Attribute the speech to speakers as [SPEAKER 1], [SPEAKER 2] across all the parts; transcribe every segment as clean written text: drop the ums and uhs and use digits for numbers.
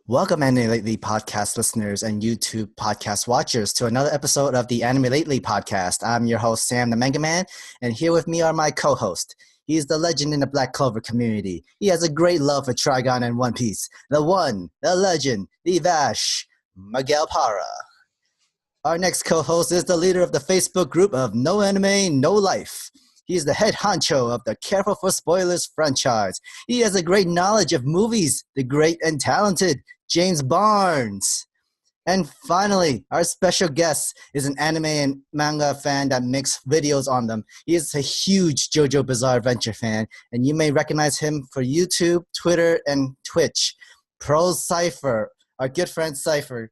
[SPEAKER 1] Welcome, Anime Lately podcast listeners and YouTube podcast watchers, to another episode of the Anime Lately podcast. I'm your host, Sam the Manga Man, and here with me are my co-host. He's the legend in the Black Clover community. He has a great love for Trigon and One Piece. The one, the legend, the Vash, Miguel Parra. Our next co-host is the leader of the Facebook group of No Anime, No Life. He's the head honcho of the Careful for Spoilers franchise. He has a great knowledge of movies, the great and talented James Barnes. And finally, our special guest is an anime and manga fan that makes videos on them. He is a huge JoJo Bizarre Adventure fan, and you may recognize him for YouTube, Twitter, and Twitch. ProZypher, our good friend Zypher.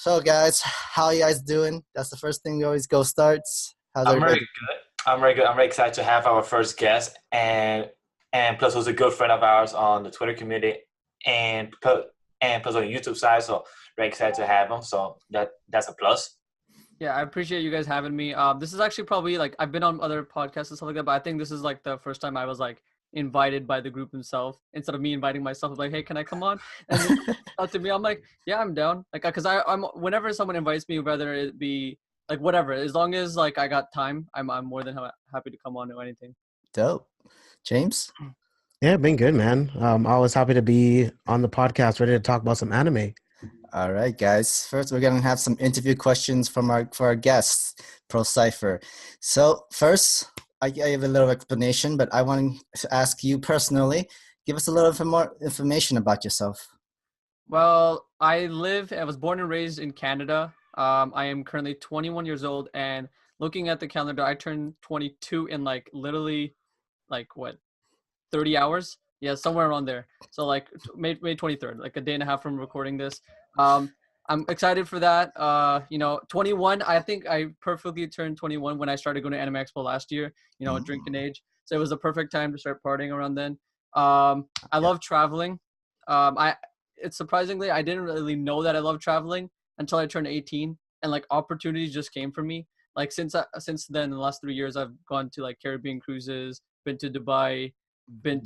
[SPEAKER 1] So guys, how you guys doing? That's the first thing we always go starts. How's
[SPEAKER 2] I'm
[SPEAKER 1] everybody?
[SPEAKER 2] very good. I'm very good. I'm very excited to have our first guest, and plus who's a good friend of ours on the Twitter community, and plus on the YouTube side. So very excited to have him. So that's a plus.
[SPEAKER 3] Yeah, I appreciate you guys having me. This is actually probably like I've been on other podcasts and stuff like that, but I think this is like the first time I was like invited by the group themselves instead of me inviting myself. Like, hey, can I come on? And then to me, I'm like, yeah, I'm down. Like, cause I'm whenever someone invites me, whether it be like whatever, as long as like I got time, I'm more than happy to come on to anything.
[SPEAKER 1] Dope. James?
[SPEAKER 4] Yeah, been good, man. Always happy to be on the podcast, ready to talk about some anime.
[SPEAKER 1] All right, guys. First, we're gonna have some interview questions for our guests, ProZypher. So first, I gave a little explanation, but I want to ask you personally. Give us a little bit more information about yourself.
[SPEAKER 3] Well, I was born and raised in Canada. I am currently 21 years old, and looking at the calendar, I turned 22 in like literally, like what, 30 hours? Yeah, somewhere around there. So like May 23rd, like a day and a half from recording this. I'm excited for that. 21. I think I perfectly turned 21 when I started going to Anime Expo last year. Drinking age. So it was the perfect time to start partying around then. I love traveling. It's surprisingly I didn't really know that I love traveling until I turned 18, and like opportunities just came for me. Like since then, in the last 3 years, I've gone to like Caribbean cruises, been to Dubai, I've been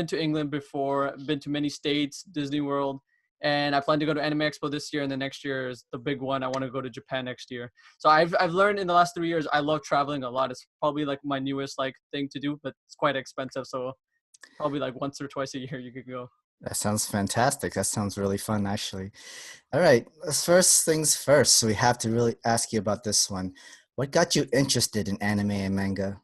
[SPEAKER 3] to England before, been to many states, Disney World, and I plan to go to Anime Expo this year, and the next year is the big one. I want to go to Japan next year. So I've learned in the last 3 years I love traveling a lot. It's probably like my newest like thing to do, but it's quite expensive. So probably like once or twice a year you could go.
[SPEAKER 1] That sounds fantastic. That sounds really fun, actually. All right, first things first. So we have to really ask you about this one. What got you interested in anime and manga?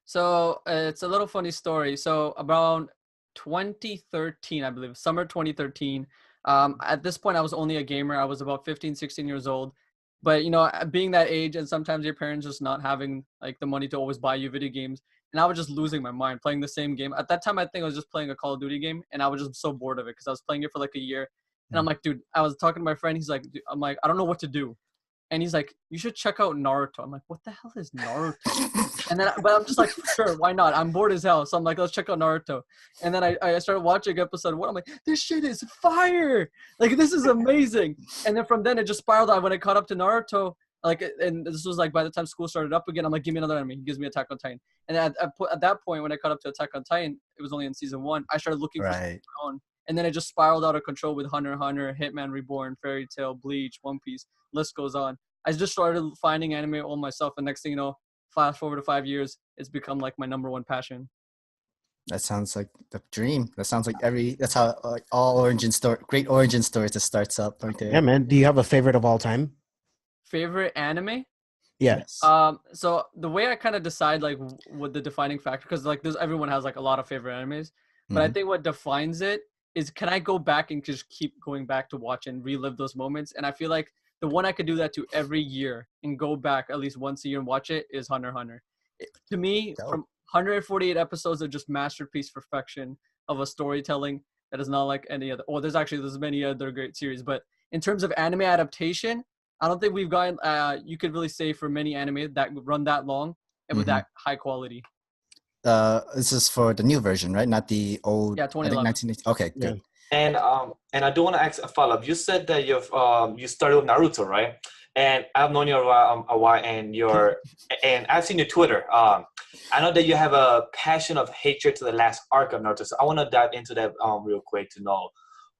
[SPEAKER 3] So it's a little funny story. So around 2013, I believe, summer 2013. At this point, I was only a gamer. I was about 15, 16 years old. But, being that age and sometimes your parents just not having like the money to always buy you video games. And I was just losing my mind playing the same game. At that time, I think I was just playing a Call of Duty game. And I was just so bored of it because I was playing it for like a year. And I'm like, dude, I was talking to my friend. He's like, I'm like, I don't know what to do. And he's like, you should check out Naruto. I'm like, what the hell is Naruto? And then, but I'm just like, sure, why not? I'm bored as hell. So I'm like, let's check out Naruto. And then I started watching episode 1. I'm like, this shit is fire. Like, this is amazing. And then from then it just spiraled out. When I caught up to Naruto, like, and this was like by the time school started up again, I'm like, give me another anime. He gives me Attack on Titan. And at that point, when I caught up to Attack on Titan, it was only in season 1. I started looking for something on. And then it just spiraled out of control with Hunter x Hunter, Hitman Reborn, Fairy Tail, Bleach, One Piece. List goes on. I just started finding anime all myself, and next thing you know, fast forward to 5 years, it's become like my number one passion.
[SPEAKER 1] That sounds like the dream. That sounds like that's how like all great origin stories that starts up right there.
[SPEAKER 4] Yeah, man. Do you have a favorite of all time?
[SPEAKER 3] Favorite anime?
[SPEAKER 4] Yes.
[SPEAKER 3] So the way I kind of decide like what the defining factor, because like everyone has like a lot of favorite animes, but I think what defines it is, can I go back and just keep going back to watch and relive those moments? And I feel like the one I could do that to every year and go back at least once a year and watch it is Hunter x Hunter. To me, from 148 episodes of just masterpiece perfection of a storytelling that is not like any other. Well, there's many other great series, but in terms of anime adaptation, I don't think we've gotten, you could really say for many anime that run that long and with that high quality.
[SPEAKER 1] This is for the new version, right? Not the old.
[SPEAKER 3] Yeah, 2011.
[SPEAKER 1] I think 1980. Okay, good.
[SPEAKER 2] And I do want to ask a follow-up. You said that you started with Naruto, right? And I've known you a while, and I've seen your Twitter. I know that you have a passion of hatred to the last arc of Naruto. So I want to dive into that real quick to know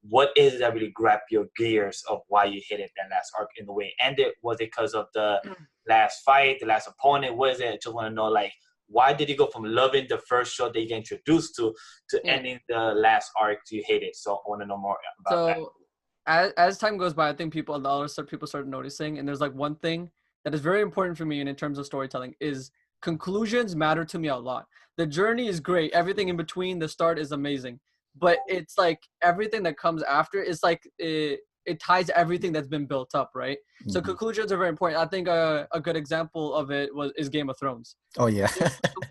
[SPEAKER 2] what is it that really grabbed your gears of why you hated that last arc in the way it ended? Was it because of the last fight, the last opponent? What is it? I just want to know, like, why did you go from loving the first show that you get introduced to ending the last arc you hated? So I want to know more about that.
[SPEAKER 3] So as time goes by, I think people started noticing, and there's like one thing that is very important for me, and in terms of storytelling, is conclusions matter to me a lot. The journey is great, everything in between, the start is amazing, but it's like everything that comes after is like it ties everything that's been built up, right? Mm-hmm. So conclusions are very important. I think a good example of it is Game of Thrones.
[SPEAKER 1] Oh yeah,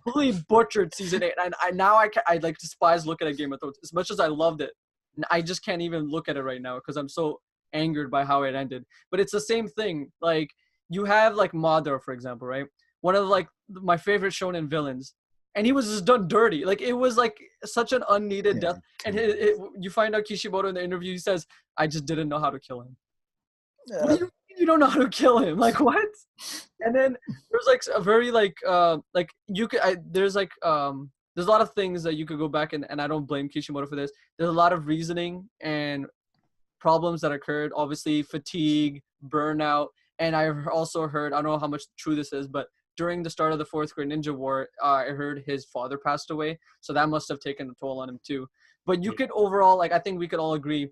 [SPEAKER 3] completely butchered season 8, and I like despise looking at Game of Thrones as much as I loved it. I just can't even look at it right now because I'm so angered by how it ended. But it's the same thing. Like, you have like Madara, for example, right? One of like my favorite shonen villains, and he was just done dirty. Like, it was like such an unneeded death. And you find out Kishimoto in the interview, he says, "I just didn't know how to kill him." What do you mean you don't know how to kill him? Like, what? And then there's like a very like you could there's a lot of things that you could go back and I don't blame Kishimoto for this. There's a lot of reasoning and problems that occurred. Obviously, fatigue, burnout, and I've also heard, I don't know how much true this is, but during the start of the 4th grade ninja war, I heard his father passed away. So that must have taken a toll on him too. But you could overall, like, I think we could all agree,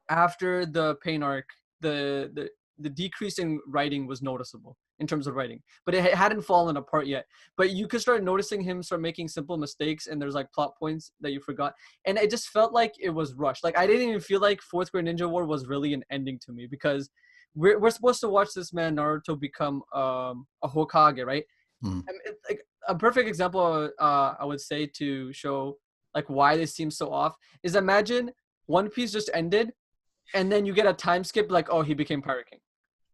[SPEAKER 3] after the pain arc, the decrease in writing was noticeable in terms of writing, but it hadn't fallen apart yet. But you could start noticing him start making simple mistakes, and there's like plot points that you forgot, and it just felt like it was rushed. Like, I didn't even feel like 4th grade ninja war was really an ending to me, because we're supposed to watch this man Naruto become a Hokage, right? And it's like a perfect example I would say to show like why this seems so off is, imagine One Piece just ended and then you get a time skip, like, oh, he became Pirate King.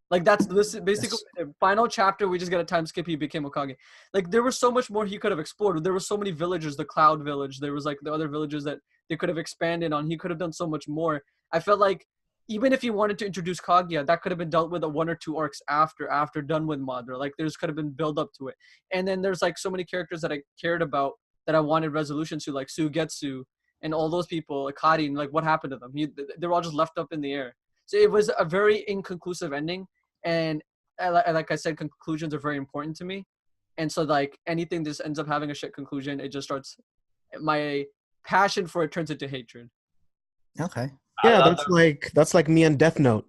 [SPEAKER 3] Like, that's basically the final chapter. We just get a time skip. He became Hokage. Like, there was so much more he could have explored. There were so many villagers, the Cloud Village. There was like the other villages that they could have expanded on. He could have done so much more. I felt like even if he wanted to introduce Kaguya, that could have been dealt with 1 or 2 arcs after done with Madara. Like, there's could have been build up to it. And then there's like so many characters that I cared about that I wanted resolution to, like Suigetsu and all those people, like Kari, and like what happened to them. They were all just left up in the air. So it was a very inconclusive ending. And like I said, conclusions are very important to me. And so like anything this ends up having a shit conclusion, it just starts, my passion for it turns into hatred.
[SPEAKER 1] Okay.
[SPEAKER 4] Yeah, that's like me on Death Note.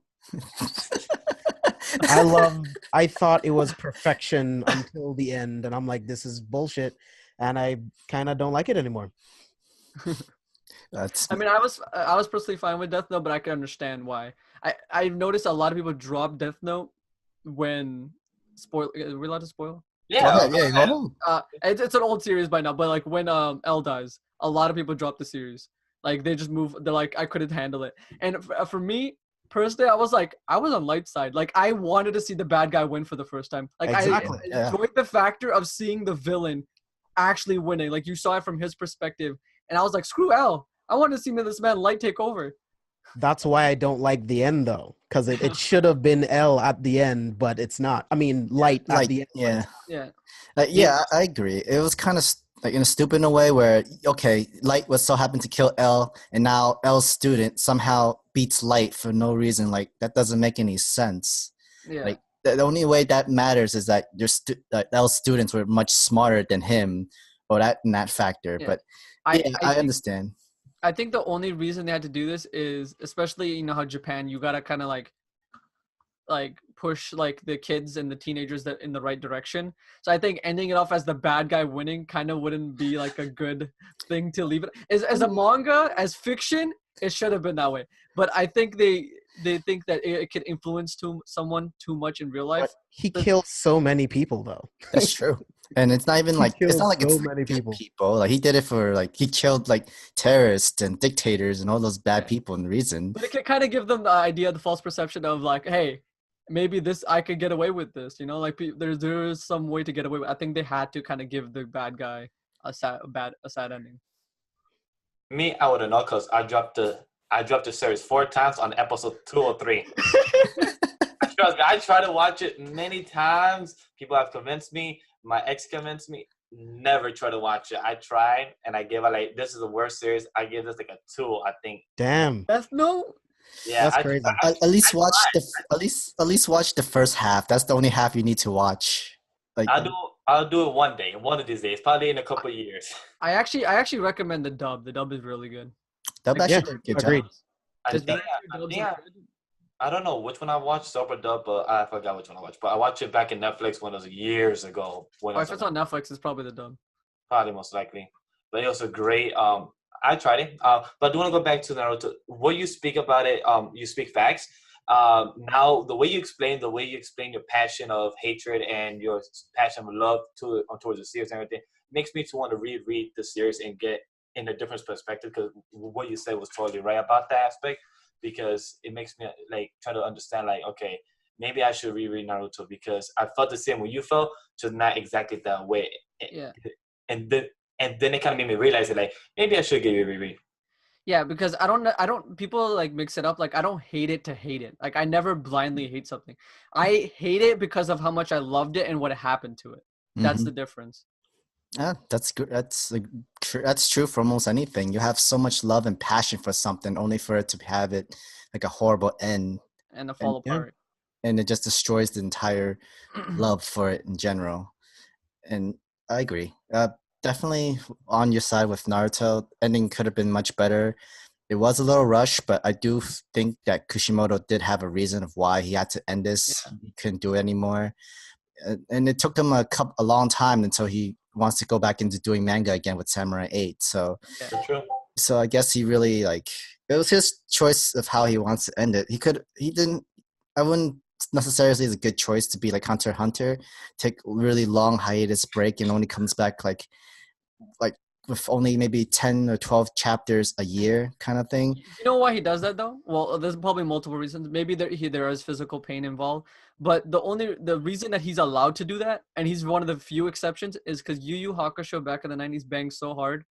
[SPEAKER 4] I thought it was perfection until the end, and I'm like, this is bullshit, and I kind of don't like it anymore.
[SPEAKER 3] I mean, I was personally fine with Death Note, but I can understand why. I've noticed a lot of people drop Death Note when are we allowed to spoil?
[SPEAKER 2] Yeah,
[SPEAKER 3] it's an old series by now, but like when L dies, a lot of people drop the series. Like, they just move. They're like, I couldn't handle it. And for me personally, I was on light side. Like, I wanted to see the bad guy win for the first time. Like,
[SPEAKER 1] exactly.
[SPEAKER 3] I enjoyed the factor of seeing the villain actually winning. Like, you saw it from his perspective, and I was like, screw L. I want to see this man Light take over.
[SPEAKER 4] That's why I don't like the end, though, because it should have been L at the end, but it's not. I mean, Light at the end.
[SPEAKER 1] Yeah. I agree. It was kind of like in a stupid way where, okay, Light was so happened to kill L, and now L's student somehow beats Light for no reason. Like, that doesn't make any sense.
[SPEAKER 3] Yeah.
[SPEAKER 1] Like, the only way that matters is that L's students were much smarter than him, or that factor. Yeah. But I understand.
[SPEAKER 3] I think the only reason they had to do this is, especially, you know how Japan, you gotta kind of like push like the kids and the teenagers that in the right direction. So I think ending it off as the bad guy winning kind of wouldn't be like a good thing to leave it as a manga, as fiction. It should have been that way, but I think they think that it could influence someone too much in real life.
[SPEAKER 4] But he killed so many people, though.
[SPEAKER 1] That's true. And it's not even like it's not like so it's many people. Like, he did it for like he killed like terrorists and dictators and all those bad people and reason.
[SPEAKER 3] But it could kind of give them the idea, the false perception of like, hey, maybe I could get away with this. You know, like there's some way to get away with. I think they had to kind of give the bad guy a sad ending.
[SPEAKER 2] Me, I wouldn't know because I dropped the series 4 times on episode 2 or 3. Trust me, I tried to watch it many times. People have convinced me. My ex convinced me. never try to watch it. I tried and I gave it like, this is the worst series. I give this like a 2, I think.
[SPEAKER 4] Damn.
[SPEAKER 3] Death Note.
[SPEAKER 2] Yeah,
[SPEAKER 4] That's crazy.
[SPEAKER 1] At least watch at least watch the first half. That's the only half you need to watch. Like
[SPEAKER 2] I'll do it one day, one of these days, probably in a couple of years.
[SPEAKER 3] I actually recommend the dub. The dub is really good.
[SPEAKER 1] that
[SPEAKER 3] Like,
[SPEAKER 1] actually did a good
[SPEAKER 4] agreed.
[SPEAKER 1] job.
[SPEAKER 2] I
[SPEAKER 3] There's
[SPEAKER 2] think,
[SPEAKER 3] very few
[SPEAKER 2] I,
[SPEAKER 3] dubs
[SPEAKER 2] think
[SPEAKER 3] that are
[SPEAKER 2] I,
[SPEAKER 3] good.
[SPEAKER 2] I don't know which one I watched, Super Dub, but I forgot which one I watched. But I watched it back in Netflix when it was years ago. When it
[SPEAKER 3] Or
[SPEAKER 2] was
[SPEAKER 3] if it's on Netflix, it's probably the dub.
[SPEAKER 2] probably most likely. But it was a great. I tried it. But I do want to go back to Naruto. What you speak about it, you speak facts. Now the way you explain your passion of hatred and your passion of love towards the series and everything makes me to want to reread the series and get in a different perspective, because what you said was totally right about that aspect, because it makes me like try to understand like, okay, maybe I should reread Naruto because I felt the same way you felt, just not exactly that way.
[SPEAKER 3] Yeah.
[SPEAKER 2] And then it kind of made me realize that like maybe I should give it a reread.
[SPEAKER 3] Yeah, because I don't people like mix it up. Like I don't hate it to hate it. Like I never blindly hate something. I hate it because of how much I loved it and what happened to it. That's
[SPEAKER 1] Mhm.
[SPEAKER 3] the difference.
[SPEAKER 1] Yeah, that's good. That's true for almost anything. You have so much love and passion for something, only for it to have it like a horrible end,
[SPEAKER 3] And to fall
[SPEAKER 4] yeah.
[SPEAKER 3] apart.
[SPEAKER 1] and it just destroys the entire love for it in general. And I agree. Definitely on your side with Naruto. Ending could have been much better. It was a little rushed, but I do think that Kishimoto did have a reason of why he had to end this.
[SPEAKER 3] Yeah.
[SPEAKER 1] He couldn't do it anymore, and it took him a long time until he wants to go back into doing manga again with Samurai 8. So
[SPEAKER 2] For true.
[SPEAKER 1] I guess he really like it was his choice of how he wants to end it. He didn't. I wouldn't necessarily say it's a good choice to be like Hunter x Hunter, take really long hiatus break and only comes back like with only maybe 10 or 12 chapters a year kind of thing.
[SPEAKER 3] You know why he does that though? Well, there's probably multiple reasons. Maybe there is physical pain involved, but the reason that he's allowed to do that, and he's one of the few exceptions, is because Yu Yu Hakusho back in the '90s banged so hard,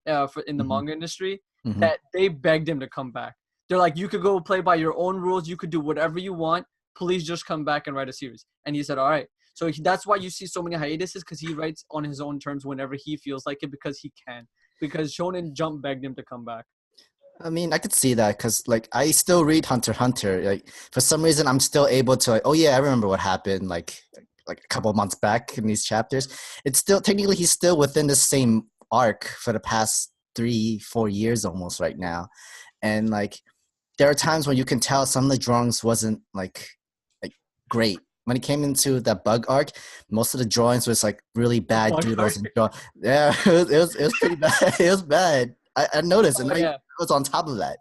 [SPEAKER 3] in the
[SPEAKER 1] Mhm.
[SPEAKER 3] manga industry
[SPEAKER 1] Mhm.
[SPEAKER 3] that they begged him to come back. They're like, you could go play by your own rules, you could do whatever you want. Please just come back and write a series. And he said, all right. So that's why you see so many hiatuses, because he writes on his own terms whenever he feels like it, because he can. Because Shonen Jump begged him to come back.
[SPEAKER 1] I mean, I could see that because, like, I still read Hunter x Hunter. Like, for some reason, I'm still able to, like, oh yeah, I remember what happened, like a couple of months back in these chapters. It's still technically he's still within the same arc for the past 3-4 years almost right now, and like there are times when you can tell some of the drawings wasn't like great. When it came into that bug arc, most of the drawings was like really bad
[SPEAKER 3] bug
[SPEAKER 1] doodles
[SPEAKER 3] arc?
[SPEAKER 1] and yeah, it was pretty bad. It was bad. I noticed, and I was on top of that.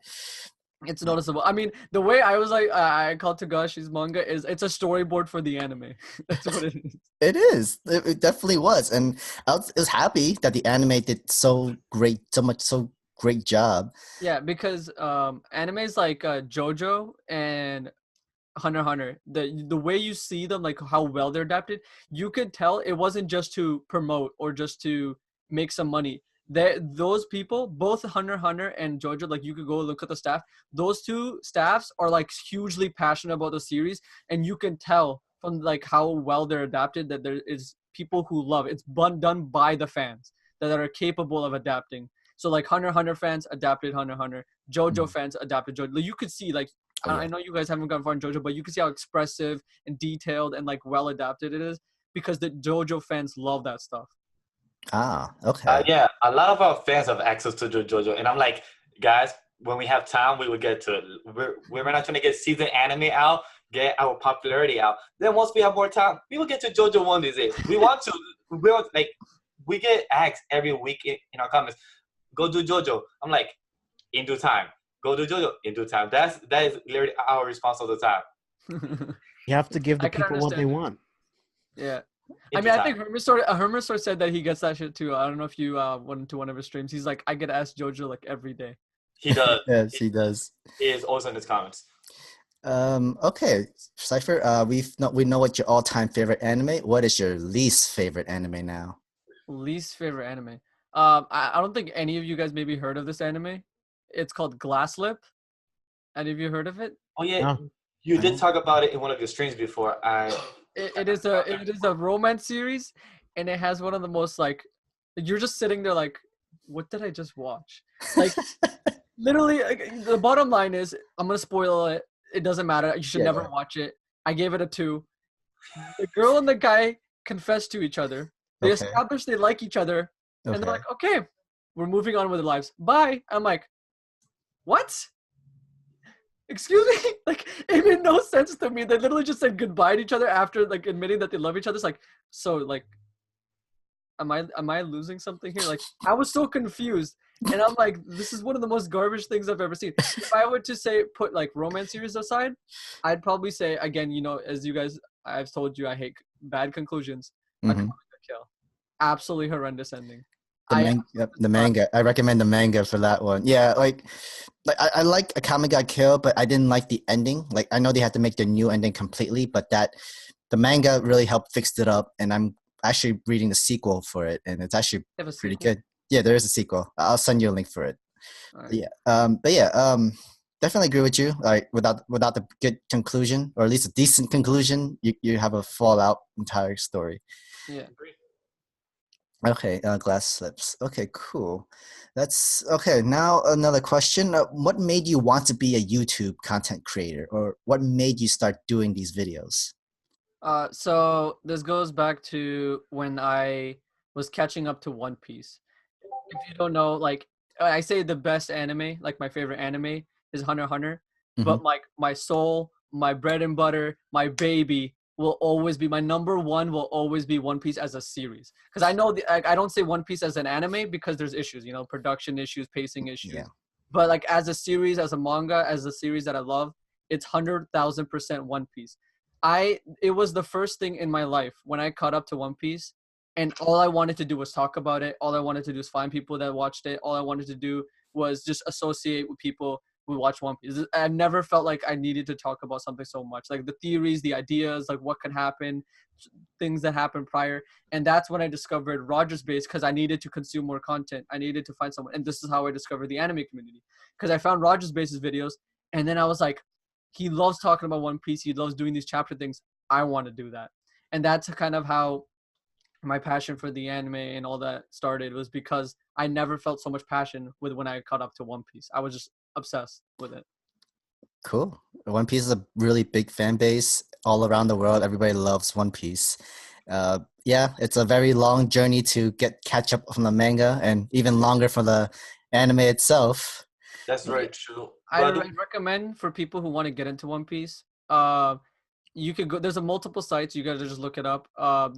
[SPEAKER 3] It's noticeable. I mean, the way I was like, I called Tagashi's manga is it's a storyboard for the anime. That's what it is.
[SPEAKER 1] It is. It definitely was, and I was happy that the anime did so great job.
[SPEAKER 3] Yeah, because animes like JoJo and Hunter x Hunter, the way you see them, like how well they're adapted, you could tell it wasn't just to promote or just to make some money. Those people, both Hunter x Hunter and JoJo, like you could go look at the staff. Those two staffs are like hugely passionate about the series, and you can tell from like how well they're adapted that there is people who love it. It's done by the fans that are capable of adapting. So like Hunter x Hunter fans adapted Hunter x Hunter, JoJo fans adapted JoJo. Like, you could see like
[SPEAKER 1] Oh, yeah.
[SPEAKER 3] I know you guys haven't gone far in JoJo, but you can see how expressive and detailed and like well adapted it is because the JoJo fans love that stuff.
[SPEAKER 1] Ah, okay.
[SPEAKER 2] Yeah, a lot of our fans have access to JoJo, and I'm like, guys, when we have time, we will get to it. We're not trying to get season anime out, get our popularity out. Then once we have more time, we will get to JoJo one of these days. We want to. We get asked every week in our comments, go do JoJo. I'm like, in due time. Go do JoJo in due time. That is literally our response all the time.
[SPEAKER 4] You have to give the
[SPEAKER 3] I can
[SPEAKER 4] people what they
[SPEAKER 3] understand.
[SPEAKER 4] want.
[SPEAKER 3] Yeah.
[SPEAKER 2] In
[SPEAKER 3] I
[SPEAKER 2] due
[SPEAKER 3] mean, I
[SPEAKER 2] time.
[SPEAKER 3] think Hermes sort said that he gets that shit too. I don't know if you went to one of his streams. He's like, I get asked JoJo like every day.
[SPEAKER 2] He does.
[SPEAKER 1] Yes, he does.
[SPEAKER 2] He is always in his comments.
[SPEAKER 1] Okay, Zypher. We know what your all-time favorite anime. What is your least favorite anime now?
[SPEAKER 3] Least favorite anime. I don't think any of you guys maybe heard of this anime. It's called Glass Lip. Any of you heard of it?
[SPEAKER 2] Oh yeah,
[SPEAKER 4] No.
[SPEAKER 2] you
[SPEAKER 1] I
[SPEAKER 2] did
[SPEAKER 1] don't-
[SPEAKER 2] talk about it in one of your streams before.
[SPEAKER 3] It is a romance series, and it has one of the most like you're just sitting there like, what did I just watch? Like literally, like, the bottom line is I'm gonna spoil it. It doesn't matter. You should never watch it. I gave it a 2. The girl and the guy confess to each other. They
[SPEAKER 1] Okay.
[SPEAKER 3] establish they like each other, and they're
[SPEAKER 1] Okay.
[SPEAKER 3] like, okay, we're moving on with their lives. Bye. I'm like, what? Excuse me? Like, it made no sense to me. They literally just said goodbye to each other after like admitting that they love each other. It's like, so like, am I losing something here? Like, I was so confused. And I'm like, this is one of the most garbage things I've ever seen. If I were to say put like romance series aside, I'd probably say again, you know, as you guys I've told you I hate bad conclusions. A
[SPEAKER 1] Mm-hmm.
[SPEAKER 3] Comic Kill. Absolutely horrendous ending.
[SPEAKER 1] The manga. I recommend the manga for that one. Yeah, like I like A Comic Got Killed, but I didn't like the ending. Like I know they had to make the new ending completely, but the manga really helped fix it up, and I'm actually reading the sequel for it, and it's actually
[SPEAKER 3] Have a
[SPEAKER 1] pretty
[SPEAKER 3] sequel?
[SPEAKER 1] good. Yeah, there is a sequel. I'll send you a link for it.
[SPEAKER 3] All right.
[SPEAKER 1] Yeah. Definitely agree with you. Like without the good conclusion, or at least a decent conclusion, you have a fallout entire story.
[SPEAKER 3] Yeah.
[SPEAKER 1] Okay, glass slips. Okay, cool. That's okay. Now another question: what made you want to be a YouTube content creator, or what made you start doing these videos?
[SPEAKER 3] So this goes back to when I was catching up to One Piece. If you don't know, like I say the best anime, like my favorite anime is Hunter x Hunter,
[SPEAKER 1] Mm-hmm.
[SPEAKER 3] but like my soul, my bread and butter, my baby will always be my number one. Will always be One Piece as a series, because I know I don't say One Piece as an anime because there's issues, you know, production issues, pacing issues.
[SPEAKER 1] Yeah.
[SPEAKER 3] But like as a series, as a manga, as a series that I love, it's 100,000% One Piece. It was the first thing in my life when I caught up to One Piece, and all I wanted to do was talk about it. All I wanted to do is find people that watched it. All I wanted to do was just associate with people who watch One Piece. I never felt like I needed to talk about something so much, like the theories, the ideas, like what could happen, things that happened prior. And that's when I discovered Rogers Base, because I needed to consume more content. I needed to find someone, and this is how I discovered the anime community, because I found Rogers Base's videos, and then I was like, he loves talking about One Piece. He loves doing these chapter things. I want to do that. And that's kind of how my passion for the anime and all that started, was because I never felt so much passion with when I caught up to One Piece. I was just obsessed with it.
[SPEAKER 1] Cool. One Piece is a really big fan base all around the world. Everybody loves One Piece. Yeah, it's a very long journey to catch up from the manga, and even longer for the anime itself.
[SPEAKER 2] That's very true.
[SPEAKER 3] I
[SPEAKER 2] But
[SPEAKER 3] recommend for people who want to get into One Piece, you could go, there's a multiple sites, you gotta just look it up.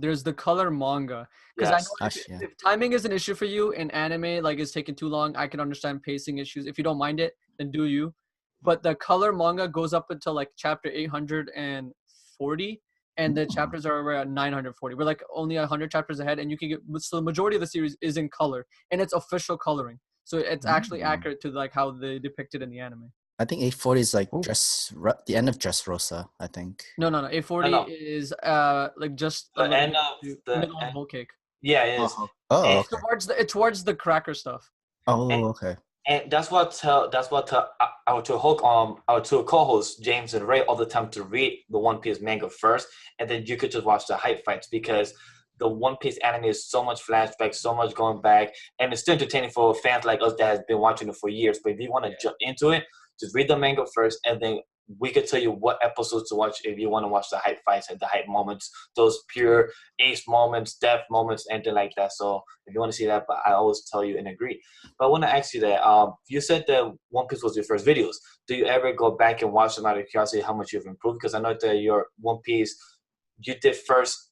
[SPEAKER 3] There's the color manga, because I
[SPEAKER 2] yes,
[SPEAKER 3] know
[SPEAKER 1] Actually, yeah.
[SPEAKER 3] if timing is an issue for you in anime, like it's taking too long, I can understand pacing issues. If you don't mind it, then do you. But the color manga goes up until like chapter 840, and the chapters are around 940. We're like only 100 chapters ahead, and you can get, so the majority of the series is in color, and it's official coloring, so it's actually accurate to like how they depict it in the anime.
[SPEAKER 1] I think 840 is like
[SPEAKER 4] Ooh.
[SPEAKER 1] the end of Dressrosa, I think.
[SPEAKER 3] No. 840
[SPEAKER 2] No.
[SPEAKER 3] is like just
[SPEAKER 2] the
[SPEAKER 3] a little
[SPEAKER 2] end of
[SPEAKER 3] bit
[SPEAKER 2] the
[SPEAKER 3] middle of
[SPEAKER 2] end,
[SPEAKER 3] whole cake.
[SPEAKER 2] yeah, it is.
[SPEAKER 1] Oh,
[SPEAKER 2] And-
[SPEAKER 1] okay.
[SPEAKER 3] Towards the cracker stuff.
[SPEAKER 1] Oh, okay.
[SPEAKER 2] And that's what our two co-hosts James and Ray all the time to read the One Piece manga first, and then you could just watch the hype fights, because the One Piece anime is so much flashback, so much going back, and it's still entertaining for fans like us that has been watching it for years. But if you want to jump into it, just read the manga first, and then we could tell you what episodes to watch if you want to watch the hype fights and the hype moments, those pure ace moments, death moments, anything like that. So if you want to see that, but I always tell you and agree. But I want to ask you that you said that One Piece was your first videos. Do you ever go back and watch them out of curiosity how much you've improved? Because I know that your One Piece, you did first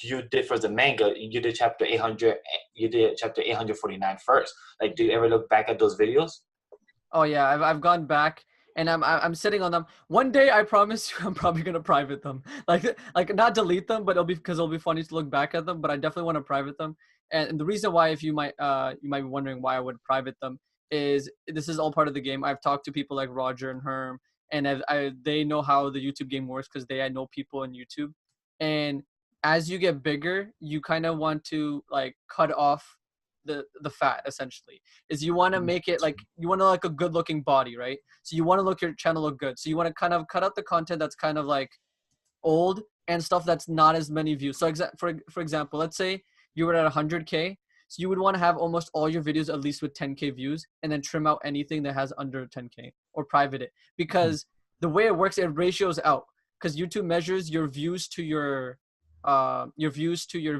[SPEAKER 2] the manga. You did chapter 800. You did chapter 849 first. Like, do you ever look back at those videos?
[SPEAKER 3] Oh yeah, I've gone back, and I'm sitting on them. One day, I promise you, I'm probably gonna private them. Like not delete them, but it'll be funny to look back at them. But I definitely want to private them. And the reason why, if you might be wondering why I would private them, is this is all part of the game. I've talked to people like Roger and Herm, and they know how the YouTube game works, because I know people in YouTube. And as you get bigger, you kind of want to like cut off the fat, essentially. Is you want to make it like, you want to like a good looking body, right? So you want to look your channel look good, so you want to kind of cut out the content that's kind of like old and stuff that's not as many views. So for example, let's say you were at 100K. So you would want to have almost all your videos at least with 10K views, and then trim out anything that has under 10K or private it, because the way it works, it ratios out, because YouTube measures your views to your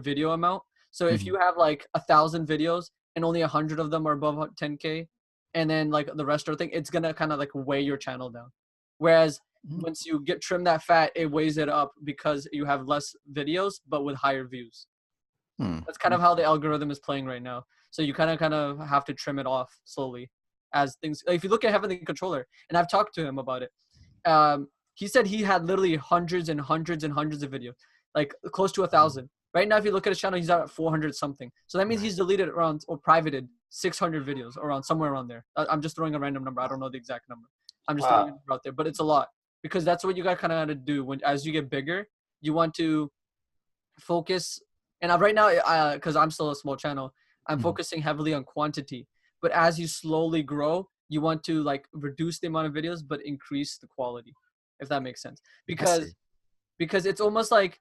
[SPEAKER 3] video amount. So if you have like 1,000 videos and only 100 of them are above 10K, and then like the rest are thing, it's gonna kind of like weigh your channel down. Whereas once you trim that fat, it weighs it up because you have less videos but with higher views. That's kind of how the algorithm is playing right now. So you kind of have to trim it off slowly as things. Like if you look at Heavenly Controller, and I've talked to him about it, he said he had literally hundreds and hundreds and hundreds of videos, like close to 1,000. Right now, if you look at his channel, he's at 400 something. So that means he's deleted around or privated 600 videos, around somewhere around there. I'm just throwing a random number. I don't know the exact number. I'm just throwing it out there, but it's a lot, because that's what you got kind of to do when as you get bigger. You want to focus. And right now, because I'm still a small channel, I'm focusing heavily on quantity. But as you slowly grow, you want to like reduce the amount of videos, but increase the quality, if that makes sense. Because it's almost like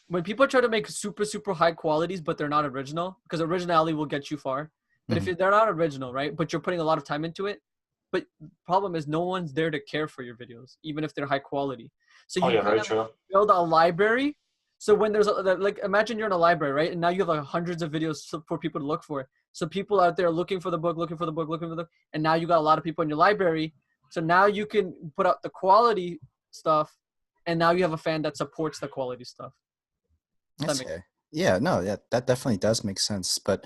[SPEAKER 3] when people try to make super, super high qualities, but they're not original, because originality will get you far. But if they're not original, right, but you're putting a lot of time into it, but the problem is no one's there to care for your videos, even if they're high quality. So you kind of build a library. So when there's like, imagine you're in a library, right? And now you have like hundreds of videos for people to look for. So people out there looking for the book, and now you got a lot of people in your library. So now you can put out the quality stuff, and now you have a fan that supports the quality stuff.
[SPEAKER 1] Yeah, that definitely does make sense. But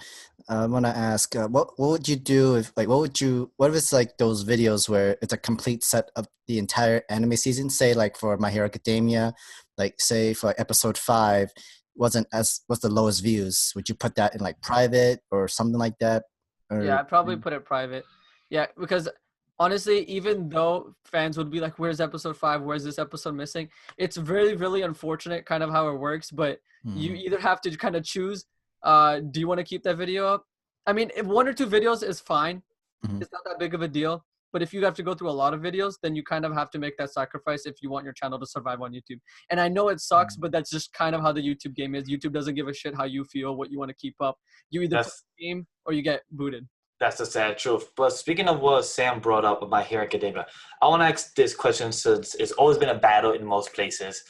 [SPEAKER 1] I want to ask, what would you do if, like, what if it's like those videos where it's a complete set of the entire anime season? Say, like for My Hero Academia, like say for episode 5 was the lowest views. Would you put that in like private or something like that?
[SPEAKER 3] Yeah, I'd probably put it private. Yeah, because honestly, even though fans would be like, where's episode 5? Where's this episode missing? It's really, really unfortunate kind of how it works, but you either have to kind of choose, do you want to keep that video up? I mean, if 1 or 2 videos is fine, it's not that big of a deal. But if you have to go through a lot of videos, then you kind of have to make that sacrifice if you want your channel to survive on YouTube. And I know it sucks, but that's just kind of how the YouTube game is. YouTube doesn't give a shit how you feel, what you want to keep up. You either play the game or you get booted.
[SPEAKER 2] That's the sad truth. But speaking of what Sam brought up about Hero Academia, I want to ask this question since it's always been a battle in most places.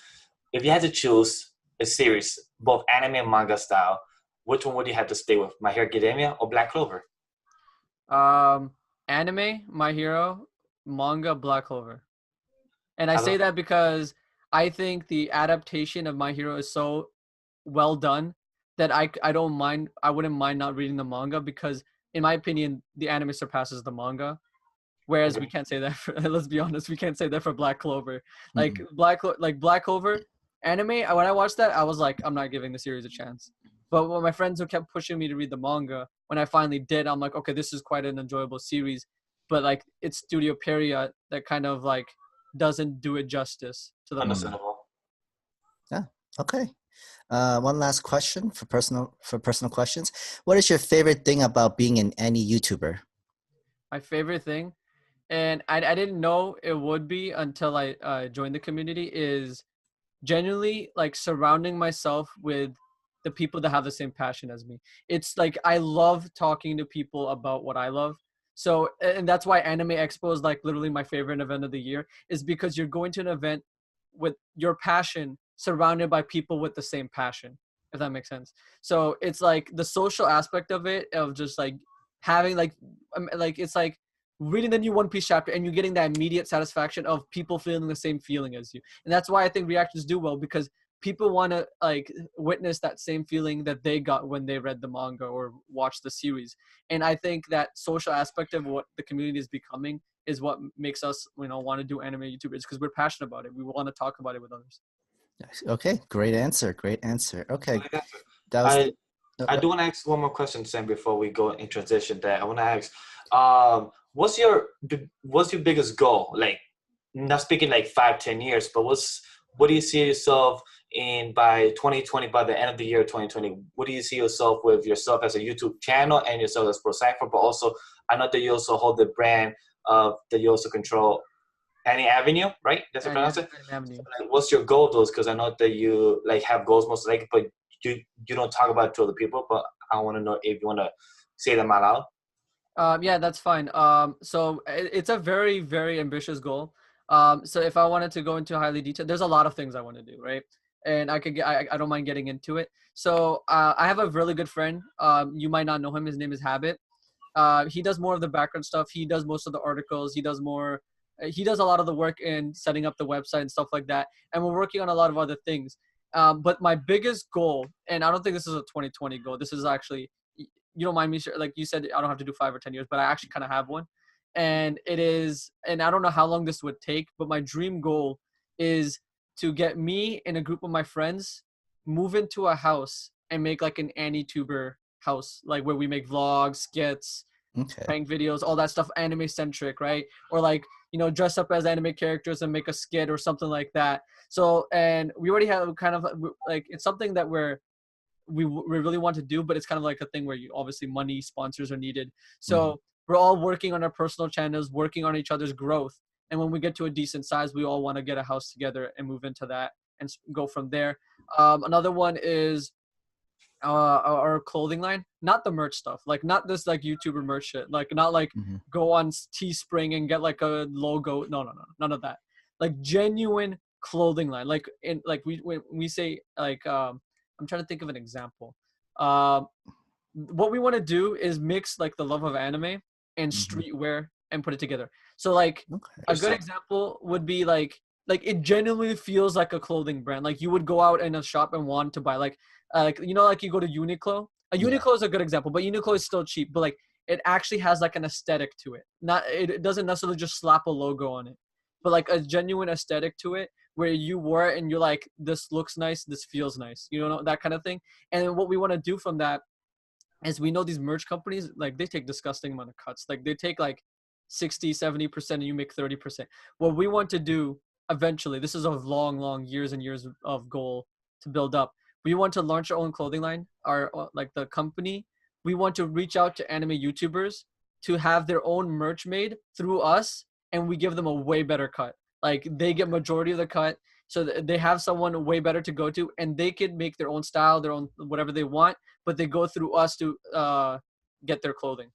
[SPEAKER 2] If you had to choose a series, both anime and manga style, which one would you have to stay with, My Hero Academia or Black Clover?
[SPEAKER 3] Anime, My Hero, manga, Black Clover. And I say that because I think the adaptation of My Hero is so well done that I wouldn't mind not reading the manga, because in my opinion, the anime surpasses the manga. Whereas we can't say that for, let's be honest, we can't say that for Black Clover. Like Black Clover anime, when I watched that, I was like, I'm not giving the series a chance. But when my friends who kept pushing me to read the manga, when I finally did, I'm like, okay, this is quite an enjoyable series. But like, it's Studio Period that kind of like doesn't do it justice to the manga.
[SPEAKER 1] Yeah. Okay. One last question for personal questions. What is your favorite thing about being an any YouTuber?
[SPEAKER 3] My favorite thing, and I didn't know it would be until I joined the community, is genuinely like surrounding myself with the people that have the same passion as me. It's like I love talking to people about what I love. So, and that's why Anime Expo is like literally my favorite event of the year, is because you're going to an event with your passion surrounded by people with the same passion, if that makes sense. So it's like the social aspect of it, of just like having like it's like reading the new One Piece chapter and you're getting that immediate satisfaction of people feeling the same feeling as you. And that's why I think reactions do well, because people want to like witness that same feeling that they got when they read the manga or watched the series. And I think that social aspect of what the community is becoming is what makes us, want to do anime YouTubers, because we're passionate about it. We want to talk about it with others.
[SPEAKER 1] Okay, great answer. Okay,
[SPEAKER 2] I do want to ask one more question, Sam, before we go in transition. That I want to ask, what's your biggest goal? Like, not speaking like 5-10 years, but what do you see yourself in by 2020, by the end of the year 2020? What do you see yourself with yourself as a YouTube channel and yourself as ProZypher? But also, I know that you also hold the brand that you also control, AniAvenue, right? That's how you pronounce it?
[SPEAKER 3] AniAvenue.
[SPEAKER 2] So, like, what's your goal, those? Because I know that you like have goals most likely, but you don't talk about it to other people, but I want to know if you want to say them out loud.
[SPEAKER 3] Yeah, that's fine. So it's a very, very ambitious goal. So if I wanted to go into highly detailed, there's a lot of things I want to do, right? And I don't mind getting into it. So I have a really good friend. You might not know him. His name is Habit. He does more of the background stuff. He does most of the articles. He does a lot of the work in setting up the website and stuff like that. And we're working on a lot of other things. But my biggest goal, and I don't think this is a 2020 goal. This is actually, you don't mind me, like you said, I don't have to do 5 or 10 years, but I actually kind of have one. And it is, and I don't know how long this would take, but my dream goal is to get me and a group of my friends move into a house and make like an AniTuber house, like where we make vlogs, skits, prank videos, all that stuff, anime centric, right? Or like, dress up as anime characters and make a skit or something like that. So, and we already have kind of like, it's something that we really want to do, but it's kind of like a thing where obviously money, sponsors are needed. So we're all working on our personal channels, working on each other's growth. And when we get to a decent size, we all want to get a house together and move into that and go from there. Another one is our clothing line, not the merch stuff, like not this like YouTuber merch shit, like not like go on Teespring and get like a logo. No, none of that. Like genuine clothing line. Like when we say like I'm trying to think of an example. What we want to do is mix like the love of anime and streetwear and put it together. So like a good example would be like it genuinely feels like a clothing brand. Like you would go out in a shop and want to buy like you go to Uniqlo. Uniqlo is a good example, but Uniqlo is still cheap. But like it actually has like an aesthetic to it. It doesn't necessarily just slap a logo on it, but like a genuine aesthetic to it where you wear it and you're like, this looks nice, this feels nice, that kind of thing. And what we want to do from that is we know these merch companies, like they take disgusting amount of cuts. Like they take like 60-70% and you make 30%. What we want to do eventually, this is a long years and years of goal to build up. We want to launch our own clothing line, like the company. We want to reach out to anime YouTubers to have their own merch made through us, and we give them a way better cut. Like they get majority of the cut, so they have someone way better to go to, and they can make their own style, their own whatever they want, but they go through us to get their clothing.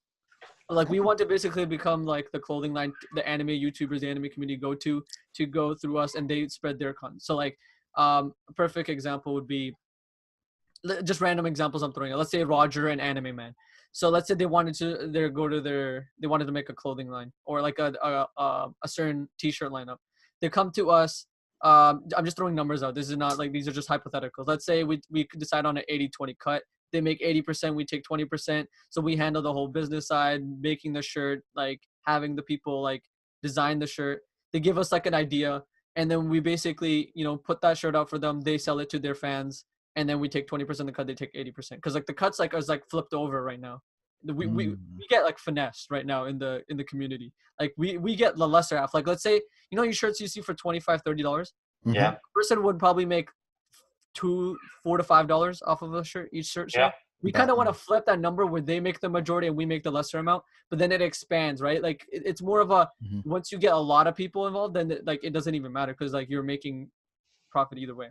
[SPEAKER 3] Like we want to basically become like the clothing line, the anime YouTubers, the anime community go through us, and they spread their content. So like a perfect example would be just random examples I'm throwing out. Let's say Roger and Anime Man. So let's say they wanted to make a clothing line or like a certain t-shirt lineup. They come to us. I'm just throwing numbers out. This is not like, these are just hypotheticals. Let's say we could decide on an 80-20 cut. They make 80%, we take 20%. So we handle the whole business side, making the shirt, like having the people like design the shirt. They give us like an idea, and then we basically, put that shirt out for them. They sell it to their fans, and then we take 20% of the cut. They take 80%. Because like the cuts like is like flipped over right now. We get like finesse right now in the community. Like we get the lesser half. Like let's say, your shirts you see for $25-$30.
[SPEAKER 2] Yeah.
[SPEAKER 3] A person would probably make $4 to $5 off of a shirt, each shirt.
[SPEAKER 2] Yeah.
[SPEAKER 3] We kind of want to flip that number where they make the majority and we make the lesser amount, but then it expands, right? Like it's more of a, once you get a lot of people involved, then like it doesn't even matter because like you're making profit either way.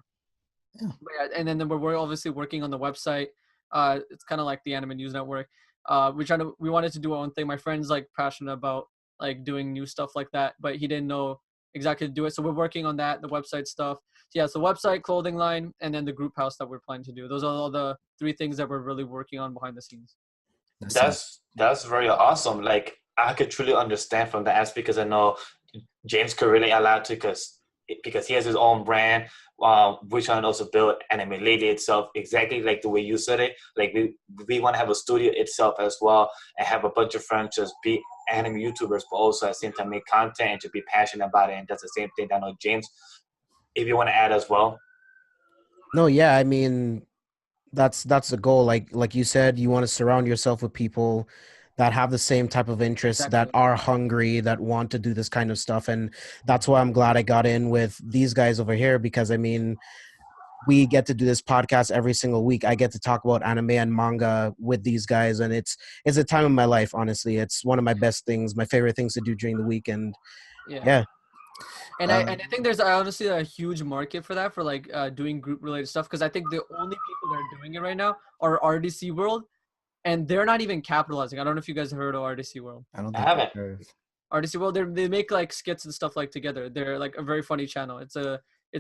[SPEAKER 3] Yeah. And then we're obviously working on the website. It's kind of like the Anime News Network. We wanted to do our own thing. My friend's like passionate about like doing new stuff like that, but he didn't know exactly to do it. So we're working on that, the website stuff. So yeah, it's the website, clothing line, and then the group house that we're planning to do. Those are all the 3 things that we're really working on behind the scenes.
[SPEAKER 2] That's very awesome. Like I could truly understand from the aspect, because I know James could relate a lot to because he has his own brand. We're trying to also build Anime Lady itself exactly like the way you said it. Like we want to have a studio itself as well and have a bunch of friends just be anime YouTubers, but also at the same time make content and to be passionate about it. And that's the same thing. I know James, if you want to add as well.
[SPEAKER 4] No, yeah, I mean, that's the goal. Like you said, you want to surround yourself with people that have the same type of interests, that are hungry, that want to do this kind of stuff. And that's why I'm glad I got in with these guys over here, because I mean, we get to do this podcast every single week. I get to talk about anime and manga with these guys, and it's a time of my life, honestly. It's one of my best things, my favorite things to do during the weekend. Yeah.
[SPEAKER 3] And I think there's honestly a huge market for that, for like doing group related stuff, because I think the only people that are doing it right now are RDC World, and they're not even capitalizing. I don't know if you guys heard of RDC World.
[SPEAKER 1] I don't
[SPEAKER 2] I
[SPEAKER 1] think
[SPEAKER 2] haven't.
[SPEAKER 1] I've heard.
[SPEAKER 3] RDC World, they make like skits and stuff like together. They're like a very funny channel. It's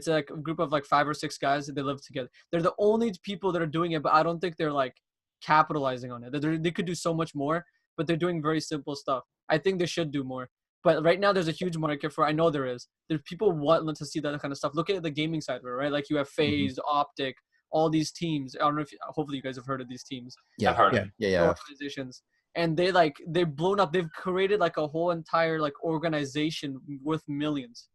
[SPEAKER 3] like a group of like 5 or 6 guys that they live together. They're the only people that are doing it, but I don't think they're like capitalizing on it. They could do so much more, but they're doing very simple stuff. I think they should do more. But right now, there's a huge market for. I know there is. There's people want to see that kind of stuff. Look at the gaming side of it, right? Like you have FaZe, Optic, all these teams. I don't know if hopefully you guys have heard of these teams.
[SPEAKER 1] Yeah,
[SPEAKER 2] I've heard of it.
[SPEAKER 1] yeah.
[SPEAKER 3] Organizations, and they've blown up. They've created like a whole entire like organization worth millions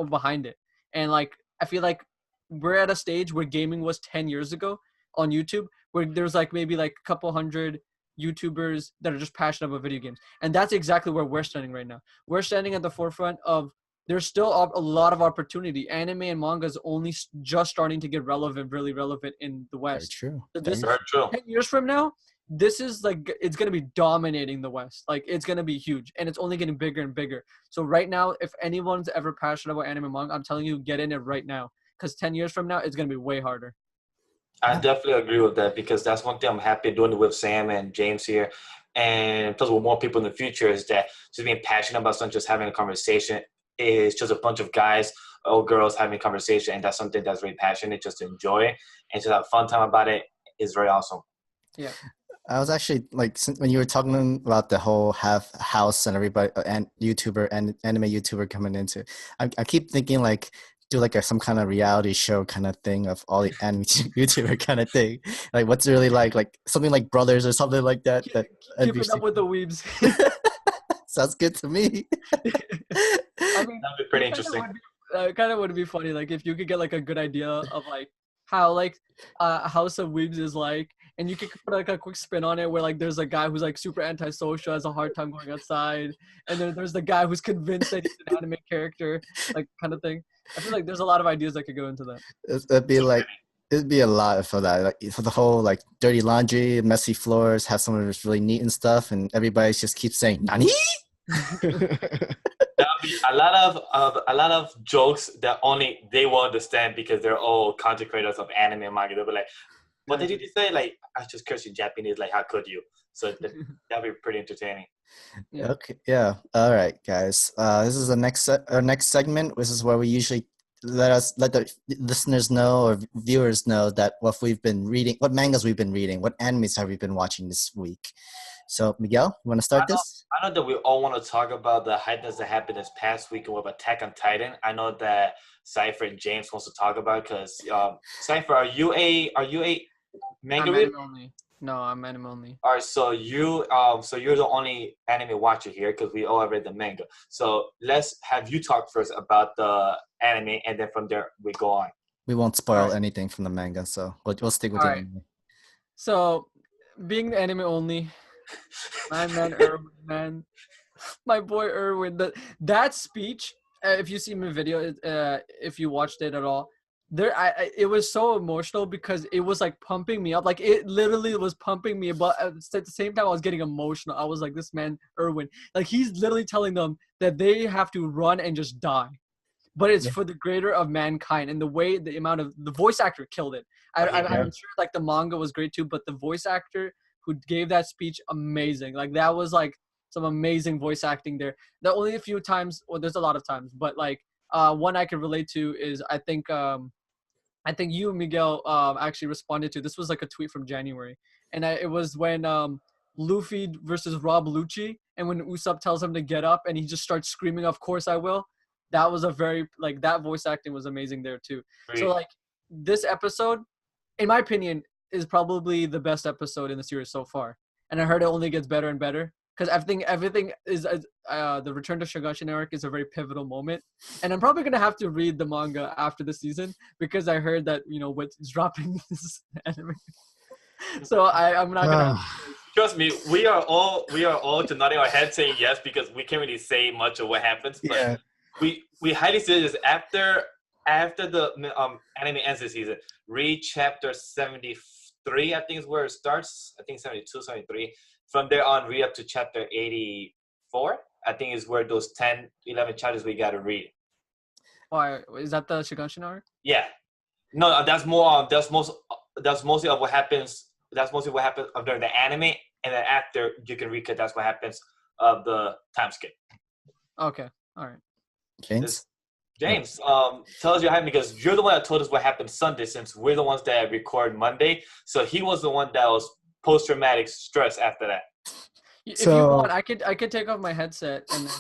[SPEAKER 3] behind it. And like I feel like we're at a stage where gaming was 10 years ago on YouTube, where there's like maybe like a couple hundred YouTubers that are just passionate about video games. And that's exactly where we're standing right now. We're standing at the forefront of, there's still a lot of opportunity. Anime and manga is only just starting to get really relevant in the
[SPEAKER 1] Very
[SPEAKER 3] West.
[SPEAKER 1] true.
[SPEAKER 3] So this
[SPEAKER 2] Very true.
[SPEAKER 3] 10 years from now, this is like, it's going to be dominating the West. Like it's going to be huge, and it's only getting bigger and bigger. So right now, if anyone's ever passionate about anime and manga, I'm telling you, get in it right now. Because 10 years from now, it's going to be way harder.
[SPEAKER 2] I definitely agree with that, because that's one thing I'm happy doing with Sam and James here. And plus with more people in the future is that just being passionate about something, just having a conversation is just a bunch of guys or girls having a conversation. And that's something that's very passionate, just to enjoy and just have fun time about it is very awesome.
[SPEAKER 3] Yeah.
[SPEAKER 1] I was actually like, when you were talking about the whole house and everybody and YouTuber and anime YouTuber coming into, I keep thinking like, do like some kind of reality show kind of thing of all the anime YouTuber kind of thing. Like what's it really like something like Brothers or something like that.
[SPEAKER 3] Keeping up with the weebs.
[SPEAKER 1] Sounds good to me.
[SPEAKER 3] I mean,
[SPEAKER 2] That'd be pretty interesting.
[SPEAKER 3] Kind of would be funny, like if you could get like a good idea of like how like House of Weebs is like, and you could put like a quick spin on it where like there's a guy who's like super antisocial, has a hard time going outside, and then there's the guy who's convinced that he's an anime character, like kind of thing. I feel like there's a lot of ideas that could go into that.
[SPEAKER 1] It'd be a lot for that, like for the whole like dirty laundry, messy floors, have someone that's really neat and stuff, and everybody just keeps saying "Nani?"
[SPEAKER 2] That'll be a lot of jokes that only they will understand, because they're all content creators of anime and manga. They'll be like, "What did you say?" Like, I just cursed in Japanese. Like, how could you? So that'd be pretty entertaining.
[SPEAKER 3] Yeah.
[SPEAKER 1] Okay. Yeah. All right, guys. This is our next segment. This is where we usually let the listeners know or viewers know that what we've been reading, what mangas we've been reading, what animes have we been watching this week. So, Miguel, you want to start this?
[SPEAKER 2] I know that we all want to talk about the hypeness that happened this past week with Attack on Titan. I know that Zypher and James wants to talk about, because Zypher, are you a manga
[SPEAKER 3] I'm
[SPEAKER 2] reader?
[SPEAKER 3] anime only. No, I'm anime only.
[SPEAKER 2] All right, so you're the only anime watcher here, because we all read the manga. So let's have you talk first about the anime, and then from there we go on.
[SPEAKER 1] We won't spoil
[SPEAKER 3] Alright.
[SPEAKER 1] anything from the manga, so we'll stick with the
[SPEAKER 3] Alright.
[SPEAKER 1] anime.
[SPEAKER 3] So, being the anime only, my man Erwin, man, my boy Erwin, that speech. If you see my video, if you watched it at all, it was so emotional, because it was like pumping me up. Like it literally was pumping me, but at the same time I was getting emotional. I was like, this man Erwin, like he's literally telling them that they have to run and just die, but it's for the greater of mankind. And the voice actor killed it. I'm sure like the manga was great too, but the voice actor who gave that speech, amazing. Like that was like some amazing voice acting there. The only a few times, well, there's a lot of times, but like one I could relate to is I think you, Miguel, actually responded to. This was like a tweet from January, and it was when Luffy versus Rob Lucci, and when Usopp tells him to get up, and he just starts screaming, "Of course I will." That was a very like that voice acting was amazing there too.
[SPEAKER 2] Great.
[SPEAKER 3] So like this episode, in my opinion, is probably the best episode in the series so far, and I heard it only gets better and better. Because everything is the Return to Shigashin arc is a very pivotal moment, and I'm probably gonna have to read the manga after the season, because I heard that what's dropping this anime. So I'm not gonna.
[SPEAKER 2] Trust me, we are all just nodding our head saying yes, because we can't really say much of what happens. But we highly suggest after the anime ends this season, read chapter 73. I think is where it starts. I think 72, 73. From there on, read up to chapter 84, I think is where those 10, 11 chapters we got to read.
[SPEAKER 3] Why is that the Shiganshina arc?
[SPEAKER 2] Yeah. No, that's more. That's mostly of what happens. That's mostly what happens during the anime, and then after you can recut. That's what happens of the time skip.
[SPEAKER 3] Okay, all right.
[SPEAKER 1] James?
[SPEAKER 2] James, tell us your hype because you're the one that told us what happened Sunday since we're the ones that record Monday. So he was the one that was post-traumatic stress after that.
[SPEAKER 3] If you want, I could take off my headset and then.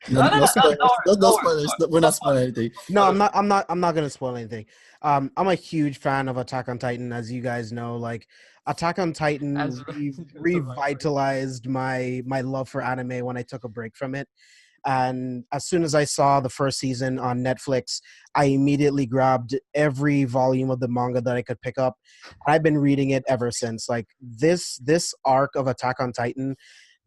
[SPEAKER 1] No spoilers. No spoilers. We're not spoiling anything.
[SPEAKER 4] No, I'm not gonna spoil anything. I'm a huge fan of Attack on Titan, as you guys know. Like Attack on Titan revitalized my love for anime when I took a break from it. And as soon as I saw the first season on Netflix, I immediately grabbed every volume of the manga that I could pick up. I've been reading it ever since. Like this arc of Attack on Titan,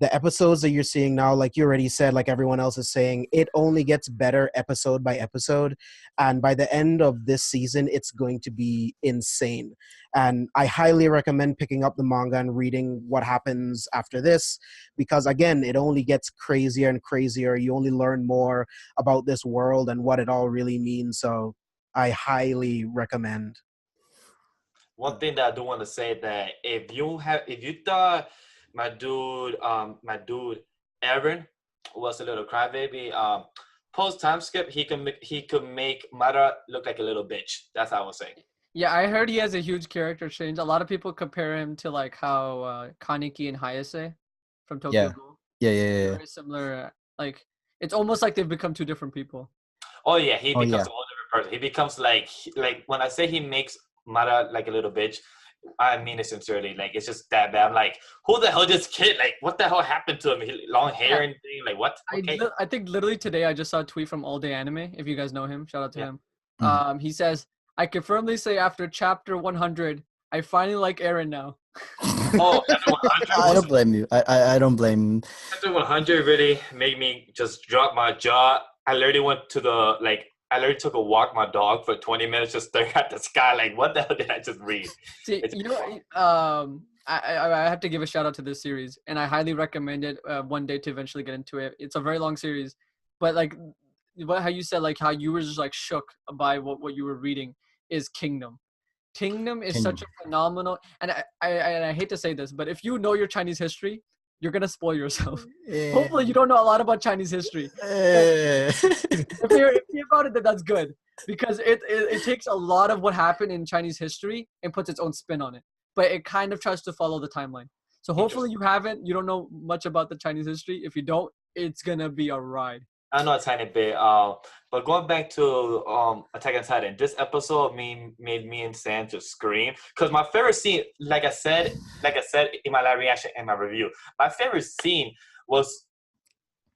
[SPEAKER 4] the episodes that you're seeing now, like you already said, like everyone else is saying, it only gets better episode by episode. And by the end of this season, it's going to be insane. And I highly recommend picking up the manga and reading what happens after this, because again, it only gets crazier and crazier. You only learn more about this world and what it all really means. So I highly recommend.
[SPEAKER 2] One thing that I do want to say that if you thought my dude Aaron was a little crybaby, post time skip he could make Mara look like a little bitch. That's how I was saying.
[SPEAKER 3] Yeah, I heard he has a huge character change. A lot of people compare him to like how Kaneki and Hayase from Tokyo Ghoul.
[SPEAKER 1] Yeah.
[SPEAKER 3] Very similar. Like it's almost like they've become two different people.
[SPEAKER 2] Oh yeah, he becomes a whole different person. He becomes like when I say he makes Mara like a little bitch, I mean it sincerely. Like it's just that bad. I'm like, who the hell is this kid? Like, what the hell happened to him? Long hair and thing. Like what? Okay.
[SPEAKER 3] I think literally today I just saw a tweet from All Day Anime. If you guys know him, shout out to him.
[SPEAKER 1] Mm-hmm.
[SPEAKER 3] He says, "I can firmly say after chapter 100, I finally like Eren now."
[SPEAKER 2] Oh, chapter 100.
[SPEAKER 1] I don't blame you. I don't blame.
[SPEAKER 2] Chapter 100 really made me just drop my jaw. I literally took a walk my dog for 20 minutes just staring at the sky like, what the hell did I just read?
[SPEAKER 3] See, I have to give a shout out to this series, and I highly recommend it one day to eventually get into it. It's a very long series, but like how you said, like how you were just like shook by what you were reading is Kingdom. Kingdom is such a phenomenal, and I hate to say this, but if you know your Chinese history, you're gonna spoil yourself. Hopefully, you don't know a lot about Chinese history. If you're about it, then that's good, because it takes a lot of what happened in Chinese history and puts its own spin on it. But it kind of tries to follow the timeline. So hopefully you don't know much about the Chinese history. If you don't, it's gonna be a ride.
[SPEAKER 2] I know a tiny bit. But going back to Attack on Titan, this episode made me and Sam just scream. Because my favorite scene, like I said in my live reaction and my review, my favorite scene was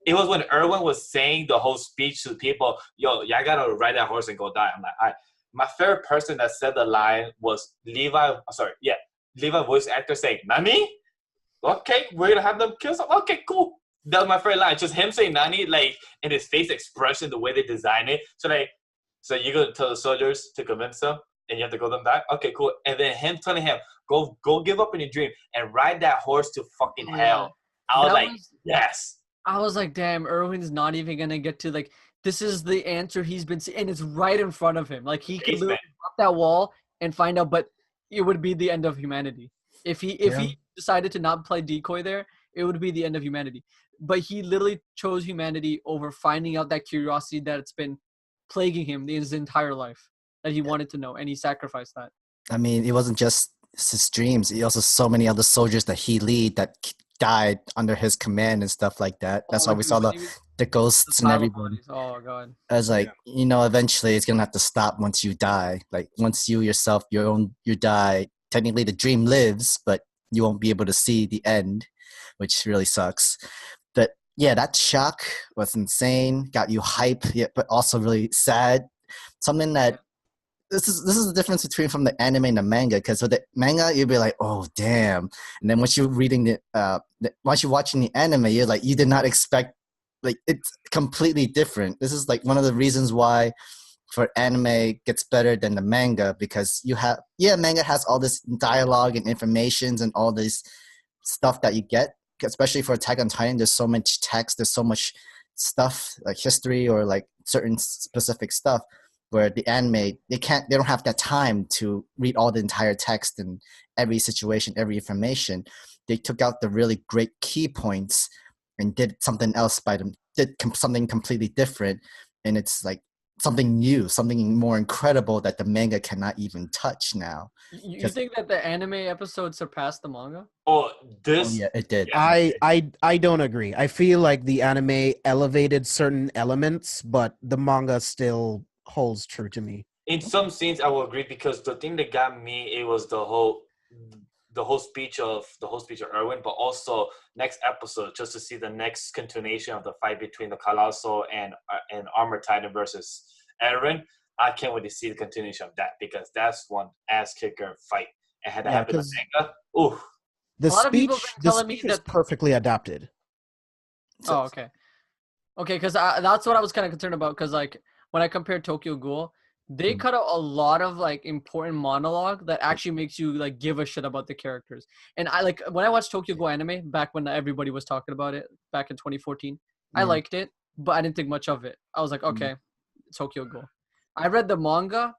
[SPEAKER 2] when Erwin was saying the whole speech to the people, yo, y'all gotta ride that horse and go die. I'm like, my favorite person that said the line was Levi voice actor saying, Nani? Okay, we're gonna have them kill someone. Okay, cool. That was my favorite line. Just him saying Nani, like, in his face expression, the way they design it. So you go tell the soldiers to convince them, and you have to go them back? Okay, cool. And then him telling him, go give up in your dream and ride that horse to fucking hell. I was like, yes.
[SPEAKER 3] I was like, damn, Erwin's not even going to get to, like, this is the answer he's been seeing, and it's right in front of him. Like, he could literally up that wall and find out, but it would be the end of humanity. If he decided to not play decoy there, it would be the end of humanity. But he literally chose humanity over finding out that curiosity that it's been plaguing him his entire life, that he wanted to know, and he sacrificed that.
[SPEAKER 1] I mean, it wasn't just his dreams. He also so many other soldiers that he lead that died under his command and stuff like that. That's why we saw the ghosts and everybody.
[SPEAKER 3] Oh, God.
[SPEAKER 1] I was like, eventually it's going to have to stop once you die. Like, once you yourself, you die, technically the dream lives, but you won't be able to see the end, which really sucks. But yeah, that shock was insane. Got you hype, but also really sad. Something that this is the difference between from the anime and the manga. Because with the manga, you'd be like, oh damn, and then once you're reading once you're watching the anime, you're like, you did not expect. Like, it's completely different. This is like one of the reasons why for anime gets better than the manga, because manga has all this dialogue and informations and all this stuff that you get. Especially for Attack on Titan, there's so much text, there's so much stuff like history or like certain specific stuff, where the anime they don't have that time to read all the entire text and every situation, every information. They took out the really great key points and did something else by them, something completely different, and it's like something new, something more incredible that the manga cannot even touch now.
[SPEAKER 3] You think that the anime episode surpassed the manga?
[SPEAKER 2] Oh,
[SPEAKER 1] Oh yeah, it did.
[SPEAKER 2] Yeah.
[SPEAKER 4] I don't agree. I feel like the anime elevated certain elements, but the manga still holds true to me.
[SPEAKER 2] In some scenes, I will agree, because the thing that got me, it was the whole speech of Erwin, but also next episode, just to see the next continuation of the fight between the Colossal and Armor Titan versus Erwin. I can't wait to see the continuation of that, because that's one ass kicker fight, and had to happen in the manga. Ooh.
[SPEAKER 4] The
[SPEAKER 3] A lot of people
[SPEAKER 4] speech,
[SPEAKER 3] have been telling me
[SPEAKER 4] is
[SPEAKER 3] that-
[SPEAKER 4] perfectly adapted.
[SPEAKER 3] Oh, okay. Okay, because that's what I was kind of concerned about. Because like when I compared Tokyo Ghoul, they cut out a lot of like important monologue that actually makes you like give a shit about the characters. And I like when I watched Tokyo Ghoul anime back when everybody was talking about it back in 2014. I liked it, but I didn't think much of it. I was like, okay, Tokyo Ghoul. I read the manga.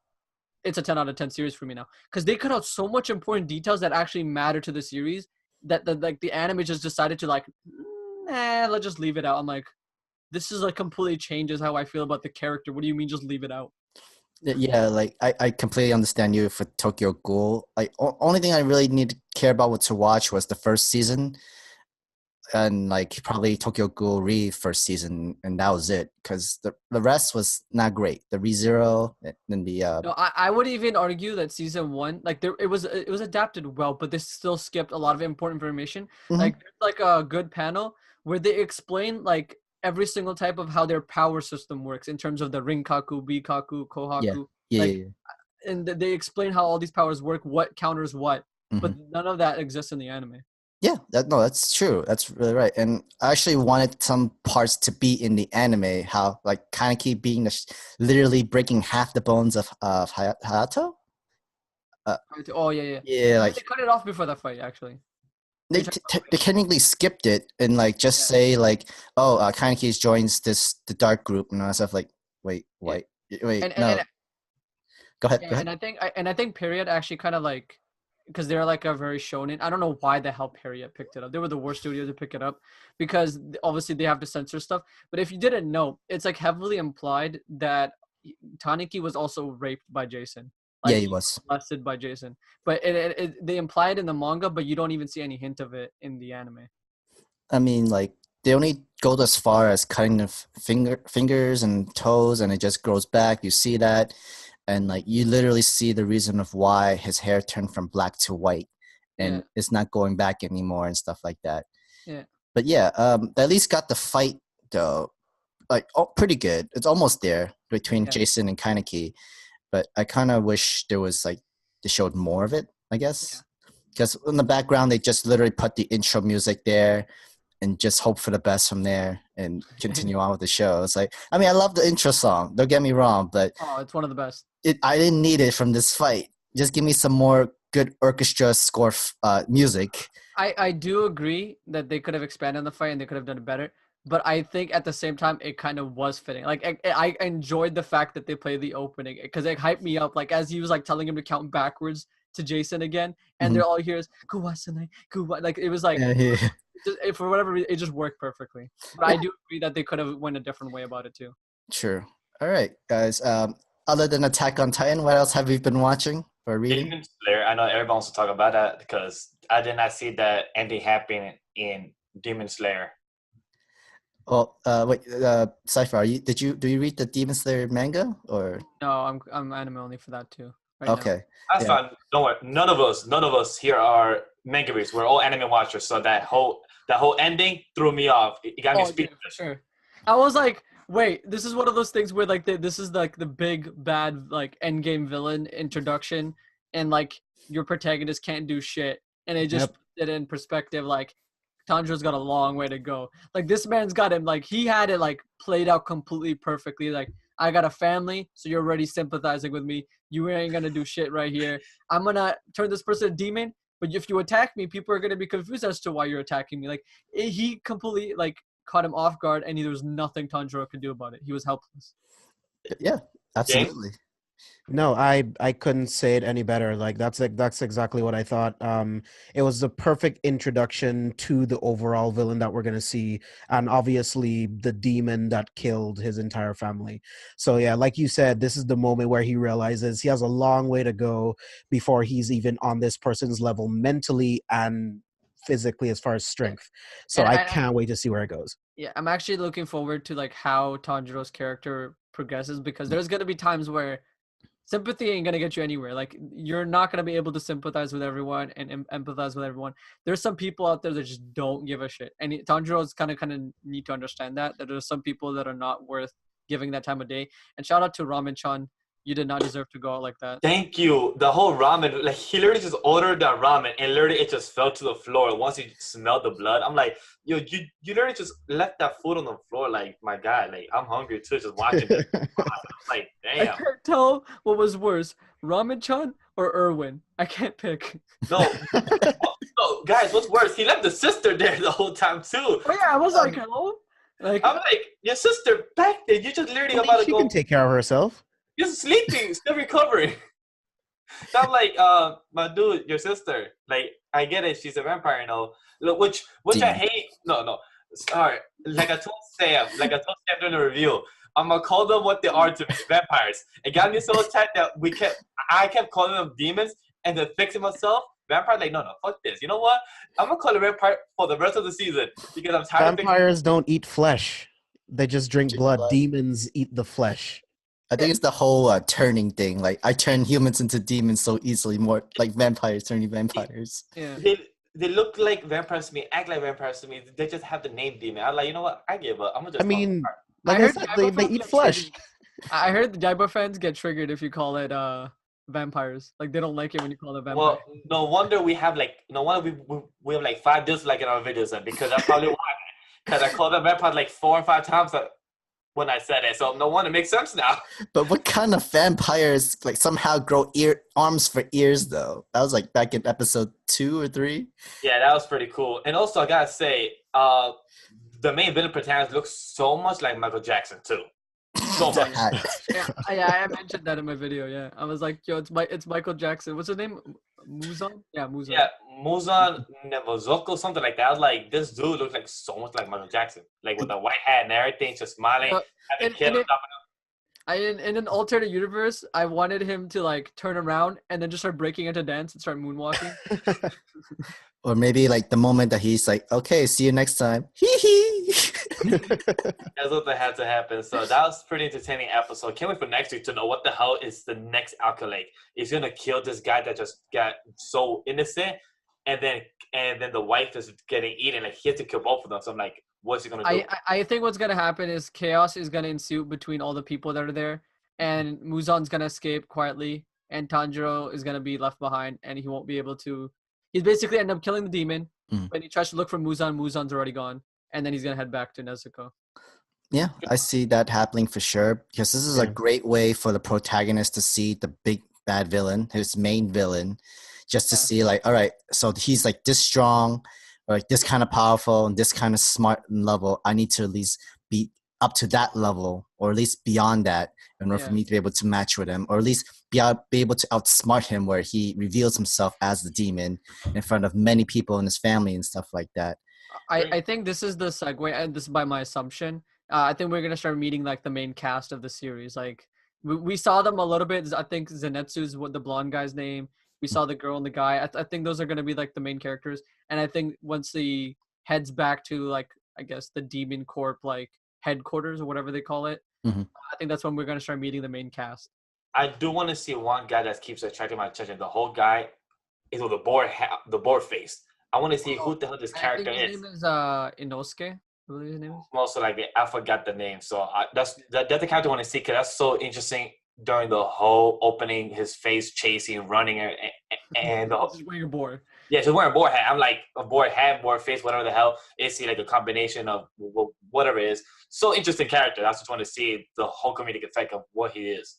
[SPEAKER 3] It's a 10 out of 10 series for me now, because they cut out so much important details that actually matter to the series that the anime just decided to like, nah, let's just leave it out. I'm like, this is like completely changes how I feel about the character. What do you mean just leave it out?
[SPEAKER 1] Yeah, like I completely understand you for Tokyo Ghoul. Like only thing I really need to care about what to watch was the first season, and like probably Tokyo Ghoul first season, and that was it. Because the rest was not great. The ReZero and the
[SPEAKER 3] No, I would even argue that season 1, like it was adapted well, but they still skipped a lot of important information. Like there's like a good panel where they explain like every single type of how their power system works in terms of the Rinkaku, Bikaku, Kohaku. And they explain how all these powers work, what counters what, but none of that exists in the anime.
[SPEAKER 1] Yeah, that's true. That's really right. And I actually wanted some parts to be in the anime, how like Kaneki being literally breaking half the bones of Hayato.
[SPEAKER 3] Oh yeah.
[SPEAKER 1] Yeah, like
[SPEAKER 3] they cut it off before that fight actually.
[SPEAKER 1] they technically skipped it and like just say like, oh, Kaneki joins the dark group and all that stuff. Like, wait, no. Go ahead.
[SPEAKER 3] And I think Period actually kind of like, because they're like a very shonen. I don't know why the hell Period picked it up. They were the worst studio to pick it up, because obviously they have to censor stuff. But if you didn't know, it's like heavily implied that Taniki was also raped by Jason. Like,
[SPEAKER 1] yeah, he was
[SPEAKER 3] molested by Jason. But they imply it in the manga, but you don't even see any hint of it in the anime.
[SPEAKER 1] I mean, like they only go as far as cutting the fingers and toes, and it just grows back. You see that. And like you literally see the reason of why his hair turned from black to white, and it's not going back anymore and stuff like that.
[SPEAKER 3] Yeah.
[SPEAKER 1] But yeah, they at least got the fight though, like pretty good. It's almost there between Jason and Kaneki, but I kind of wish there was like they showed more of it. I guess because in the background they just literally put the intro music there. And just hope for the best from there and continue on with the show. It's like, I mean, I love the intro song. Don't get me wrong, but
[SPEAKER 3] it's one of the best.
[SPEAKER 1] I didn't need it from this fight. Just give me some more good orchestra score music.
[SPEAKER 3] I do agree that they could have expanded on the fight and they could have done it better. But I think at the same time, it kind of was fitting. Like I enjoyed the fact that they played the opening because it hyped me up. Like as he was like telling him to count backwards to Jason again, and they're all here is Kuwasane, like it was like for whatever reason, it just worked perfectly. But I do agree that they could have went a different way about it too.
[SPEAKER 1] Sure. All right, guys. Other than Attack on Titan, what else have you been watching or reading?
[SPEAKER 2] Demon Slayer. I know everyone wants to talk about that because I did not see that ending happen in Demon Slayer.
[SPEAKER 1] Well, wait, Zypher, do you read the Demon Slayer manga or?
[SPEAKER 3] No, I'm anime only for that too.
[SPEAKER 1] Okay.
[SPEAKER 2] That's fine. Don't worry. None of us here are manga readers. We're all anime watchers. So that whole ending threw me off. It got me speechless.
[SPEAKER 3] For sure. I was like, wait, this is one of those things where like this is like the big bad like endgame villain introduction, and like your protagonist can't do shit, and it just puts it in perspective. Like Tanjiro's got a long way to go. Like this man's got him like he had it like played out completely perfectly. Like I got a family, so you're already sympathizing with me. You ain't gonna do shit right here. I'm gonna turn this person a demon, but if you attack me, people are gonna be confused as to why you're attacking me. Like he completely like caught him off guard, and there was nothing Tanjiro could do about it. He was helpless.
[SPEAKER 1] Yeah, absolutely.
[SPEAKER 4] No, I couldn't say it any better. Like that's exactly what I thought. It was the perfect introduction to the overall villain that we're gonna see, and obviously the demon that killed his entire family. So yeah, like you said, this is the moment where he realizes he has a long way to go before he's even on this person's level mentally and physically as far as strength. So
[SPEAKER 3] And
[SPEAKER 4] I can't wait to see where it goes.
[SPEAKER 3] Yeah, I'm actually looking forward to like how Tanjiro's character progresses, because there's gonna be times where sympathy ain't gonna get you anywhere. Like you're not gonna be able to sympathize with everyone and empathize with everyone. There's some people out there that just don't give a shit, and Tanjiro's kind of need to understand that there's some people that are not worth giving that time of day. And shout out to Ramen-chan. You did not deserve to go out like that.
[SPEAKER 2] Thank you. The whole ramen, like he literally just ordered that ramen and literally it just fell to the floor once he smelled the blood. I'm like, yo, you literally just left that food on the floor. Like, my God, like I'm hungry too, just watching it. I'm like,
[SPEAKER 3] I
[SPEAKER 2] damn.
[SPEAKER 3] can't tell what was worse, Ramen-chan or Irwin. I can't pick.
[SPEAKER 2] No, guys, what's worse? He left the sister there the whole time too.
[SPEAKER 3] Oh yeah, I was like, hello? Like,
[SPEAKER 2] I'm like, your sister back there. You just literally about to
[SPEAKER 4] She
[SPEAKER 2] go.
[SPEAKER 4] can take care of herself.
[SPEAKER 2] You're sleeping, still recovering. So I'm like, my dude, your sister. Like, I get it, she's a vampire, you know. Look, which I hate. No. Sorry. Like I told Sam during the review, I'm gonna call them what they are to me, vampires. It got me so tight that I kept calling them demons, and then fixing myself. Vampire, like, no, fuck this. You know what? I'm gonna call it vampire for the rest of the season because I'm tired.
[SPEAKER 4] Vampires don't eat flesh; they just drink blood. Demons eat the flesh.
[SPEAKER 1] I think it's the whole turning thing. Like, I turn humans into demons so easily, more like vampires turning vampires.
[SPEAKER 3] yeah.
[SPEAKER 2] They look like vampires to me, act like vampires to me. They just have the name demon. I'm like, you know what? I give up. I'm gonna just.
[SPEAKER 4] I mean, like
[SPEAKER 3] I
[SPEAKER 4] I
[SPEAKER 3] heard
[SPEAKER 4] said,
[SPEAKER 3] Jaiba
[SPEAKER 4] they
[SPEAKER 3] fans
[SPEAKER 4] eat
[SPEAKER 3] get
[SPEAKER 4] flesh.
[SPEAKER 3] triggered. I heard the Jaiba fans get triggered if you call it vampires. Like they don't like it when you call it vampire.
[SPEAKER 2] Well, no wonder we have like we have like 5 dislikes in our videos then, because that's probably why. Because I called them vampires like 4 or 5 times when I said it, so no wonder it makes sense now.
[SPEAKER 1] But what kind of vampires like somehow grow arms for ears though? That was like back in episode 2 or 3.
[SPEAKER 2] Yeah, that was pretty cool. And also, I gotta say, the main villain protagonist looks so much like Michael Jackson too. So much.
[SPEAKER 3] yeah, I mentioned that in my video. Yeah, I was like, yo, it's Michael Jackson. What's his name? Muzan? Yeah, Muzan.
[SPEAKER 2] Yeah, Muzan Nevozoko, something like that. I was like, this dude looks like so much like Michael Jackson, like with the white hat and everything, just smiling.
[SPEAKER 3] In an alternate universe, I wanted him to like turn around and then just start breaking into dance and start moonwalking.
[SPEAKER 1] Or maybe like the moment that he's like, okay, see you next time. Hee hee.
[SPEAKER 2] That's what that had to happen. So that was pretty entertaining episode. Can't wait for next week to know what the hell is the next Alkalake. He's gonna kill this guy that just got so innocent, and then the wife is getting eaten. Like he has to kill both of them. So I'm like, what's he gonna do?
[SPEAKER 3] I think what's gonna happen is chaos is gonna ensue between all the people that are there, and Muzan's gonna escape quietly, and Tanjiro is gonna be left behind, and he won't be able to. He's basically end up killing the demon. When he tries to look for Muzan, Muzan's already gone, and then he's gonna head back to Nezuko.
[SPEAKER 1] Yeah, I see that happening for sure, because this is a great way for the protagonist to see the big bad villain, his main villain, just to see like, all right, so he's like this strong, or like this kind of powerful and this kind of smart level. I need to at least be up to that level, or at least beyond that, in order for me to be able to match with him, or at least be able to outsmart him, where he reveals himself as the demon in front of many people in his family and stuff like that.
[SPEAKER 3] I think this is the segue, and this is by my assumption. I think we're gonna start meeting like the main cast of the series. Like we saw them a little bit. I think Zenitsu's what the blonde guy's name. We saw the girl and the guy. I think those are gonna be like the main characters. And I think once he heads back to like, I guess the Demon Corp like headquarters or whatever they call it, I think that's when we're gonna start meeting the main cast.
[SPEAKER 2] I do want to see one guy that keeps attracting my attention. The whole guy is with the boar face. I want to see who the hell this character is.
[SPEAKER 3] His name is Inosuke. I believe his name is.
[SPEAKER 2] Also, like I forgot the name. So that's the character I want to see, because that's so interesting. During the whole opening, his face chasing, running, and the whole,
[SPEAKER 3] just wearing a boar.
[SPEAKER 2] Yeah, she's wearing a boar hat. I'm like, a boar hat, boar face, whatever the hell. Is he like a combination of whatever it is? So interesting character. I just want to see the whole comedic effect of what he is.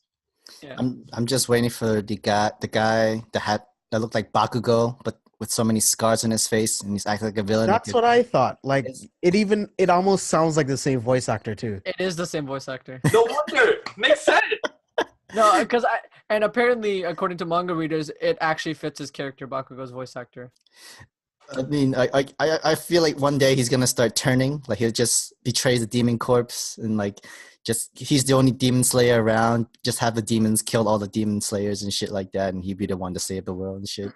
[SPEAKER 3] Yeah.
[SPEAKER 1] I'm just waiting for the guy that looked like Bakugo, but with so many scars on his face, and he's acting like a villain.
[SPEAKER 4] That's what I thought. Like it almost sounds like the same voice actor too.
[SPEAKER 3] It is the same voice actor.
[SPEAKER 2] No wonder. Makes sense.
[SPEAKER 3] No, because and apparently, according to manga readers, it actually fits his character, Bakugo's voice actor.
[SPEAKER 1] I mean, I feel like one day he's gonna start turning. Like he'll just betray the demon corpse and like just he's the only demon slayer around. Just have the demons kill all the demon slayers and shit like that, and he'd be the one to save the world and shit.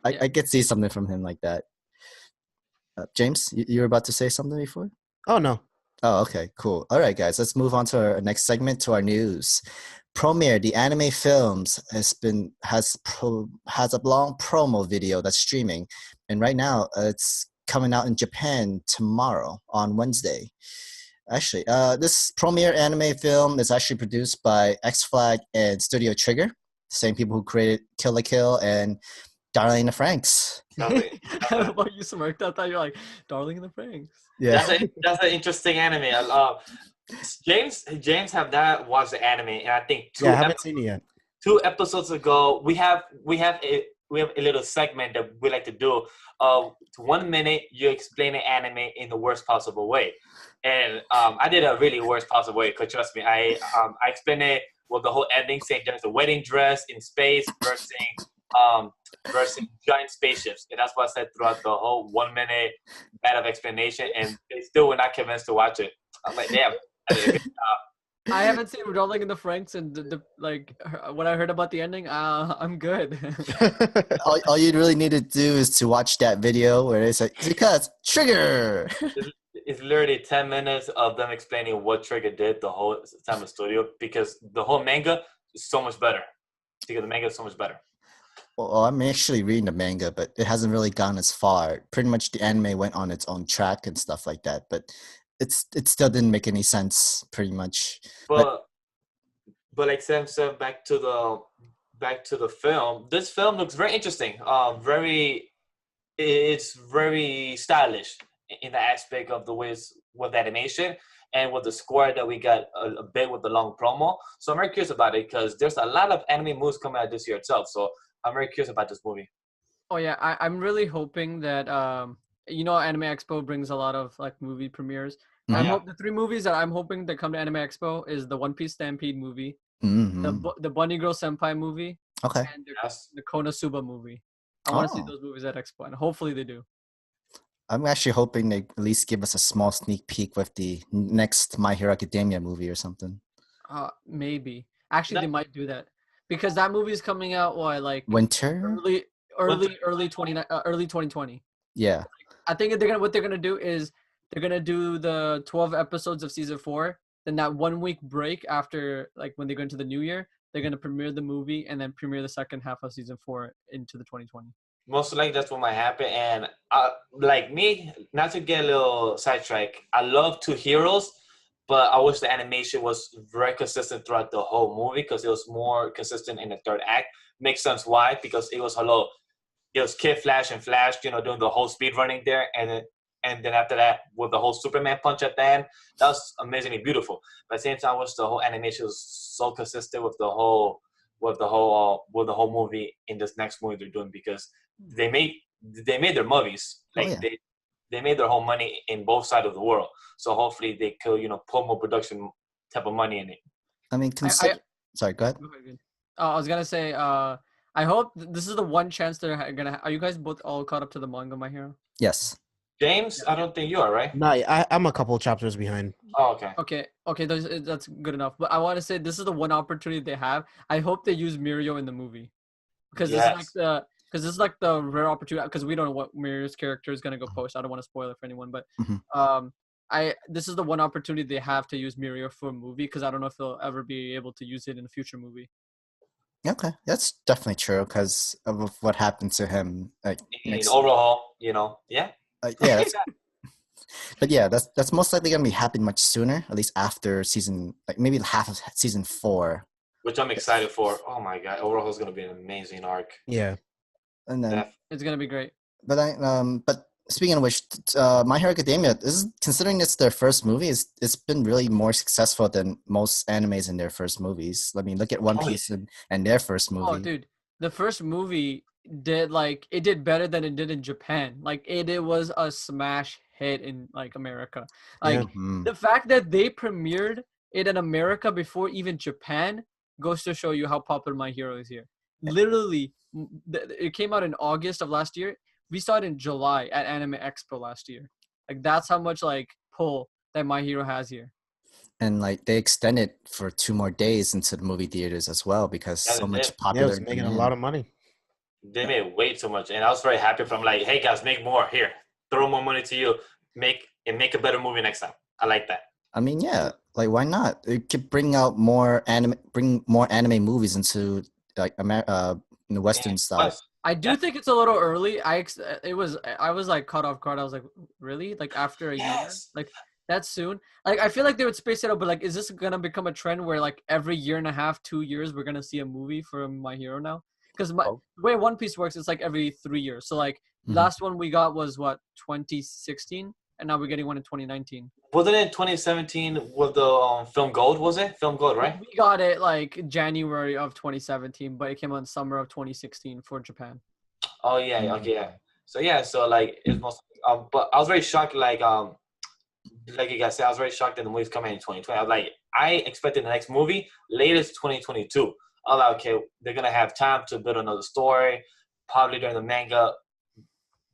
[SPEAKER 1] I could see something from him like that. James, you were about to say something before?
[SPEAKER 4] Oh no.
[SPEAKER 1] Oh, okay, cool. All right, guys, let's move on to our next segment, to our news. Promare, the anime films, has a long promo video that's streaming, and right now it's coming out in Japan tomorrow on Wednesday. Actually, this Promare anime film is actually produced by X Flag and Studio Trigger, the same people who created Kill la Kill and Darling in the Franxx.
[SPEAKER 2] Nothing.
[SPEAKER 3] I love how you smirked. I thought you were like, Darling in the Franxx.
[SPEAKER 1] Yeah.
[SPEAKER 2] That's an interesting anime. I love. James have not watched the anime, and I think
[SPEAKER 4] I haven't seen it yet.
[SPEAKER 2] 2 episodes ago we have a little segment that we like to do. 1 minute you explain the anime in the worst possible way, and I did a really worst possible way. Cause trust me, I explained it with the whole ending, saying there's a wedding dress in space versus giant spaceships, and that's what I said throughout the whole 1 minute bad of explanation, and they still were not convinced to watch it. I'm like, damn. I did a good job.
[SPEAKER 3] I haven't seen Darling in the Franxx, and when I heard about the ending, I'm good.
[SPEAKER 1] all you really need to do is to watch that video where it's like, because Trigger.
[SPEAKER 2] It's literally 10 minutes of them explaining what Trigger did the whole time in studio, because the whole manga is so much better. Because the manga is so much better.
[SPEAKER 1] Well, I'm actually reading the manga, but it hasn't really gone as far. Pretty much the anime went on its own track and stuff like that, but it still didn't make any sense, pretty much.
[SPEAKER 2] But like Sam said, back to the film. This film looks very interesting. It's very stylish in the aspect of the ways with animation and with the score that we got a bit with the long promo. So I'm very curious about it because there's a lot of anime movies coming out this year itself. So I'm very curious about this movie.
[SPEAKER 3] Oh yeah, I'm really hoping that Anime Expo brings a lot of like movie premieres.
[SPEAKER 1] Mm-hmm.
[SPEAKER 3] I hope the 3 movies that I'm hoping that come to Anime Expo is the One Piece Stampede movie,
[SPEAKER 1] Mm-hmm.
[SPEAKER 3] the Bunny Girl Senpai movie,
[SPEAKER 1] Okay.
[SPEAKER 3] and the Konosuba movie. I want to see
[SPEAKER 1] Oh.
[SPEAKER 3] those movies at Expo, and hopefully they do.
[SPEAKER 1] I'm actually hoping they at least give us a small sneak peek with the next My Hero Academia movie or something.
[SPEAKER 3] Maybe. Actually, they might do that because that movie is coming out
[SPEAKER 1] Winter?
[SPEAKER 3] early 2020.
[SPEAKER 1] Yeah.
[SPEAKER 3] I think what they're gonna do is they're gonna do the 12 episodes of season 4. Then that 1 week break after, like when they go into the new year, they're gonna premiere the movie and then premiere the second half of season 4 into the 2020.
[SPEAKER 2] Most likely that's what might happen. And like me, not to get a little sidetracked, I love Two Heroes, but I wish the animation was very consistent throughout the whole movie because it was more consistent in the 3rd act. Makes sense why, because it was Kid Flash and Flash, doing the whole speed running there, and then after that with the whole Superman punch at the end, that was amazingly beautiful. But at the same time, I wish the whole animation was so consistent with the whole movie in this next movie they're doing, because they made their movies, like they made their whole money in both sides of the world. So hopefully they could put more production type of money in it.
[SPEAKER 1] I mean, sorry, go ahead.
[SPEAKER 3] I was gonna say, I hope this is the one chance they're gonna. Are you guys both all caught up to the manga, My Hero?
[SPEAKER 1] Yes.
[SPEAKER 2] James, I don't think you are, right?
[SPEAKER 4] No, I'm a couple chapters behind.
[SPEAKER 2] Oh, okay.
[SPEAKER 3] Okay, that's good enough. But I want to say this is the one opportunity they have. I hope they use Mirio in the movie, because this is like the rare opportunity. Because we don't know what Mirio's character is gonna go post. I don't want to spoil it for anyone, but this is the one opportunity they have to use Mirio for a movie, because I don't know if they'll ever be able to use it in a future movie.
[SPEAKER 1] Okay, that's definitely true because of what happened to him. Like
[SPEAKER 2] in overhaul, yeah.
[SPEAKER 1] Yeah, but yeah, that's most likely gonna be happening much sooner. At least after maybe half of season 4.
[SPEAKER 2] Which I'm excited for. Oh my god, overhaul is gonna be an amazing arc.
[SPEAKER 4] Yeah,
[SPEAKER 1] and then
[SPEAKER 3] it's gonna be great.
[SPEAKER 1] But speaking of which, My Hero Academia considering it's their first movie, it's been really more successful than most animes in their first movies. I mean, look at One Piece and their first movie.
[SPEAKER 3] Oh, dude, the first movie did better than it did in Japan. Like it was a smash hit in like America. Like
[SPEAKER 1] Mhm.
[SPEAKER 3] the fact that they premiered it in America before even Japan goes to show you how popular My Hero is here. Literally, it came out in August of last year. We saw it in July at Anime Expo last year. Like that's how much like pull that My Hero has here.
[SPEAKER 1] And like they extended for 2 more days into the movie theaters as well because
[SPEAKER 2] Yeah,
[SPEAKER 1] so
[SPEAKER 2] they
[SPEAKER 1] much
[SPEAKER 2] did.
[SPEAKER 4] Yeah, it
[SPEAKER 1] popular
[SPEAKER 4] was making a
[SPEAKER 1] demand.
[SPEAKER 4] lot of money.
[SPEAKER 2] They made way too much, and I was very happy. From like, hey guys, make more here. Throw more money to you. Make a better movie next time. I like that.
[SPEAKER 1] I mean, yeah, like why not? It could bring out bring more anime movies into like in the Western
[SPEAKER 2] And
[SPEAKER 1] side.
[SPEAKER 2] plus,
[SPEAKER 3] I do
[SPEAKER 2] yeah.
[SPEAKER 3] think it's a little early. I was like caught off guard. I was like, really? Like after a year?
[SPEAKER 2] Yes.
[SPEAKER 3] Like that soon? Like I feel like they would space it out, but like, is this gonna become a trend where like every year and a half, 2 years, we're gonna see a movie from My Hero now? Because the way One Piece works, it's like every 3 years. So like
[SPEAKER 1] Mhm.
[SPEAKER 3] last one we got was what 2016, and now we're getting one in 2019.
[SPEAKER 2] Wasn't it 2017 with the film Gold? Was it film Gold, right?
[SPEAKER 3] We got it like January of 2017, but it came out in summer of 2016 for Japan.
[SPEAKER 2] Oh yeah, okay, yeah. So like it's most but I was very shocked like you guys said, I was very shocked that the movie's coming in 2020. I was like, I expected the next movie latest 2022. I was like, okay, they're gonna have time to build another story, probably during the manga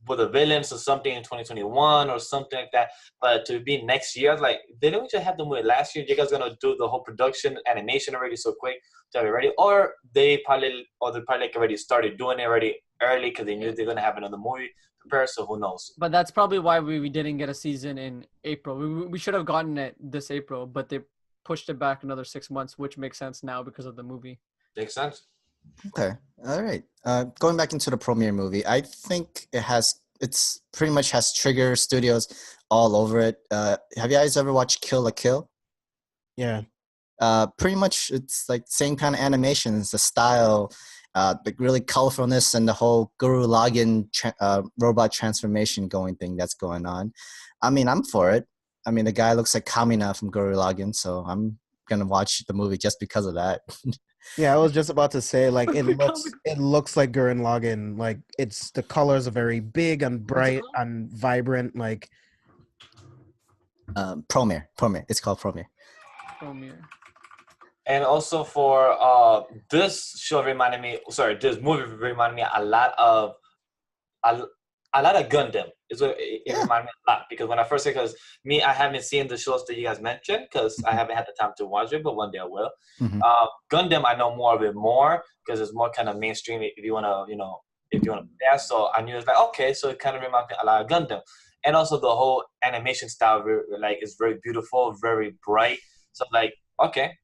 [SPEAKER 2] with the villains or something in 2021 or something like that. But to be next year, I was like, they don't just have the movie last year. You guys gonna do the whole production animation already so quick to have it ready, or they probably like already started doing it already early because they knew they're gonna have another movie prepared. So who knows?
[SPEAKER 3] But that's probably why we didn't get a season in April. We should have gotten it this April, but they pushed it back another 6 months, which makes sense now because of the movie.
[SPEAKER 2] Makes sense.
[SPEAKER 1] Okay, all right. Going back into the Promare movie, I think it's pretty much has Trigger Studios all over it. Have you guys ever watched Kill la Kill?
[SPEAKER 4] Yeah.
[SPEAKER 1] Pretty much it's like same kind of animations, the style, the really colorfulness, and the whole Guru Login robot transformation going thing that's going on. I mean, I'm for it. I mean, the guy looks like Kamina from Guru Login, so I'm gonna watch the movie just because of that.
[SPEAKER 4] Yeah, I was just about to say, like it
[SPEAKER 3] Comic-
[SPEAKER 4] looks like Gurren Lagann. Like the colors are very big and bright
[SPEAKER 3] called?
[SPEAKER 4] and vibrant. Like
[SPEAKER 1] Promare. It's called Promare.
[SPEAKER 3] Promare.
[SPEAKER 2] And also for this movie reminded me a lot of Gundam. Is what it reminded me a lot because when I first said, because I haven't seen the shows that you guys mentioned because I haven't had the time to watch it, but one day I will.
[SPEAKER 1] Mhm.
[SPEAKER 2] Gundam, I know more of it because it's more kind of mainstream. If you wanna, yeah. So I knew it's like okay, so it kind of reminds me a lot of Gundam, and also the whole animation style, like is very beautiful, very bright. So like okay,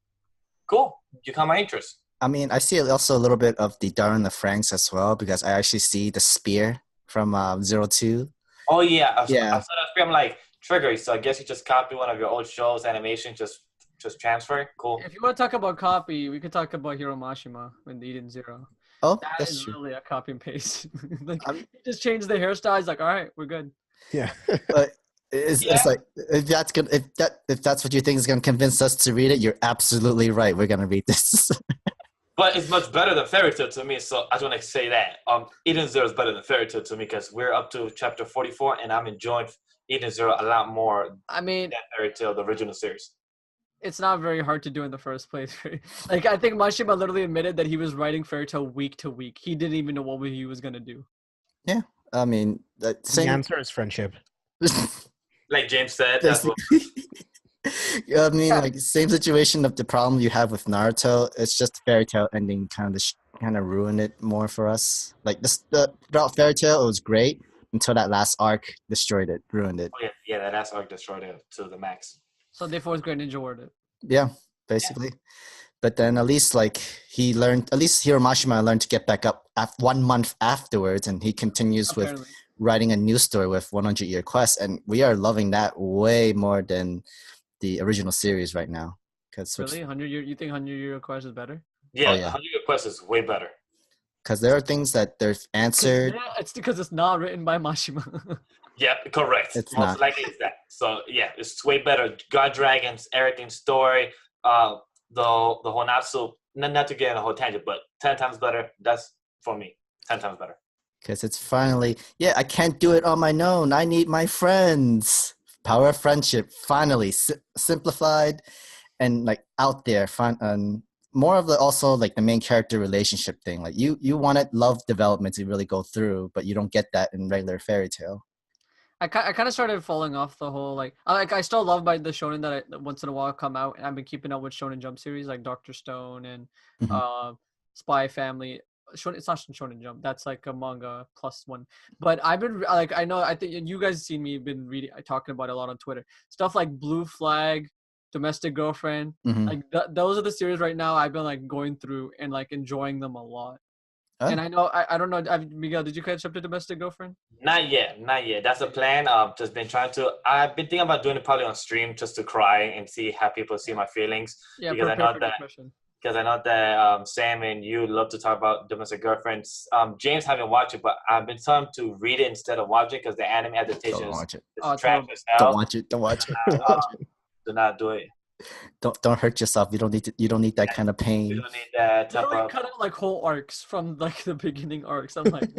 [SPEAKER 2] cool, you caught my interest.
[SPEAKER 1] I mean, I see also a little bit of the Darren the Franks as well because I actually see the spear from 02.
[SPEAKER 2] Oh yeah, I saw
[SPEAKER 1] Yeah.
[SPEAKER 2] that. I'm like Trigger. So I guess you just copy one of your old shows, animation, just transfer. Cool.
[SPEAKER 3] If you want to talk about copy, we could talk about Hiro Mashima in the Eden Zero.
[SPEAKER 1] Oh,
[SPEAKER 3] That
[SPEAKER 1] that's
[SPEAKER 3] is
[SPEAKER 1] true.
[SPEAKER 3] literally a copy and paste. Like
[SPEAKER 1] I'm-
[SPEAKER 3] he just changed the hairstyle. He's like, all right, we're good.
[SPEAKER 4] yeah.
[SPEAKER 1] But it's like if that's what you think is gonna convince us to read it, you're absolutely right. We're gonna read this.
[SPEAKER 2] But it's much better than Fairy Tail to me, so I just want to say that. Eden Zero is better than Fairy Tail to me because we're up to chapter 44, and I'm enjoying Eden Zero a lot more
[SPEAKER 3] I mean,
[SPEAKER 2] than Fairy Tail, the original series.
[SPEAKER 3] it's not very hard to do in the first place. Like I think Mashima literally admitted that he was writing Fairy Tail week to week. He didn't even know what he was gonna do.
[SPEAKER 1] Yeah, I mean,
[SPEAKER 4] The
[SPEAKER 1] same.
[SPEAKER 4] answer is friendship.
[SPEAKER 2] Like James said, that's what.
[SPEAKER 1] I mean, like same situation of the problem you have with Naruto. It's just Fairy Tail ending kind of ruined it more for us. Like throughout Fairy Tail, it was great until that last arc destroyed it, ruined it.
[SPEAKER 2] Oh, yeah, that last arc destroyed it to the max.
[SPEAKER 3] So they forced Great Ninja Warrior.
[SPEAKER 1] Yeah, basically. But then at least like he learned, at least Hiro Mashima learned to get back up 1 month afterwards, and he continues with
[SPEAKER 3] Apparently.
[SPEAKER 1] writing a new story with 100 Year Quest, and we are loving that way more than the original series right now.
[SPEAKER 3] Really, 100 year? You think 100 Year Quest is better?
[SPEAKER 2] Yeah,
[SPEAKER 1] Oh, yeah.
[SPEAKER 2] 100 Year Quest is way better.
[SPEAKER 1] Because there are things that they've answered.
[SPEAKER 3] Yeah, it's because it's not written by Mashima.
[SPEAKER 2] Yep, correct.
[SPEAKER 1] It's
[SPEAKER 2] Most
[SPEAKER 1] not.
[SPEAKER 2] likely it's that. So yeah, it's way better. God Dragons, everything story, the whole Natsu, not to get in a whole tangent, but 10 times better. That's for me. 10 times better.
[SPEAKER 1] Because it's finally, I can't do it on my own. I need my friends. Power of friendship, finally simplified and like out there. More of the also like the main character relationship thing. Like you wanted love development to really go through, but you don't get that in regular fairy tale.
[SPEAKER 3] I kind of started falling off the whole I still love the shonen that once in a while come out, and I've been keeping up with Shonen Jump series like Doctor Stone and Spy Family. It's not Shonen Jump. That's like a manga plus one. But I've been like I think you guys seen me been reading talking about it a lot on Twitter. Stuff like Blue Flag, Domestic Girlfriend. Like those are the series right now I've been like going through and like enjoying them a lot.
[SPEAKER 1] Oh.
[SPEAKER 3] And I know I don't know, Miguel, did you catch up to Domestic Girlfriend?
[SPEAKER 2] Not yet. That's the plan. I've just been trying to. I've been thinking about doing it probably on stream just to cry and see how people see my feelings.
[SPEAKER 3] Yeah,
[SPEAKER 2] because I know that Sam and you love to talk about Domestic Girlfriends. James haven't watched it, but I've been telling him to read it instead of watching because the anime adaptation
[SPEAKER 1] Don't watch it.
[SPEAKER 2] is trash as hell.
[SPEAKER 1] Don't watch it.
[SPEAKER 2] Do not do it.
[SPEAKER 1] Don't hurt yourself. You don't need that kind of pain.
[SPEAKER 2] You don't need that type
[SPEAKER 3] literally
[SPEAKER 2] of.
[SPEAKER 3] cut out like whole arcs from like the beginning arcs. I'm like,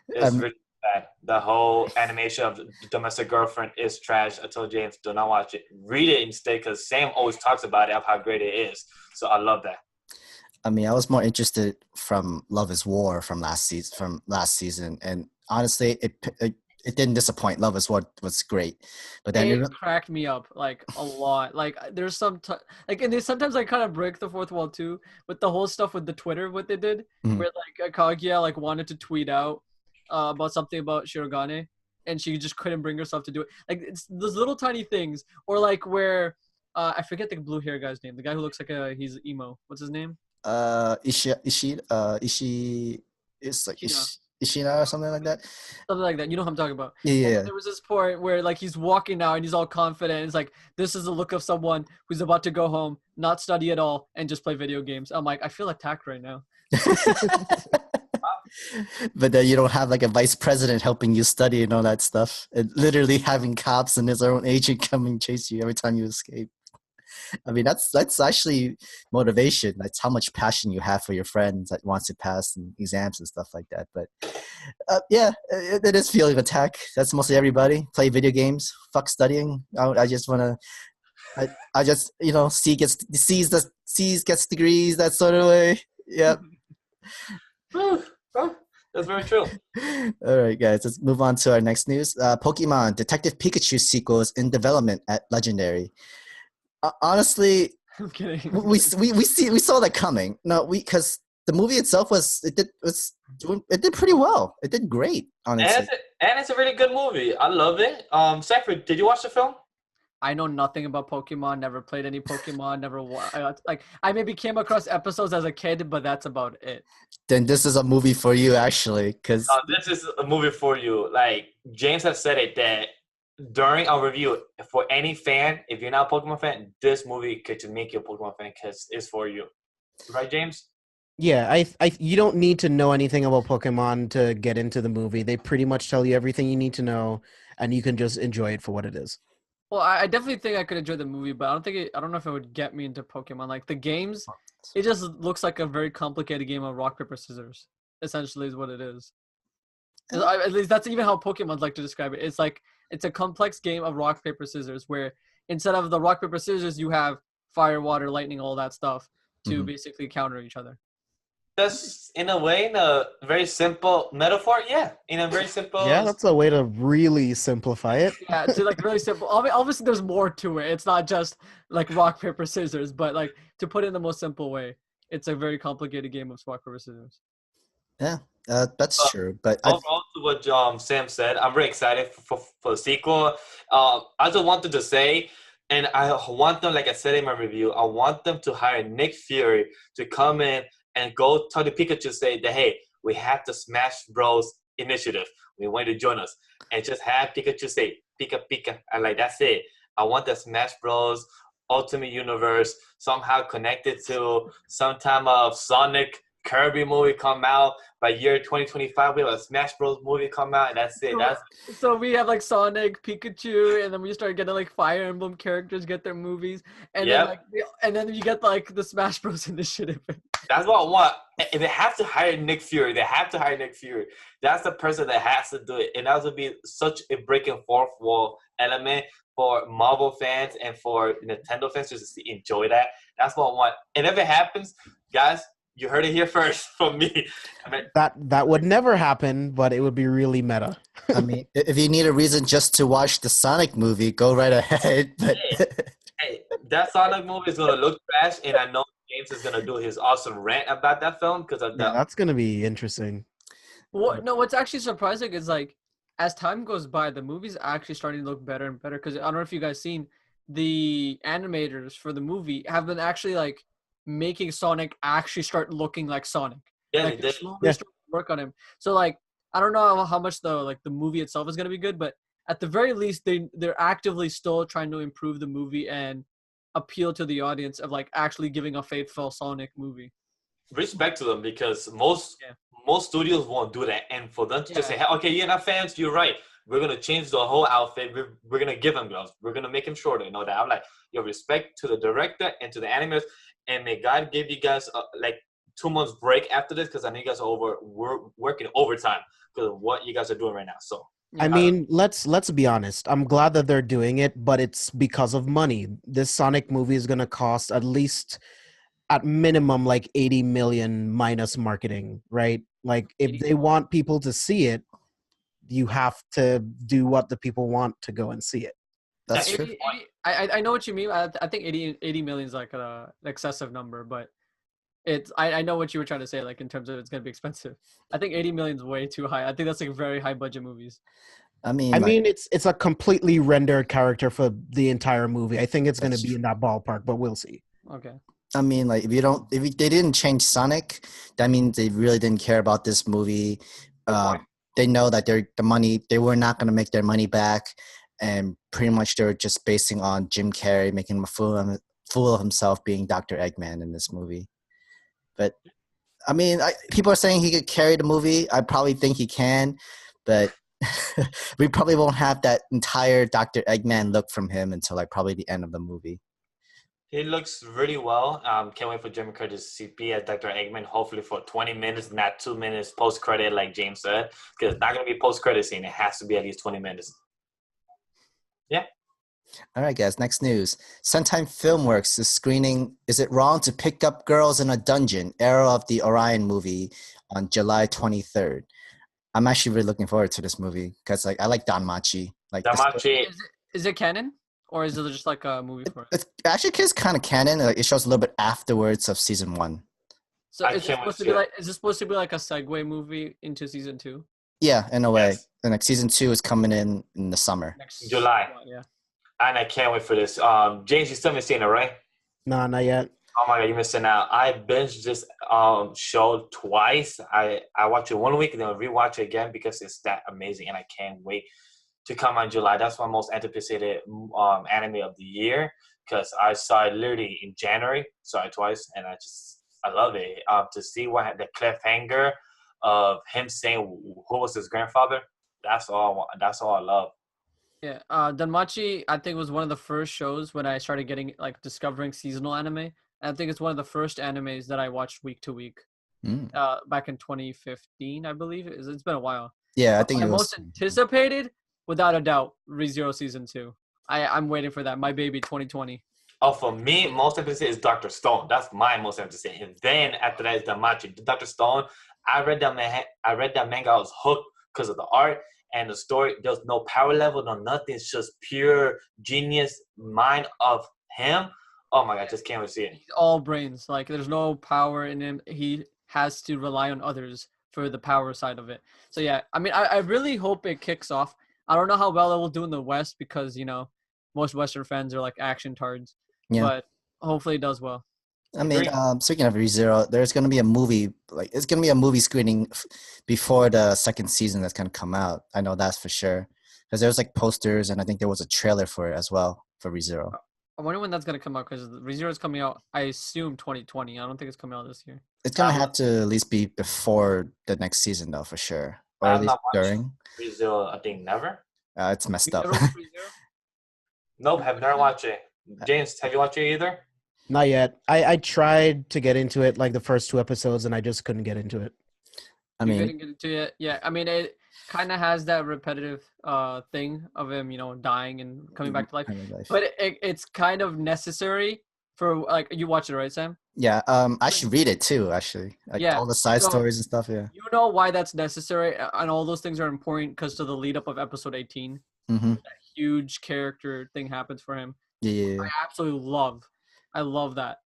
[SPEAKER 2] It's really bad. The whole animation of Domestic Girlfriend is trash. I told James, do not watch it. Read it instead, because Sam always talks about it, of how great it is. So I love that.
[SPEAKER 1] I mean, I was more interested from Love is War from last season, and honestly, it didn't disappoint. Love is War was great, but then
[SPEAKER 3] it cracked me up like a lot. Like there's and they sometimes I kind of break the fourth wall too with the whole stuff with the Twitter, what they did, where like Kaguya like wanted to tweet out about something about Shirogane, and she just couldn't bring herself to do it. Like it's those little tiny things, or like where I forget the blue hair guy's name, the guy who looks like he's emo. What's his name?
[SPEAKER 1] Ishina or something like that.
[SPEAKER 3] Something like that. You know what I'm talking about.
[SPEAKER 1] Yeah.
[SPEAKER 3] There was this part where like he's walking now and he's all confident. And it's like, this is the look of someone who's about to go home, not study at all, and just play video games. I'm like, I feel attacked right now.
[SPEAKER 1] But then you don't have like a vice president helping you study and all that stuff. And literally having cops and his own agent coming chase you every time you escape. I mean, that's actually motivation. That's how much passion you have for your friends that wants to pass in exams and stuff like that. But it is feeling attack. That's mostly everybody. Play video games. Fuck studying. I just want to. I just C gets degrees, that sort of way. Yep.
[SPEAKER 2] That's very true.
[SPEAKER 1] All right, guys. Let's move on to our next news. Pokemon Detective Pikachu sequel is in development at Legendary. Honestly,
[SPEAKER 3] I'm kidding.
[SPEAKER 1] we saw that coming. No, because the movie itself did pretty well. It did great, honestly.
[SPEAKER 2] And it's a really good movie. I love it. Zypher, did you watch the film?
[SPEAKER 3] I know nothing about Pokemon. Never played any Pokemon. I maybe came across episodes as a kid, but that's about it.
[SPEAKER 1] Then this is a movie for you, actually, because
[SPEAKER 2] this is a movie for you. Like James has said it that. During our review, for any fan, if you're not a Pokemon fan, this movie could just make you a Pokemon fan because it's for you. Right, James?
[SPEAKER 4] Yeah, you don't need to know anything about Pokemon to get into the movie. They pretty much tell you everything you need to know, and you can just enjoy it for what it is.
[SPEAKER 3] Well, I definitely think I could enjoy the movie, but I don't know if it would get me into Pokemon. Like the games, it just looks like a very complicated game of rock, paper, scissors. Essentially is what it is. At least that's even how Pokemon's like to describe it. It's like it's a complex game of rock, paper, scissors, where instead of the rock, paper, scissors, you have fire, water, lightning, all that stuff to basically counter each other.
[SPEAKER 2] That's in a way, in a very simple metaphor. Yeah, in a very simple.
[SPEAKER 4] Yeah, that's a way to really simplify it.
[SPEAKER 3] Yeah, to like really simple. Obviously, there's more to it. It's not just like rock, paper, scissors, but like to put it in the most simple way, it's a very complicated game of rock, paper, scissors.
[SPEAKER 1] Yeah. That's true, but
[SPEAKER 2] overall, to what Sam said, I'm very excited for the sequel. I just wanted to say, and I want them, like I said in my review, I want them to hire Nick Fury to come in and go tell the Pikachu, say that, hey, we have the Smash Bros. Initiative. We want you to join us, and just have Pikachu say Pika Pika, and like that's it. I want the Smash Bros. Ultimate Universe somehow connected to some type of Sonic Kirby movie come out. By year 2025, we have a Smash Bros. Movie come out, and that's it.
[SPEAKER 3] So we have like Sonic, Pikachu, and then we start getting like Fire Emblem characters get their movies, and then you get like the Smash Bros. Initiative.
[SPEAKER 2] That's what I want. And they have to hire Nick Fury. That's the person that has to do it. And that would be such a breaking fourth wall element for Marvel fans and for Nintendo fans just to enjoy that. That's what I want. And if it happens, guys, you heard it here first from me.
[SPEAKER 4] That would never happen, but it would be really meta.
[SPEAKER 1] I mean, if you need a reason just to watch the Sonic movie, go right ahead. But
[SPEAKER 2] hey, that Sonic movie is gonna look trash, and I know James is gonna do his awesome rant about that film because of that.
[SPEAKER 4] That's gonna be interesting.
[SPEAKER 3] What's actually surprising is like as time goes by, the movie's actually starting to look better and better. Because I don't know if you guys seen the animators for the movie have been actually like making Sonic actually start looking like Sonic.
[SPEAKER 2] Yeah,
[SPEAKER 3] like,
[SPEAKER 2] they did.
[SPEAKER 3] Slowly start to work on him. So like I don't know how much the movie itself is gonna be good, but at the very least they're actively still trying to improve the movie and appeal to the audience of like actually giving a faithful Sonic movie.
[SPEAKER 2] Respect to them because most studios won't do that, and for them to just say, hey, "Okay, you're not fans. You're right. We're gonna change the whole outfit. We're gonna give him gloves. We're gonna make him shorter." You know that. I'm like, yo, respect to the director and to the animators, and may God give you guys like 2 months break after this because I know you guys are working overtime because of what you guys are doing right now. So.
[SPEAKER 4] I mean, let's be honest. I'm glad that they're doing it, but it's because of money. This Sonic movie is going to cost at least, at minimum, like 80 million minus marketing, right? Like, if they want people to see it, you have to do what the people want to go and see it.
[SPEAKER 1] That's true.
[SPEAKER 3] I know what you mean. I think 80 million is like an excessive number, but I know what you were trying to say, like in terms of it's going to be expensive. I think 80 million is way too high. I think that's like very high budget movies.
[SPEAKER 1] I mean,
[SPEAKER 4] it's a completely rendered character for the entire movie. I think it's going to be in that ballpark, but we'll see.
[SPEAKER 3] Okay.
[SPEAKER 1] I mean, like if they didn't change Sonic, that means they really didn't care about this movie. They know that they were not going to make their money back, and pretty much they were just basing on Jim Carrey making him a fool of himself being Dr. Eggman in this movie. But I mean, people are saying he could carry the movie. I probably think he can, but we probably won't have that entire Dr. Eggman look from him until like probably the end of the movie.
[SPEAKER 2] He looks really well. Can't wait for Jim Carrey to be as Dr. Eggman, hopefully for 20 minutes, not 2 minutes post-credit like James said, because it's not going to be post-credit scene. It has to be at least 20 minutes. Yeah.
[SPEAKER 1] All right, guys, next news. Sentai Filmworks is screening Is It Wrong to Pick Up Girls in a Dungeon? Era of the Orion movie on July 23rd. I'm actually really looking forward to this movie because like I like Danmachi. Like
[SPEAKER 2] Danmachi.
[SPEAKER 3] Is it canon? Or is it just like a movie for it?
[SPEAKER 1] It's actually kind of canon. Like, it shows a little bit afterwards of season 1.
[SPEAKER 3] So is this supposed to be like a segue movie into season 2?
[SPEAKER 1] Yeah, in a way.
[SPEAKER 2] Yes.
[SPEAKER 1] And like season 2 is coming in the summer.
[SPEAKER 3] Next
[SPEAKER 2] July.
[SPEAKER 3] Yeah.
[SPEAKER 2] And I can't wait for this. James, you still haven't seen it, right?
[SPEAKER 4] No, not yet.
[SPEAKER 2] Oh my God, you're missing out. I binged this show twice. I watched it 1 week and then rewatch it again because it's that amazing, and I can't wait to come on July. That's my most anticipated anime of the year because I saw it literally in January. Saw it twice, and I love it. To see what the cliffhanger of him saying who was his grandfather. That's all I love.
[SPEAKER 3] Yeah, Danmachi, I think, was one of the first shows when I started discovering seasonal anime. And I think it's one of the first animes that I watched week to week. Back in 2015, I believe. It's been a while.
[SPEAKER 1] Yeah, I think
[SPEAKER 3] my most anticipated, without a doubt, ReZero Season 2. I'm waiting for that. My baby, 2020.
[SPEAKER 2] Oh, for me, most anticipated is Dr. Stone. That's my most anticipated. And then after that is Danmachi. Dr. Stone, I read that manga. I was hooked because of the art. And the story, there's no power level, no nothing. It's just pure genius mind of him. Oh my God, I just can't wait to see it.
[SPEAKER 3] He's all brains. Like, there's no power in him. He has to rely on others for the power side of it. So yeah, I mean, I really hope it kicks off. I don't know how well it will do in the West because, most Western fans are like action tards. Yeah. But hopefully it does well.
[SPEAKER 1] I mean, speaking of ReZero, there's going to be a movie, it's going to be a movie screening before the second season that's going to come out. I know that's for sure. Because there's posters, and I think there was a trailer for it as well, for ReZero.
[SPEAKER 3] I wonder when that's gonna come out because ReZero is coming out. I assume 2020. I don't think it's coming out this year.
[SPEAKER 1] It's gonna have to at least be before the next season, though, for sure, or at
[SPEAKER 2] I'm
[SPEAKER 1] least
[SPEAKER 2] not watching
[SPEAKER 1] during.
[SPEAKER 2] Brazil. I think never.
[SPEAKER 1] It's messed
[SPEAKER 3] You
[SPEAKER 1] up.
[SPEAKER 3] never watched ReZero?
[SPEAKER 2] Nope, have never watched it. James, have you watched it either?
[SPEAKER 4] Not yet. I tried to get into it like the first 2 episodes, and I just couldn't get into it.
[SPEAKER 1] I
[SPEAKER 3] You
[SPEAKER 1] mean,
[SPEAKER 3] couldn't get into it. Yeah, I mean it kind of has that repetitive thing of him, dying and coming back to life.
[SPEAKER 1] kind of life.
[SPEAKER 3] But it's kind of necessary for like you watch it, right, Sam?
[SPEAKER 1] Yeah, I should read it too. Actually, like
[SPEAKER 3] Yeah,
[SPEAKER 1] all the side
[SPEAKER 3] so-
[SPEAKER 1] stories and stuff. Yeah.
[SPEAKER 3] You know why that's necessary, and all those things are important because to the lead up of episode 18,
[SPEAKER 1] Mm-hmm.
[SPEAKER 3] that huge character thing happens for him.
[SPEAKER 1] Yeah.
[SPEAKER 3] I absolutely love. I love that.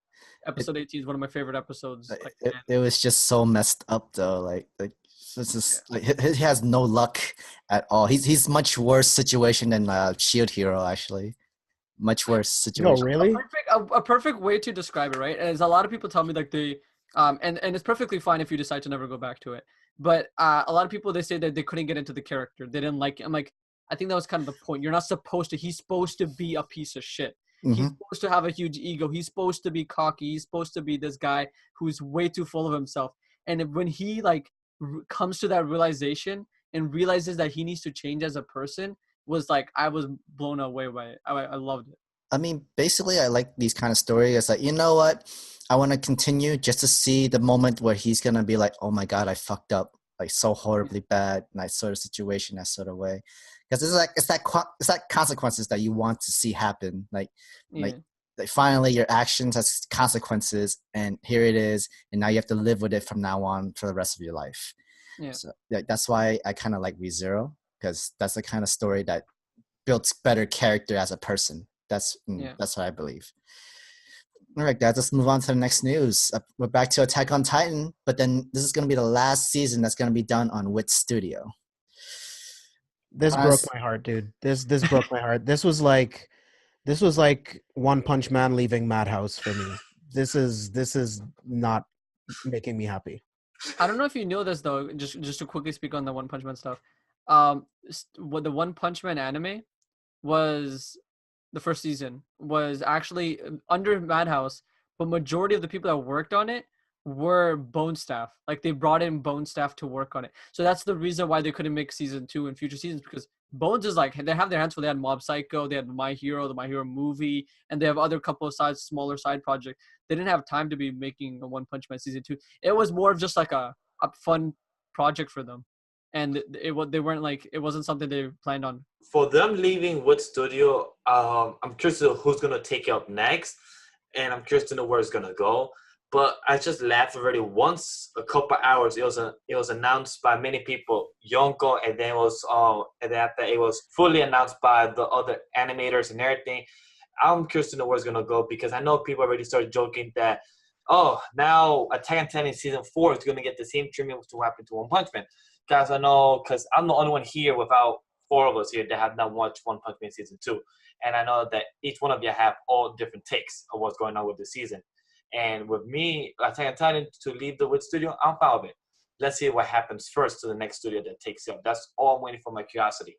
[SPEAKER 3] Episode 18 is one of my favorite episodes. Like,
[SPEAKER 1] It was just so messed up though. Like this is like he has no luck at all. He's much worse situation than Shield Hero actually. Much worse
[SPEAKER 4] No,
[SPEAKER 1] situation.
[SPEAKER 4] really?
[SPEAKER 3] a perfect way to describe it, right? As a lot of people tell me, like they, and it's perfectly fine if you decide to never go back to it. But a lot of people they say that they couldn't get into the character. They didn't like it. I'm like, I think that was kind of the point. You're not supposed to. He's supposed to be a piece of shit. He's
[SPEAKER 1] Mm-hmm.
[SPEAKER 3] supposed to have a huge ego. He's supposed to be cocky. He's supposed to be this guy who's way too full of himself. And when he like comes to that realization and realizes that he needs to change as a person, was like I was blown away by it. I loved it.
[SPEAKER 1] I mean, basically, I like these kind of stories. It's like, you know what? I want to continue just to see the moment where he's gonna be like, "Oh my God, I fucked up, like so horribly bad," in that sort of situation, that sort of way. Because it's that consequences that you want to see happen. Like
[SPEAKER 3] Yeah.
[SPEAKER 1] finally, your actions has consequences, and here it is, and now you have to live with it from now on for the rest of your life.
[SPEAKER 3] Yeah.
[SPEAKER 1] So that's why I kind of like ReZero, because that's the kind of story that builds better character as a person. That's what I believe. All right, guys, let's move on to the next news. We're back to Attack on Titan, but then this is going to be the last season that's going to be done on Wit Studio.
[SPEAKER 4] This broke my heart, dude. This broke my heart. This was like One Punch Man leaving Madhouse for me. This is not making me happy.
[SPEAKER 3] I don't know if you know this though. Just to quickly speak on the One Punch Man stuff. What the One Punch Man anime was, the first season was actually under Madhouse, but majority of the people that worked on it were Bone staff. Like they brought in Bone staff to work on it. So that's the reason why they couldn't make season 2 and future seasons, because Bones is like, they have their hands full. They had Mob Psycho, they had My Hero, the My Hero movie, and they have other couple of smaller side projects. They didn't have time to be making a One Punch Man season 2. It was more of just like a fun project for them. And they weren't like, it wasn't something they planned on.
[SPEAKER 2] For them leaving Wood Studio, I'm curious to know who's gonna take it up next, and I'm curious to know where it's gonna go. But I just laughed already once. A couple hours, it was announced by many people, Yonko, and then after it was fully announced by the other animators and everything. I'm curious to know where it's gonna go, because I know people already started joking that, oh, now Attack on Titan season 4 is gonna get the same treatment to happen to One Punch Man. Guys, I know, because I'm the only one here without 4 of us here that have not watched One Punch Man season 2, and I know that each one of you have all different takes of what's going on with the season. And with me, Attack on Titan to leave the Wood Studio, I'm fine with it. Let's see what happens first to the next studio that takes it up. That's all I'm waiting for, my curiosity.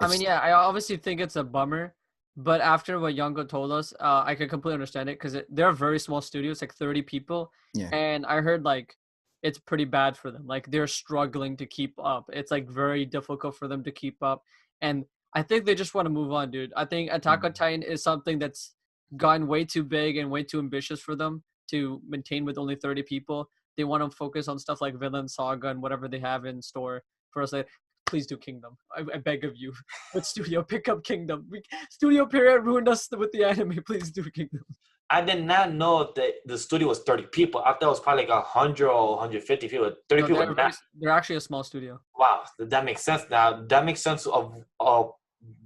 [SPEAKER 3] I mean, yeah, I obviously think it's a bummer, but after what Yonko told us, I can completely understand it, because they're a very small studio. It's like 30 people, and I heard like it's pretty bad for them. Like they're struggling to keep up. It's like very difficult for them to keep up, and I think they just want to move on, dude. I think Attack on Titan is something that's gotten way too big and way too ambitious for them to maintain with only 30 people. They want to focus on stuff like Villain Saga and whatever they have in store for us. Like, please do Kingdom. I beg of you. With Studio, pick up Kingdom. Studio Period ruined us with the anime. Please do Kingdom.
[SPEAKER 2] I did not know that the studio was 30 people. I thought it was probably like 100 or 150 people. 30 people.
[SPEAKER 3] They're actually a small studio.
[SPEAKER 2] Wow, that makes sense now. That makes sense of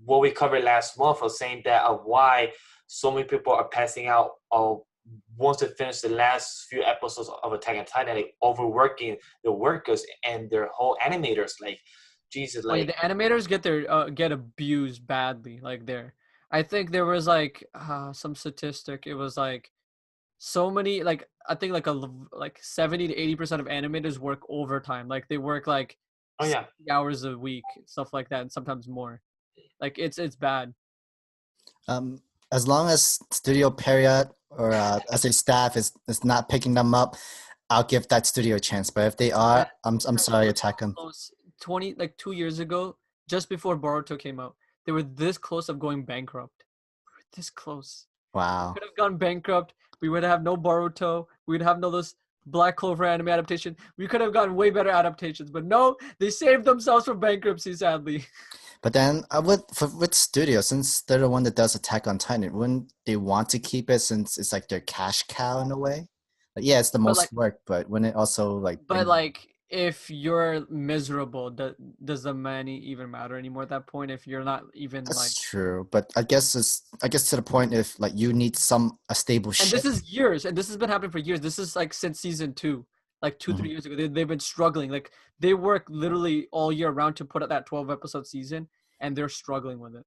[SPEAKER 2] what we covered last month, of saying that of why so many people are passing out once they finish the last few episodes of Attack on Titan, like overworking the workers and their whole animators. Like, Jesus, like
[SPEAKER 3] the animators get abused badly. Like I think there was like some statistic. It was like so many, like I think like 70 to 80% of animators work overtime. Like they work like 60 hours a week, stuff like that, and sometimes more. Like it's bad.
[SPEAKER 1] as long as Studio Period or as a staff is not picking them up, I'll give that studio a chance. But if they are, I'm
[SPEAKER 3] Guys,
[SPEAKER 1] sorry,
[SPEAKER 3] they were
[SPEAKER 1] Attack
[SPEAKER 3] so
[SPEAKER 1] them.
[SPEAKER 3] close. 2 years ago, just before Boruto came out, they were this close of going bankrupt. We were this close.
[SPEAKER 1] Wow.
[SPEAKER 3] Could have gone bankrupt. We would have no Boruto. We'd have no those Black Clover anime adaptation. We could have gotten way better adaptations, but no, they saved themselves from bankruptcy, sadly.
[SPEAKER 1] But then with studio, since they're the one that does Attack on Titan, wouldn't they want to keep it since it's like their cash cow in a way? Like, yeah, it's the
[SPEAKER 3] But
[SPEAKER 1] most
[SPEAKER 3] like,
[SPEAKER 1] work, but when it also like
[SPEAKER 3] but
[SPEAKER 1] brings-
[SPEAKER 3] like, if you're miserable, does the money even matter anymore at that point? If you're not even
[SPEAKER 1] that's
[SPEAKER 3] like,
[SPEAKER 1] true. But I guess to the point if like you need a stable
[SPEAKER 3] and
[SPEAKER 1] ship.
[SPEAKER 3] this is years, and this has been happening for years. This is like since season 2, like 2, 3 years ago. They've been struggling. Like they work literally all year round to put out that 12-episode season, and they're struggling with it.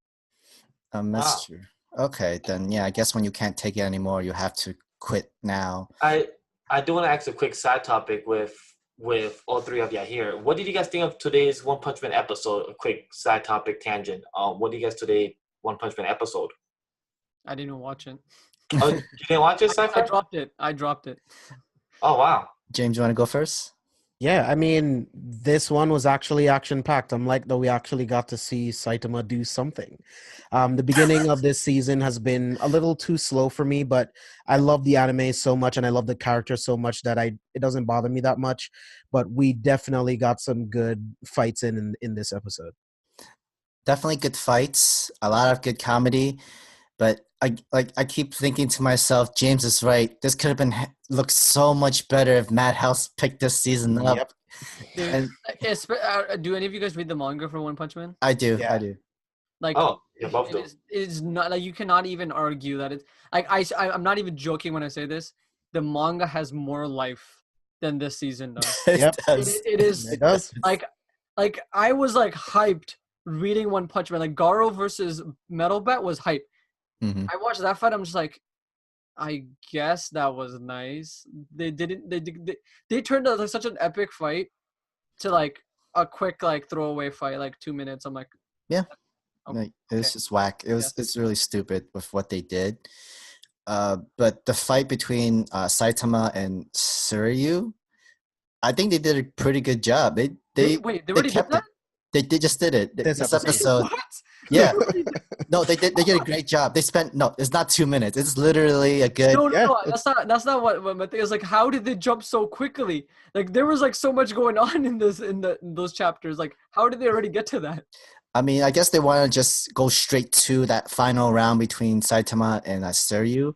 [SPEAKER 1] That's
[SPEAKER 2] Wow.
[SPEAKER 1] true. Okay, then yeah, I guess when you can't take it anymore, you have to quit now.
[SPEAKER 2] I do want to ask a quick side topic with all three of you here. What did you guys think of today's One Punch Man episode? A quick side topic tangent. What do you guys today One Punch Man episode?
[SPEAKER 3] I didn't even watch it.
[SPEAKER 2] Oh, you didn't watch it,
[SPEAKER 3] I
[SPEAKER 2] Zypher?
[SPEAKER 3] dropped it.
[SPEAKER 2] Oh wow.
[SPEAKER 1] James, you want to go first?
[SPEAKER 4] Yeah, I mean, this one was actually action-packed. I'm like that we actually got to see Saitama do something. The beginning of this season has been a little too slow for me, but I love the anime so much and I love the character so much that it doesn't bother me that much. But we definitely got some good fights in this episode.
[SPEAKER 1] Definitely good fights, a lot of good comedy, but I keep thinking to myself, James is right. This could have been looked so much better if Madhouse picked this season up.
[SPEAKER 4] Yep.
[SPEAKER 3] Dude,
[SPEAKER 1] And
[SPEAKER 3] do any of you guys read the manga for One Punch Man?
[SPEAKER 1] I do.
[SPEAKER 4] Yeah.
[SPEAKER 3] Like,
[SPEAKER 2] Oh, yeah, both
[SPEAKER 3] it
[SPEAKER 2] do.
[SPEAKER 3] is, it is not like you cannot even argue that it's like I'm not even joking when I say this. The manga has more life than this season does.
[SPEAKER 1] It
[SPEAKER 4] Yep.
[SPEAKER 1] does.
[SPEAKER 3] It is
[SPEAKER 4] It does.
[SPEAKER 3] like I was like hyped reading One Punch Man. Like Garo versus Metal Bat was hype.
[SPEAKER 1] Mhm.
[SPEAKER 3] I watched that fight. I'm just like, I guess that was nice. They turned out like such an epic fight to like a quick like throwaway fight, like 2 minutes. I'm like,
[SPEAKER 1] Yeah.
[SPEAKER 3] okay.
[SPEAKER 1] Like, it was just whack. It's really stupid with what they did. But the fight between Saitama and Suryu, I think they did a pretty good job. They
[SPEAKER 3] Wait, they already did
[SPEAKER 1] kept
[SPEAKER 3] that?
[SPEAKER 1] They just did it.
[SPEAKER 4] This
[SPEAKER 1] This
[SPEAKER 4] episode.
[SPEAKER 1] episode.
[SPEAKER 3] What?
[SPEAKER 1] Yeah. No, they did a great job. They spent it's not 2 minutes. It's literally a good
[SPEAKER 3] No,
[SPEAKER 4] Yeah,
[SPEAKER 3] that's not what my thing is. Like, how did they jump so quickly? Like, there was like so much going on in those chapters. Like, how did they already get to that?
[SPEAKER 1] I mean, I guess they want to just go straight to that final round between Saitama and Suryu.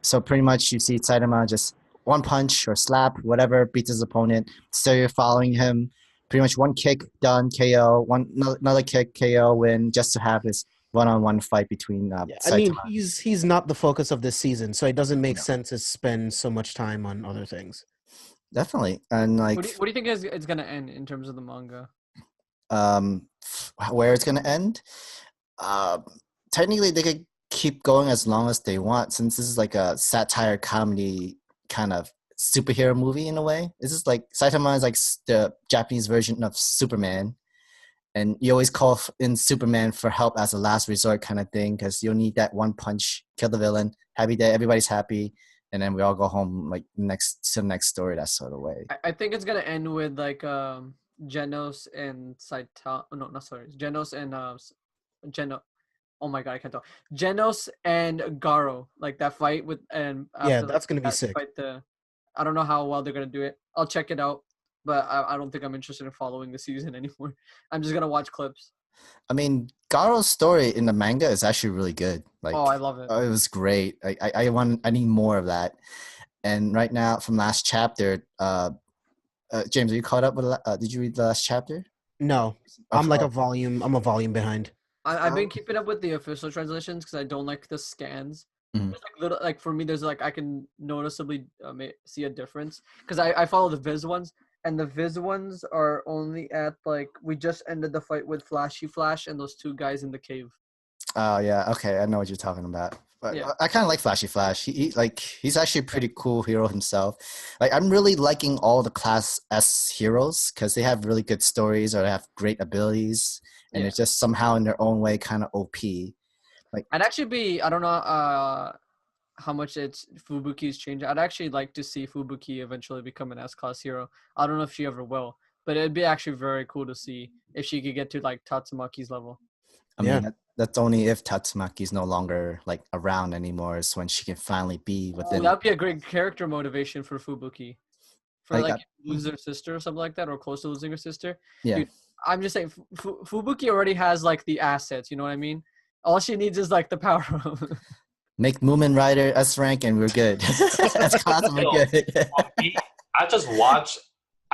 [SPEAKER 1] So pretty much you see Saitama just one punch or slap, whatever, beats his opponent. Suryu following him. Pretty much one kick, done, KO. Another kick, KO, win, just to have this one-on-one fight between
[SPEAKER 4] yeah.
[SPEAKER 1] Saitama.
[SPEAKER 4] I mean, he's not the focus of this season, so it doesn't make
[SPEAKER 1] No.
[SPEAKER 4] sense to spend so much time on other things.
[SPEAKER 1] Definitely. And like
[SPEAKER 3] What do you think it's gonna end in terms of the manga?
[SPEAKER 1] where it's gonna end. Technically, they could keep going as long as they want, since this is like a satire comedy kind of superhero movie in a way. This is like Saitama is like the Japanese version of Superman, and you always call in Superman for help as a last resort kind of thing, because you'll need that one punch, kill the villain, happy day, everybody's happy, and then we all go home like next story, that sort of way.
[SPEAKER 3] I think it's gonna end with like Genos and Saitama. No, not sorry. Genos and Geno. Oh my god, I can't talk. Genos and Garo, like that fight with and
[SPEAKER 4] Yeah,
[SPEAKER 3] after,
[SPEAKER 4] that's gonna be
[SPEAKER 3] that
[SPEAKER 4] sick.
[SPEAKER 3] Fight I don't know how well they're gonna do it. I'll check it out, but I don't think I'm interested in following the season anymore. I'm just gonna watch clips.
[SPEAKER 1] I mean, Garo's story in the manga is actually really good. Like,
[SPEAKER 3] Oh, I love it.
[SPEAKER 1] it was great. I need more of that. And right now, from last chapter, James, are you caught up with? Did you read the last chapter?
[SPEAKER 4] No, I'm like a volume behind.
[SPEAKER 3] I've been keeping up with the official translations because I don't like the scans.
[SPEAKER 1] Mhm.
[SPEAKER 3] There's like little, like for me, there's like I can noticeably see a difference because I follow the Viz ones, and the Viz ones are only at like we just ended the fight with Flashy Flash and those two guys in the cave.
[SPEAKER 1] Oh yeah, okay, I know what you're talking about. But
[SPEAKER 3] Yeah.
[SPEAKER 1] I kind of like Flashy Flash. He's actually a pretty cool hero himself. Like, I'm really liking all the Class S heroes because they have really good stories or they have great abilities, and
[SPEAKER 3] Yeah.
[SPEAKER 1] it's just somehow in their own way kind of OP.
[SPEAKER 3] I'd actually be, I don't know how much it's Fubuki's changed. I'd actually like to see Fubuki eventually become an S-class hero. I don't know if she ever will, but it'd be actually very cool to see if she could get to like Tatsumaki's level.
[SPEAKER 1] I mean, that's only if Tatsumaki's no longer like around anymore. Is when she can finally be within.
[SPEAKER 3] That'd be a great character motivation for Fubuki. For
[SPEAKER 1] Like,
[SPEAKER 3] lose her sister or something like that, or close to losing her sister.
[SPEAKER 1] Yeah.
[SPEAKER 3] Dude, I'm just saying, Fubuki already has like the assets. You know what I mean? All she needs is like the power.
[SPEAKER 1] Make Moomin Rider S rank and we're good. That's class, we're good.
[SPEAKER 2] For me, I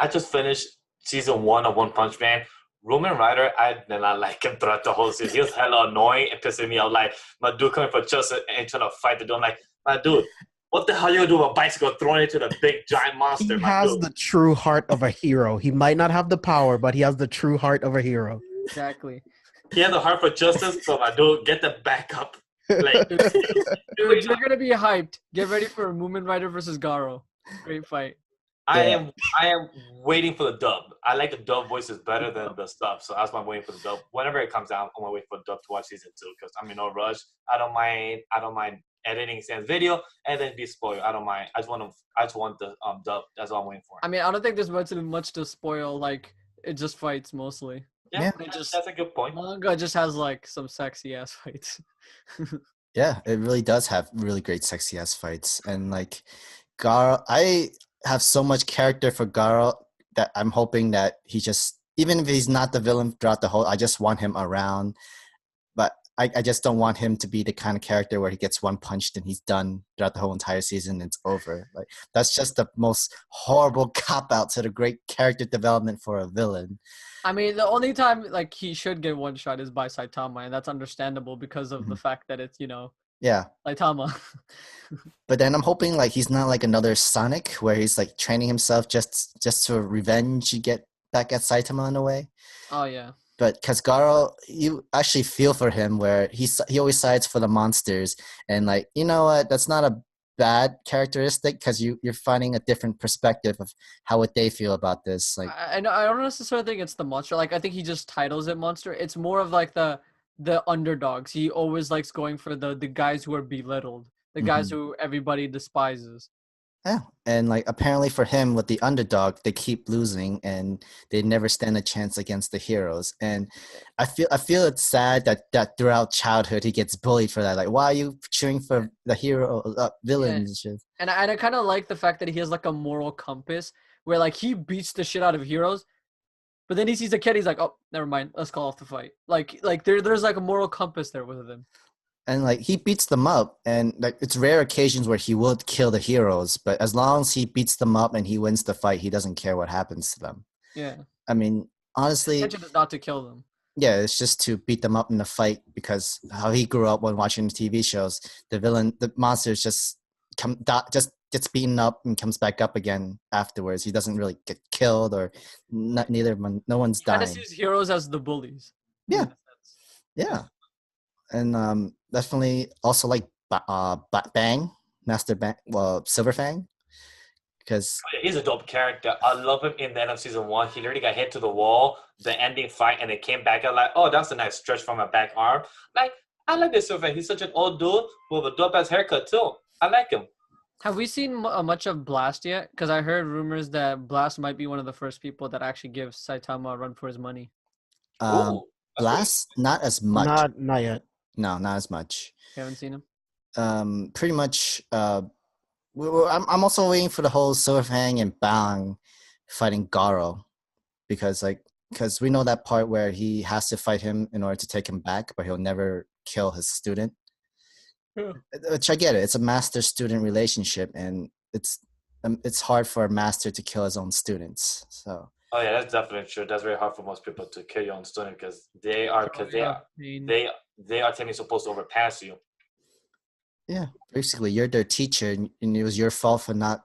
[SPEAKER 2] just finished season 1 of One Punch Man. Roman Rider, I did not like him throughout the whole season. He was hella annoying and pissing me off. Like, my dude coming for justice and trying to fight the dude. I'm like, my dude, what the hell you gonna do with a bicycle throwing it to the big giant monster?
[SPEAKER 4] He has the true heart of a hero. He might not have the power, but he has the true heart of a hero.
[SPEAKER 3] Exactly.
[SPEAKER 2] He has a heart for justice, so my dude, get the back up. Like,
[SPEAKER 3] Dude, you're gonna be hyped. Get ready for Moomin Rider versus Garo. Great fight.
[SPEAKER 2] I am waiting for the dub. I like the dub voices better than the stuff, so that's why I'm waiting for the dub. Whenever it comes out, I'm gonna wait for the dub to watch season 2 because I'm in no rush. I don't mind editing Sam's video and then be spoiled. I don't mind. I just want the dub. That's all I'm waiting for.
[SPEAKER 3] I mean, I don't think there's much to spoil. Like, it just fights mostly.
[SPEAKER 2] Yeah,
[SPEAKER 3] It
[SPEAKER 2] that's a good point.
[SPEAKER 3] Manga just has like some sexy ass fights.
[SPEAKER 1] Yeah, it really does have really great sexy ass fights. And like Garo, I have so much character for Garo that I'm hoping that he just, even if he's not the villain throughout the whole, I just want him around. But I just don't want him to be the kind of character where he gets one punched and he's done throughout the whole entire season and it's over. Like, that's just the most horrible cop out to the great character development for a villain.
[SPEAKER 3] I mean, the only time like he should get one shot is by Saitama, and that's understandable because of the fact that it's,
[SPEAKER 1] Yeah.
[SPEAKER 3] Saitama.
[SPEAKER 1] But then I'm hoping like he's not like another Sonic where he's like training himself just to revenge get back at Saitama in a way.
[SPEAKER 3] Oh yeah.
[SPEAKER 1] But because Garo, you actually feel for him where he always sides for the monsters, and like, you know what, that's not a bad characteristic because you're finding a different perspective of how would they feel about this. Like,
[SPEAKER 3] I don't necessarily think it's the monster. Like, I think he just titles it monster. It's more of like the underdogs. He always likes going for the guys who are belittled, the guys who everybody despises.
[SPEAKER 1] Yeah, and like apparently for him with the underdog, they keep losing and they never stand a chance against the heroes. And I feel it's sad that throughout childhood he gets bullied for that. Like, why are you cheering for the hero villains and shit?
[SPEAKER 3] And I kind of like the fact that he has like a moral compass where like he beats the shit out of heroes, but then he sees a kid, he's like, oh, never mind, let's call off the fight. Like there's like a moral compass there with him.
[SPEAKER 1] And like he beats them up, and like it's rare occasions where he would kill the heroes, but as long as he beats them up and he wins the fight, he doesn't care what happens to them.
[SPEAKER 3] Yeah.
[SPEAKER 1] I mean, honestly,
[SPEAKER 3] the intention is not to kill them.
[SPEAKER 1] Yeah, it's just to beat them up in a fight because how he grew up when watching the TV shows, the monsters just gets beaten up and comes back up again afterwards. He doesn't really get killed or no one's dying.
[SPEAKER 3] Kind of sees heroes as the bullies.
[SPEAKER 1] Yeah. Yeah. And definitely also like Bang, Master Bang, Silver Fang, because
[SPEAKER 2] he's a dope character. I love him in the end of season 1. He literally got hit to the wall, the ending fight, and it came back out like, oh, that's a nice stretch from my back arm. Like, I like this Silver Fang. He's such an old dude with a dope ass haircut too. I like him.
[SPEAKER 3] Have we seen much of Blast yet? Because I heard rumors that Blast might be one of the first people that actually gives Saitama a run for his money.
[SPEAKER 1] Blast, not as much.
[SPEAKER 4] Not yet.
[SPEAKER 1] No, not as much.
[SPEAKER 3] You haven't seen him?
[SPEAKER 1] Pretty much. I'm also waiting for the whole Silver Fang and Bang fighting Garo, because we know that part where he has to fight him in order to take him back, but he'll never kill his student.
[SPEAKER 3] Yeah.
[SPEAKER 1] Which I get it. It's a master-student relationship, and it's hard for a master to kill his own students. So.
[SPEAKER 2] Oh yeah, that's definitely true. That's very hard for most people to kill your own student because they are technically supposed to overpass you.
[SPEAKER 1] Yeah, basically, you're their teacher, and it was your fault for not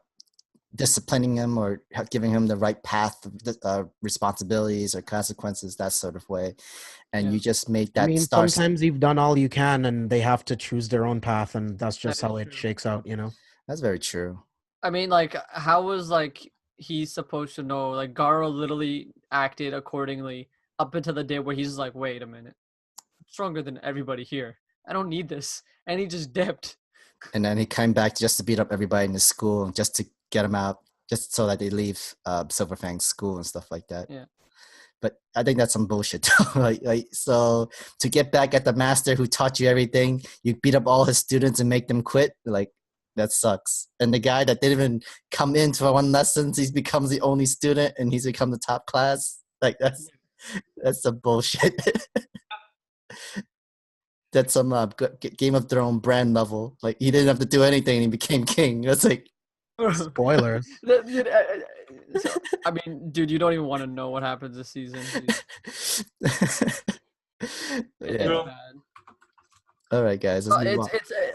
[SPEAKER 1] disciplining him or giving him the right path of responsibilities or consequences, that sort of way. And you just made that.
[SPEAKER 4] I mean, sometimes you've done all you can, and they have to choose their own path, and that's just how it shakes out,
[SPEAKER 1] That's very true.
[SPEAKER 3] I mean, like, how was like he's supposed to know? Like, Garo literally acted accordingly up until the day where he's like, wait a minute, I'm stronger than everybody here. I don't need this. And he just dipped.
[SPEAKER 1] And then he came back just to beat up everybody in the school, just to get them out, just so that they leave Silverfang's school and stuff like that.
[SPEAKER 3] Yeah.
[SPEAKER 1] But I think that's some bullshit. So to get back at the master who taught you everything, you beat up all his students and make them quit. Like, that sucks. And the guy that didn't even come in for one lesson, he becomes the only student and he's become the top class. Like, that's some bullshit. That's some Game of Thrones brand level. Like, he didn't have to do anything and he became king. That's like
[SPEAKER 4] Spoilers.
[SPEAKER 3] Dude, I mean, dude, you don't even want to know what happens this season. It's
[SPEAKER 1] yeah.
[SPEAKER 3] bad.
[SPEAKER 1] All right, guys. Let's move on.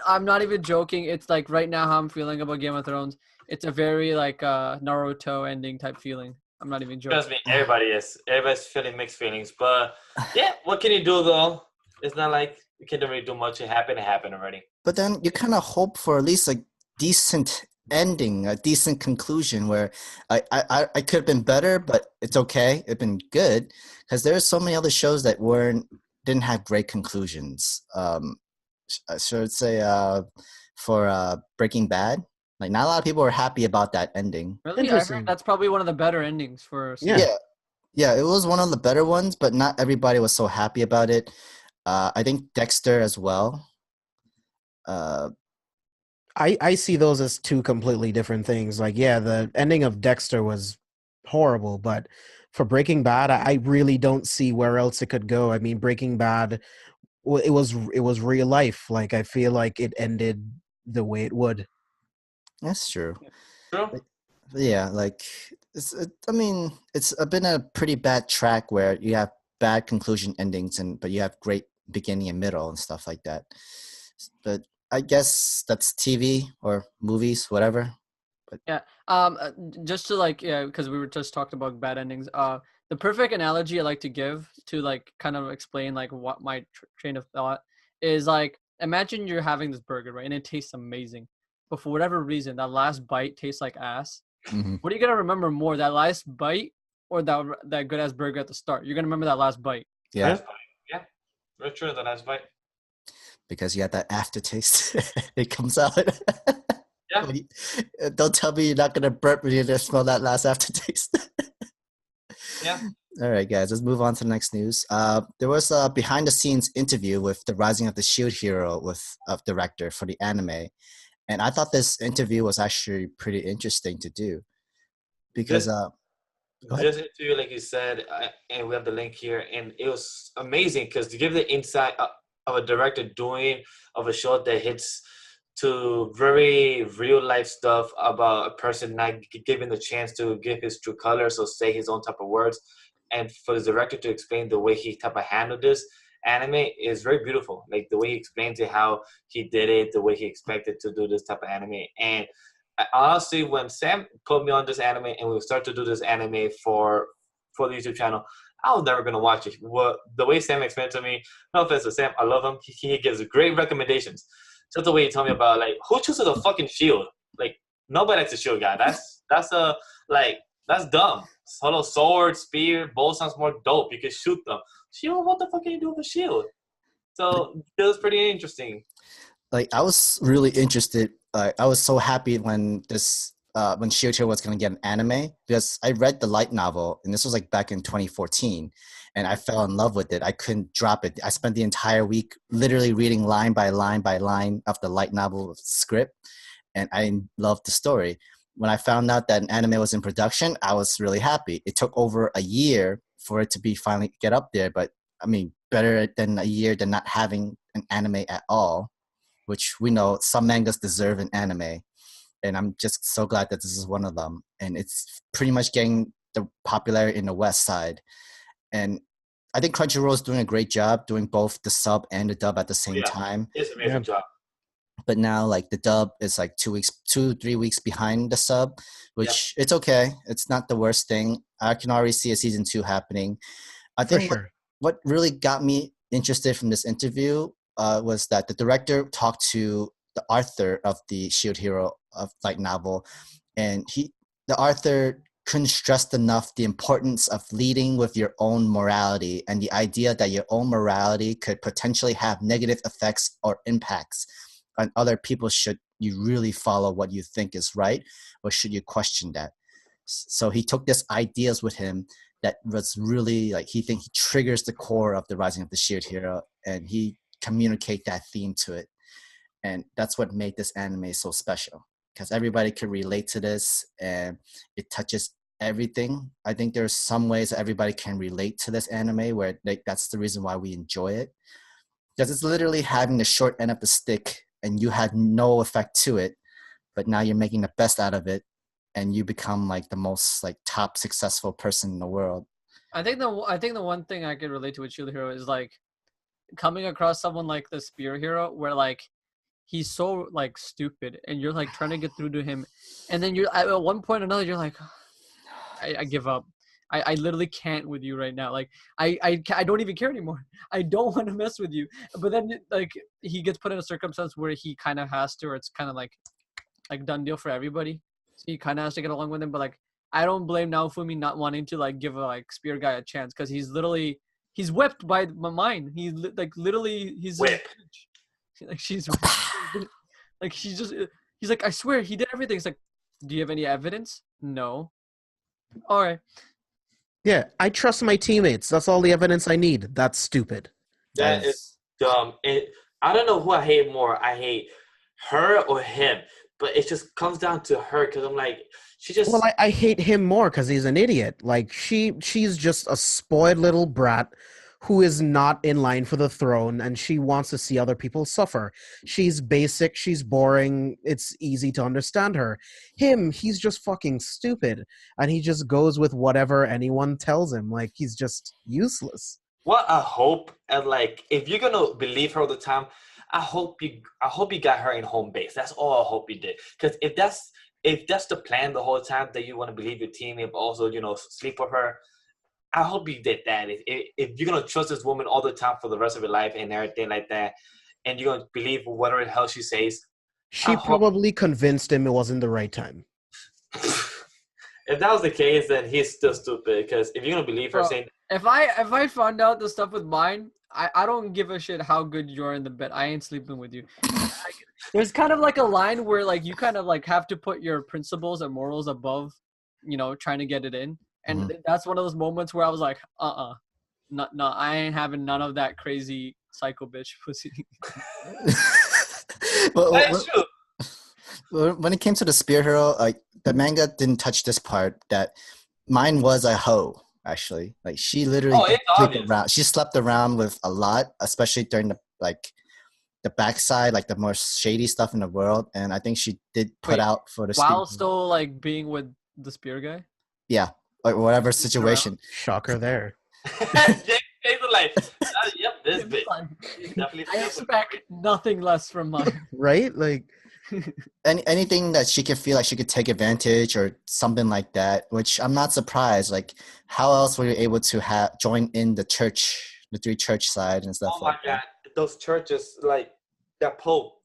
[SPEAKER 3] I'm not even joking. It's like right now how I'm feeling about Game of Thrones. It's a very like Naruto ending type feeling. I'm not even joking.
[SPEAKER 2] Trust me, everybody's feeling mixed feelings. But yeah, what can you do though? It's not like you can't really do much. It happened already.
[SPEAKER 1] But then you kind of hope for at least a decent ending, a decent conclusion where I could have been better, but it's okay. It's been good because there's so many other shows that didn't have great conclusions. I should say for Breaking Bad, like not a lot of people were happy about that ending.
[SPEAKER 3] Really, I
[SPEAKER 4] Interesting.
[SPEAKER 3] heard that's probably one of the better endings for.
[SPEAKER 1] Yeah, it was one of the better ones, but not everybody was so happy about it. I think Dexter as well.
[SPEAKER 4] I see those as two completely different things. Like, yeah, the ending of Dexter was horrible, but for Breaking Bad, I really don't see where else it could go. I mean, Breaking Bad, it was real life. Like, I feel like it ended the way it would.
[SPEAKER 1] That's true.
[SPEAKER 2] True.
[SPEAKER 1] Yeah, like I mean, it's been a pretty bad track where you have bad conclusion endings but you have great beginning and middle and stuff like that. But I guess that's TV or movies, whatever. But
[SPEAKER 3] Yeah. Just to because we were just talking about bad endings. The perfect analogy I like to give to like kind of explain like what my train of thought is like. Imagine you're having this burger, right, and it tastes amazing, but for whatever reason, that last bite tastes like ass.
[SPEAKER 1] mm-hmm.
[SPEAKER 3] What are you gonna remember more, that last bite or that good ass burger at the start? You're gonna remember that last bite.
[SPEAKER 1] Yeah.
[SPEAKER 2] Last bite. Yeah. Very true, the last bite.
[SPEAKER 1] Because you had that aftertaste. It comes out.
[SPEAKER 2] Yeah.
[SPEAKER 1] Don't tell me you're not gonna burp when you just smell that last aftertaste.
[SPEAKER 2] Yeah.
[SPEAKER 1] All right, guys, let's move on to the next news. There was a behind-the-scenes interview with the Rising of the Shield Hero of director for the anime, and I thought this interview was actually pretty interesting to do because
[SPEAKER 2] Just to you, like you said, and we have the link here, and it was amazing because to give the insight of a director of a show that hits to very real life stuff about a person not given the chance to give his true colors or say his own type of words, and for the director to explain the way he type of handled this anime is very beautiful. Like the way he explains it, how he did it, the way he expected to do this type of anime. And honestly, when Sam put me on this anime and we start to do this anime for the YouTube channel, I was never gonna watch it. The way Sam explained to me, no offense to Sam, I love him. He gives great recommendations. Just the way he told me about like who chooses a fucking shield. Like nobody likes a shield guy. That's dumb. Solo sword, spear, bow sounds more dope. You can shoot them. Shield, what the fuck can you do with a shield? So it was pretty interesting.
[SPEAKER 1] Like I was really interested. I was so happy when when Shield Hero was going to get an anime because I read the light novel and this was like back in 2014 and I fell in love with it. I couldn't drop it. I spent the entire week literally reading line by line by line of the light novel script and I loved the story. When I found out that an anime was in production, I was really happy. It took over a year for it to be finally get up there, but I mean, better than a year than not having an anime at all, which we know some mangas deserve an anime. And I'm just so glad that this is one of them. And it's pretty much getting the popularity in the West side. And I think Crunchyroll is doing a great job doing both the sub and the dub at the same time.
[SPEAKER 2] It's an amazing job.
[SPEAKER 1] But now like the dub is like 3 weeks behind the sub, which it's okay. It's not the worst thing. I can already see a season 2 happening. I think what really got me interested from this interview was that the director talked to the author of the Shield Hero of light novel, and the author couldn't stress enough the importance of leading with your own morality and the idea that your own morality could potentially have negative effects or impacts on other people. Should you really follow what you think is right, or should you question that? So he took this ideas with him that was really like, he triggers the core of the Rising of the Shield Hero, and he communicate that theme to it. And that's what made this anime so special, because everybody can relate to this and it touches everything. I think there's some ways that everybody can relate to this anime where that's the reason why we enjoy it, because it's literally having the short end of the stick and you had no effect to it, but now you're making the best out of it and you become like the most like top successful person in the world.
[SPEAKER 3] I think the one thing I could relate to with Shield Hero is like coming across someone like the Spear Hero, where like he's so like stupid and you're like trying to get through to him, and then you're at one point or another you're like, I give up. I literally can't with you right now. Like I don't even care anymore. I don't want to mess with you. But then like he gets put in a circumstance where he kind of has to, or it's kind of like done deal for everybody. So he kind of has to get along with him. But like I don't blame Naofumi not wanting to like give a like Spear guy a chance, because he's whipped by my mind. He's
[SPEAKER 2] Whip.
[SPEAKER 3] Like she's like he's like, I swear he did everything. It's like, do you have any evidence? No. All right.
[SPEAKER 4] Yeah, I trust my teammates. That's all the evidence I need. That's stupid.
[SPEAKER 2] That is dumb. I don't know who I hate more. I hate her or him, but it just comes down to her, because I'm like, she just.
[SPEAKER 4] Well, I hate him more because he's an idiot. Like she's just a spoiled little brat who is not in line for the throne, and she wants to see other people suffer. She's basic, she's boring, it's easy to understand her. Him, he's just fucking stupid, and he just goes with whatever anyone tells him. Like, he's just useless.
[SPEAKER 2] What I hope, and like, if you're gonna believe her all the time, I hope you got her in home base. That's all I hope you did. Because if that's the plan the whole time, that you want to believe your teammate, but also, you know, sleep with her, I hope you did that. If you're gonna trust this woman all the time for the rest of your life and everything like that, and you're gonna believe whatever the hell she says,
[SPEAKER 4] she probably convinced him it wasn't the right time.
[SPEAKER 2] If that was the case, then he's still stupid. Because if you're gonna believe her saying,
[SPEAKER 3] if I found out the stuff with mine, I don't give a shit how good you are in the bed. I ain't sleeping with you. There's kind of like a line where like you kind of like have to put your principles and morals above, you know, trying to get it in. And that's one of those moments where I was like, no, I ain't having none of that crazy psycho bitch pussy.
[SPEAKER 2] that's true.
[SPEAKER 1] When it came to the Spear Hero, like the manga didn't touch this part, that mine was a hoe, actually. Like she literally she slept around with a lot, especially during the backside, like the more shady stuff in the world. And I think she did put out for the
[SPEAKER 3] while still like being with the Spear guy.
[SPEAKER 1] Yeah. Like whatever situation.
[SPEAKER 4] Shocker there.
[SPEAKER 2] Jake's like, yep, this bitch. Definitely.
[SPEAKER 3] I expect nothing less from mine.
[SPEAKER 4] Right? Like
[SPEAKER 1] anything that she could feel like she could take advantage or something like that, which I'm not surprised. Like, how else were you able to join in the three church side and stuff?
[SPEAKER 2] Oh my god, those churches, like that Pope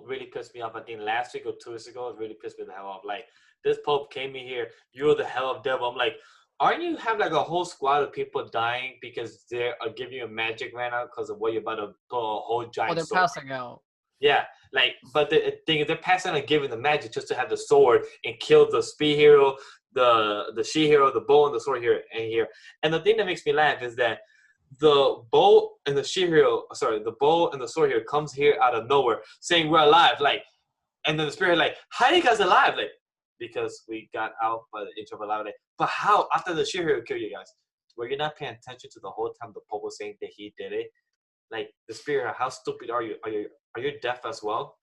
[SPEAKER 2] really pissed me off. I think last week or 2 weeks ago, it really pissed me the hell off. Like, this Pope came in here, you're the hell of devil. I'm like, aren't you have like a whole squad of people dying because they are giving you a magic right now because of what you're about to put a whole giant
[SPEAKER 3] they're
[SPEAKER 2] sword.
[SPEAKER 3] Passing out.
[SPEAKER 2] Yeah, like, but the thing is, they're passing out and giving the magic just to have the sword and kill the spear hero, the she hero, the bow and the sword hero in here. And the thing that makes me laugh is that the bow and the the bow and the sword hero comes here out of nowhere saying we're alive, like, and then the spirit like, how are you guys alive? Like, because we got out by the inch of alive. Like, but how after the sheer hero killed you guys? Were you not paying attention to the whole time the Pope was saying that he did it? Like, the spirit, how stupid are you? Are you deaf as well?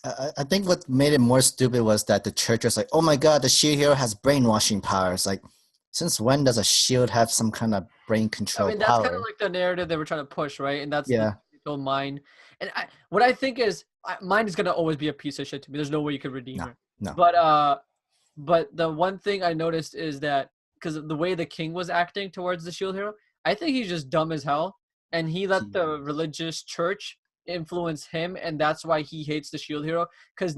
[SPEAKER 1] I think what made it more stupid was that the church was like, oh my god, the shield hero has brainwashing powers. Like, since when does a shield have some kind of brain control
[SPEAKER 3] that's
[SPEAKER 1] power?
[SPEAKER 3] kind of like the narrative they were trying to push, right? And that's
[SPEAKER 1] the
[SPEAKER 3] mine. And what I think is, mine is going to always be a piece of shit to me. There's no way you could redeem her.
[SPEAKER 1] No.
[SPEAKER 3] But the one thing I noticed is that, because of the way the king was acting towards the shield hero, I think he's just dumb as hell. And he let the religious church influence him, and that's why he hates the shield hero. Because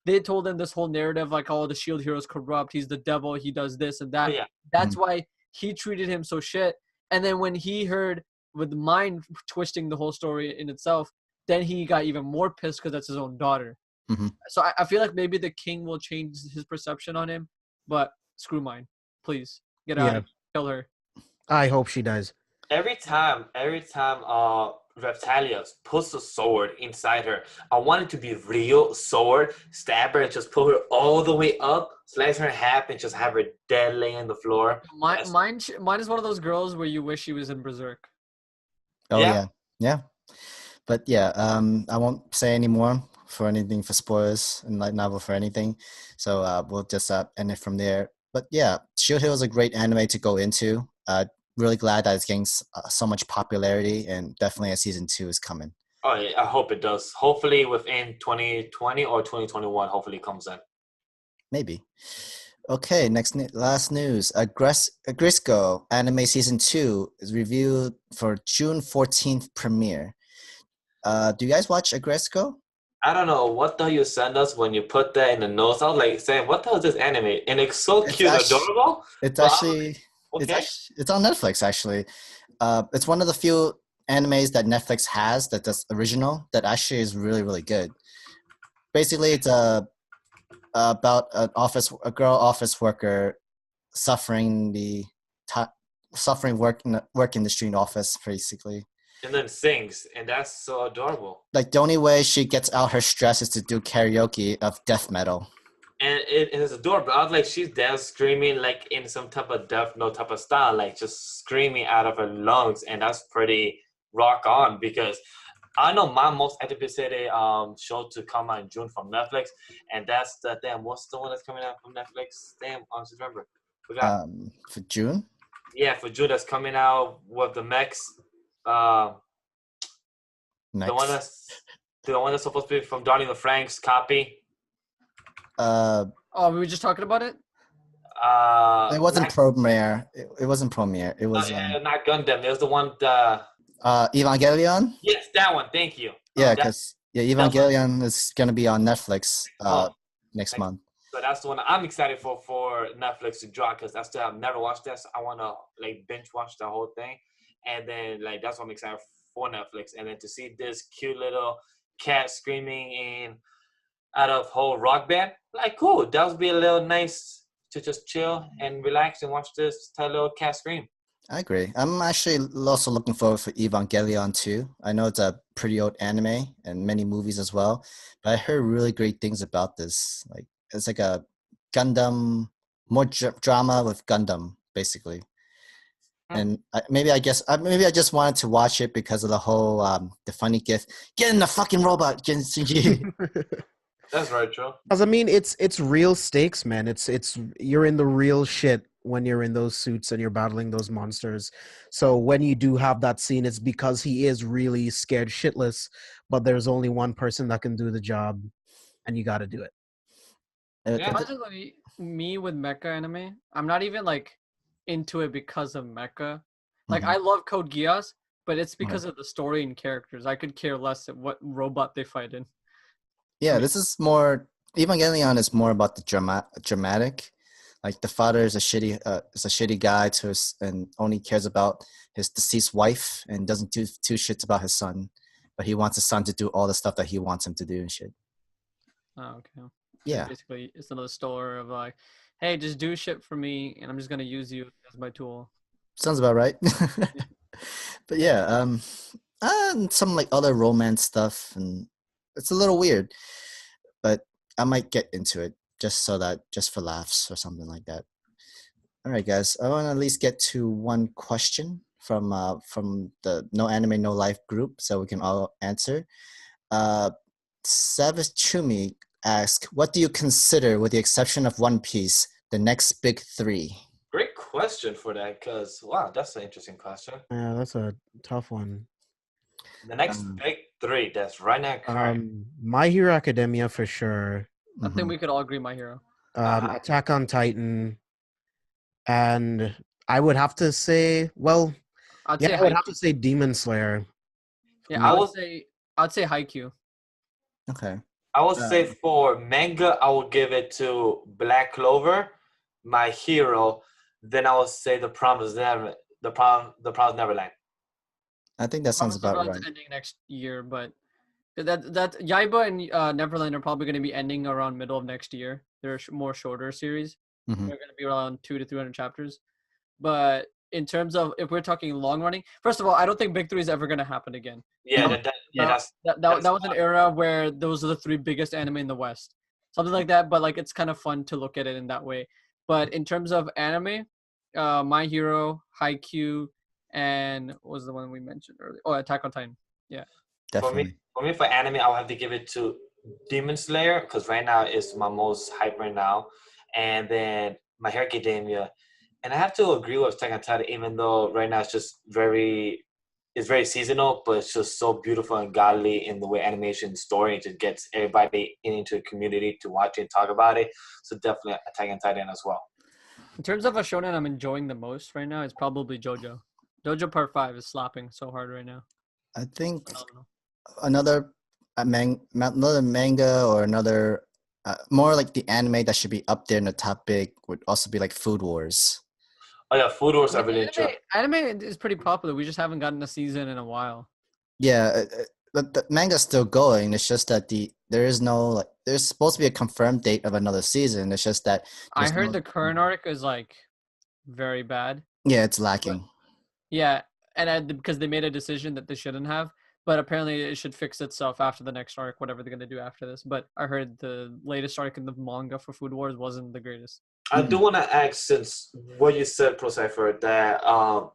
[SPEAKER 3] they told him this whole narrative like, oh, the Shield Hero is corrupt. He's the devil. He does this and that.
[SPEAKER 2] Oh, yeah.
[SPEAKER 3] That's why he treated him so shit. And then when he heard with mind twisting the whole story in itself, then he got even more pissed because that's his own daughter.
[SPEAKER 1] Mm-hmm.
[SPEAKER 3] So I feel like maybe the king will change his perception on him, but screw mine. Please get out of here. Kill her.
[SPEAKER 4] I hope she dies.
[SPEAKER 2] Every time Reptalia puts a sword inside her, I want it to be real sword, stab her and just pull her all the way up, slice her in half and just have her dead laying on the floor.
[SPEAKER 3] Mine is one of those girls where you wish she was in Berserk.
[SPEAKER 1] Oh yeah. But yeah, I won't say any more for anything for spoilers and light novel for anything. So we'll just end it from there. But yeah, Shield Hero is a great anime to go into. Really glad that it's getting so much popularity, and definitely a season 2 is coming.
[SPEAKER 2] Oh yeah, I hope it does. Hopefully within 2020 or 2021, hopefully it comes in.
[SPEAKER 1] Maybe. Okay, last news. Agrisco anime season 2 is reviewed for June 14th premiere. Do you guys watch Agresco?
[SPEAKER 2] I don't know what the hell you send us when you put that in the notes. I was like saying, what the hell is this anime? And it's so cute and adorable.
[SPEAKER 1] It's actually it's on Netflix actually. It's one of the few animes that Netflix has that's original that actually is really, really good. Basically, it's about a girl office worker suffering work industry in office basically.
[SPEAKER 2] And then sings, and that's so adorable.
[SPEAKER 1] Like the only way she gets out her stress is to do karaoke of death metal.
[SPEAKER 2] And it is adorable. I was like, she's there screaming like in some type of death note type of style, like just screaming out of her lungs, and that's pretty rock on because I know my most anticipated show to come out in June from Netflix, and that's the what's the one that's coming out from Netflix? Damn, I just remember. Forgot.
[SPEAKER 1] For June?
[SPEAKER 2] Yeah, for June that's coming out with the mechs.
[SPEAKER 1] Next.
[SPEAKER 2] The one that's supposed to be from Donnie LaFrank's copy.
[SPEAKER 3] We were just talking about it.
[SPEAKER 1] It wasn't Promare. It wasn't Promare. It was
[SPEAKER 2] not Gundam. There's the one.
[SPEAKER 1] Evangelion.
[SPEAKER 2] Yes, that one. Thank you.
[SPEAKER 1] Yeah, because Evangelion is gonna be on Netflix next month.
[SPEAKER 2] So that's the one I'm excited for Netflix to drop because I've never watched this. I wanna like binge watch the whole thing, and then like that's what I'm excited for Netflix, and then to see this cute little cat screaming out of whole rock band, like cool. That would be a little nice to just chill and relax and watch this little cat scream.
[SPEAKER 1] I agree. I'm actually also looking forward for Evangelion too. I know it's a pretty old anime and many movies as well, but I heard really great things about this. Like it's like a Gundam, more drama with Gundam, basically. And maybe I just wanted to watch it because of the whole the funny gif. Get in the fucking robot, Shinji.
[SPEAKER 2] That's right, Joe.
[SPEAKER 4] Because I mean, it's real stakes, man. It's you're in the real shit when you're in those suits and you're battling those monsters. So when you do have that scene, it's because he is really scared shitless. But there's only one person that can do the job, and you got to do it.
[SPEAKER 3] Yeah, imagine me with mecha anime. I'm not even like into it because of mecha. Like I love Code Geass, but it's because of the story and characters. I could care less at what robot they fight in.
[SPEAKER 1] Yeah, this is more Evangelion is more about the dramatic. Like the father is a shitty guy and only cares about his deceased wife and doesn't do two shits about his son, but he wants his son to do all the stuff that he wants him to do and shit.
[SPEAKER 3] Oh, okay.
[SPEAKER 1] Yeah.
[SPEAKER 3] So basically, it's another story of like, hey, just do shit for me, and I'm just gonna use you as my tool.
[SPEAKER 1] Sounds about right. But yeah, and some like other romance stuff, and it's a little weird, but I might get into it just for laughs or something like that. All right, guys, I want to at least get to one question from the No Anime No Life group, so we can all answer. Savage Chumi asks, "What do you consider, with the exception of One Piece, the next big three?"
[SPEAKER 2] Great question for that, because wow, that's an interesting question.
[SPEAKER 4] Yeah, that's a tough one.
[SPEAKER 2] The next big three that's right now current.
[SPEAKER 4] My Hero Academia for sure.
[SPEAKER 3] I think we could all agree My Hero.
[SPEAKER 4] Attack on Titan, and I would have to say, I would have to say Demon Slayer.
[SPEAKER 3] Yeah, I'd say Haikyuu.
[SPEAKER 1] Okay.
[SPEAKER 2] I would say for manga, I will give it to Black Clover, My Hero. Then I would say The Promised Never, The Promised Neverland.
[SPEAKER 1] I think that sounds
[SPEAKER 3] Promised
[SPEAKER 1] about
[SPEAKER 3] Neverland's
[SPEAKER 1] right.
[SPEAKER 3] ending next year, but that Yaiba and Neverland are probably going to be ending around middle of next year. They're more shorter series.
[SPEAKER 1] Mhm.
[SPEAKER 3] They're going to be around 200 to 300 chapters. But in terms of if we're talking long running, first of all, I don't think Big Three is ever going to happen again.
[SPEAKER 2] Yeah,
[SPEAKER 3] That was an era where those are the three biggest anime in the West, something like that. But like it's kind of fun to look at it in that way. But in terms of anime, My Hero, Haikyuu, and what was the one we mentioned earlier? Oh, Attack on Titan. Yeah.
[SPEAKER 1] Definitely.
[SPEAKER 2] For anime, I'll have to give it to Demon Slayer because right now it's my most hype right now, and then My Hero Academia, and I have to agree with Attack on Titan, even though right now it's very seasonal, but it's just so beautiful and godly in the way animation and story just gets everybody into the community to watch it and talk about it. So definitely Attack on Titan as well.
[SPEAKER 3] In terms of a shonen I'm enjoying the most right now, it's probably JoJo. JoJo Part 5 is slapping so hard right now.
[SPEAKER 1] I think
[SPEAKER 3] Phenomenal.
[SPEAKER 1] another another manga or another more like the anime that should be up there in the top big would also be like Food Wars.
[SPEAKER 2] Oh yeah, Food Wars
[SPEAKER 3] I
[SPEAKER 2] I
[SPEAKER 3] mean,
[SPEAKER 2] really enjoy.
[SPEAKER 3] anime is pretty popular. We just haven't gotten a season in a while.
[SPEAKER 1] Yeah, but the manga's still going. It's just that there is no like there's supposed to be a confirmed date of another season. It's just that
[SPEAKER 3] I
[SPEAKER 1] there's
[SPEAKER 3] heard
[SPEAKER 1] no,
[SPEAKER 3] the current arc is like very bad.
[SPEAKER 1] yeah, it's lacking.
[SPEAKER 3] Yeah, and because they made a decision that they shouldn't have, but apparently it should fix itself after the next arc, whatever they're gonna do after this. But I heard the latest arc in the manga for Food Wars wasn't the greatest.
[SPEAKER 2] I do want to ask, since what you said, ProZypher, that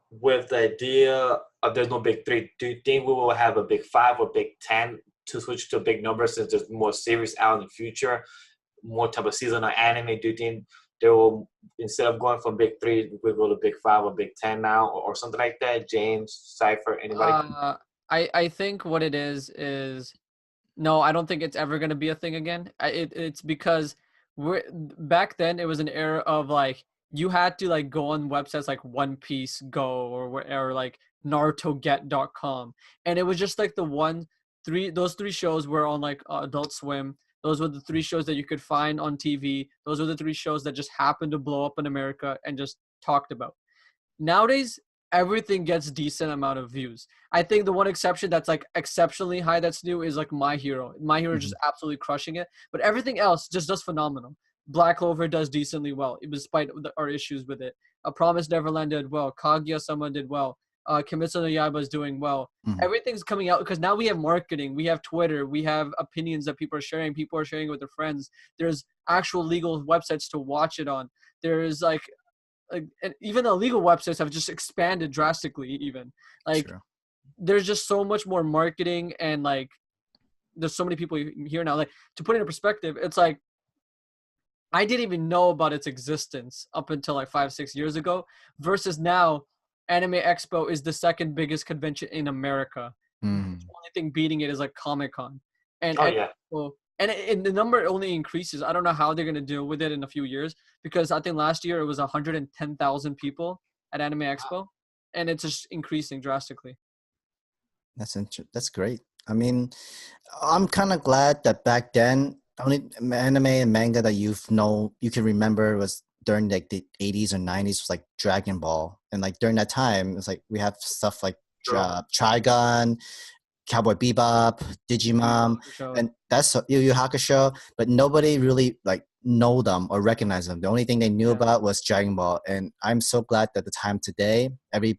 [SPEAKER 2] with the idea of there's no big three, do you think we will have a big five or big 10 to switch to a big number since there's more series out in the future, more type of seasonal anime? Do you think they will, instead of going from big three, we'll go to big five or big 10 now or something like that? James, Cypher, anybody?
[SPEAKER 3] I think what it is no, I don't think it's ever gonna be a thing again. It's because back then it was an era of like you had to like go on websites like One Piece Go or like NarutoGet.com, and it was just like those three shows were on like Adult Swim. Those were the three shows that you could find on TV. Those were the three shows that just happened to blow up in America and just talked about. Nowadays, everything gets decent amount of views. I think the one exception that's like exceptionally high that's new is like My Hero. My Hero is just absolutely crushing it, but everything else just does phenomenal. Black Clover does decently well, despite our issues with it. A Promised Neverland did well. Kaguya-sama did well. Kimetsu no Yaiba is doing well. Everything's coming out because now we have marketing, we have Twitter, we have opinions that people are sharing. People are sharing with their friends. There's actual legal websites to watch it on. There's like and even the legal websites have just expanded drastically. Even like
[SPEAKER 1] True.
[SPEAKER 3] there's just so much more marketing and like there's so many people here now. Like to put it in perspective, it's like I didn't even know about its existence up until like 5-6 years ago. Versus now, Anime Expo is the second biggest convention in America. The only thing beating it is like Comic-Con, and Expo, and the number only increases. I don't know how they're going to deal with it in a few years because I think last year it was 110,000 people at Anime Expo, and it's just increasing drastically.
[SPEAKER 1] That's great. I mean, I'm kind of glad that back then only anime and manga that you can remember was during like the 80s or 90s was like Dragon Ball, and like during that time it's like we have stuff like Trigun, Cowboy Bebop, Digimon, and that's Yu Yu Hakusho, but nobody really like know them or recognize them. The only thing they knew about was Dragon Ball, and I'm so glad that the time today, every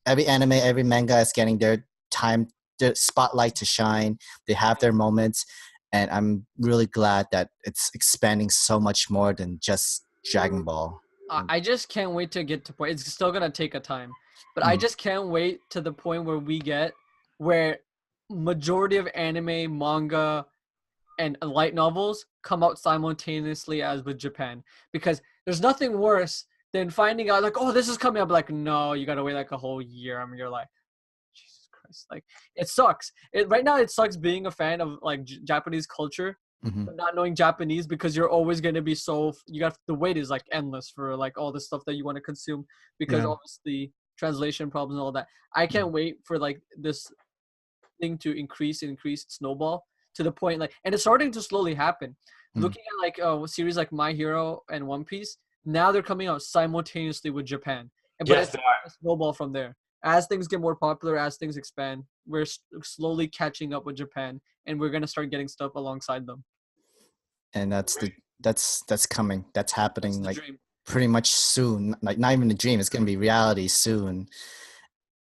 [SPEAKER 1] anime, every manga is getting their time, their spotlight to shine. They have their moments, and I'm really glad that it's expanding so much more than just Dragon Ball.
[SPEAKER 3] I just can't wait to get to point. It's still gonna take a time, but I just can't wait to the point where majority of anime, manga, and light novels come out simultaneously as with Japan, because there's nothing worse than finding out like, oh, this is coming up. Like, no, you gotta wait like a whole year. I mean, you're like, Jesus Christ, like it sucks. Right now, it sucks being a fan of like Japanese culture, but not knowing Japanese because you're always gonna be the wait is like endless for like all the stuff that you want to consume because obviously translation problems and all that. I can't wait for like this thing to increase snowball to the point like, and it's starting to slowly happen.
[SPEAKER 1] Hmm.
[SPEAKER 3] Looking at like a series like My Hero and One Piece, now they're coming out simultaneously with Japan, but
[SPEAKER 2] Yes,
[SPEAKER 3] it's
[SPEAKER 2] they are.
[SPEAKER 3] a snowball from there. As things get more popular, as things expand, we're slowly catching up with Japan, and we're gonna start getting stuff alongside them.
[SPEAKER 1] And that's coming. That's happening
[SPEAKER 3] That's the
[SPEAKER 1] like
[SPEAKER 3] dream.
[SPEAKER 1] pretty much soon. Like not even a dream. It's gonna be reality soon.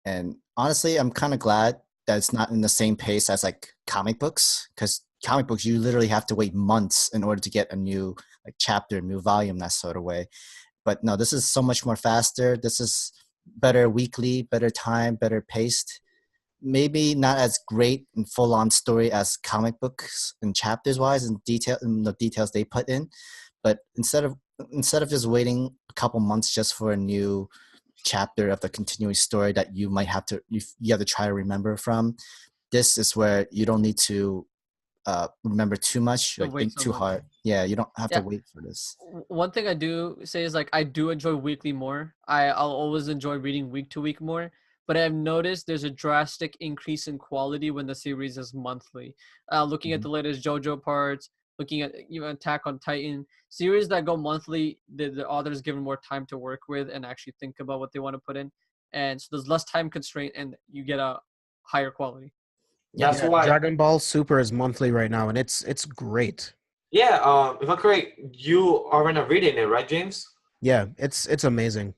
[SPEAKER 1] And honestly, I'm kind of glad that it's not in the same pace as like comic books, because comic books you literally have to wait months in order to get a new like chapter, new volume, that sort of way. But no, this is so much more faster. This is better weekly, better time, better paced. Maybe not as great and full on story as comic books and chapters wise and detail and the details they put in. But instead of just waiting a couple months just for a new chapter of the continuing story that you might have to you have to try to remember from, this is where you don't need to remember too much,
[SPEAKER 3] To
[SPEAKER 1] like
[SPEAKER 3] wait
[SPEAKER 1] think
[SPEAKER 3] so
[SPEAKER 1] too
[SPEAKER 3] much.
[SPEAKER 1] hard. Yeah, you don't have to
[SPEAKER 3] Yeah.
[SPEAKER 1] wait for this.
[SPEAKER 3] One thing I do say is like I do enjoy weekly more. I'll always enjoy reading week to week more. But I've noticed there's a drastic increase in quality when the series is monthly. Looking at
[SPEAKER 1] Mhm.
[SPEAKER 3] the latest JoJo parts, looking at Attack on Titan series that go monthly, the author's given more time to work with and actually think about what they want to put in, and so there's less time constraint and you get a higher quality.
[SPEAKER 2] That's
[SPEAKER 4] Yeah,
[SPEAKER 2] why.
[SPEAKER 4] Dragon Ball Super is monthly right now, and it's great.
[SPEAKER 2] Yeah. If I'm correct, you are gonna reading it, right, James?
[SPEAKER 4] Yeah, it's amazing.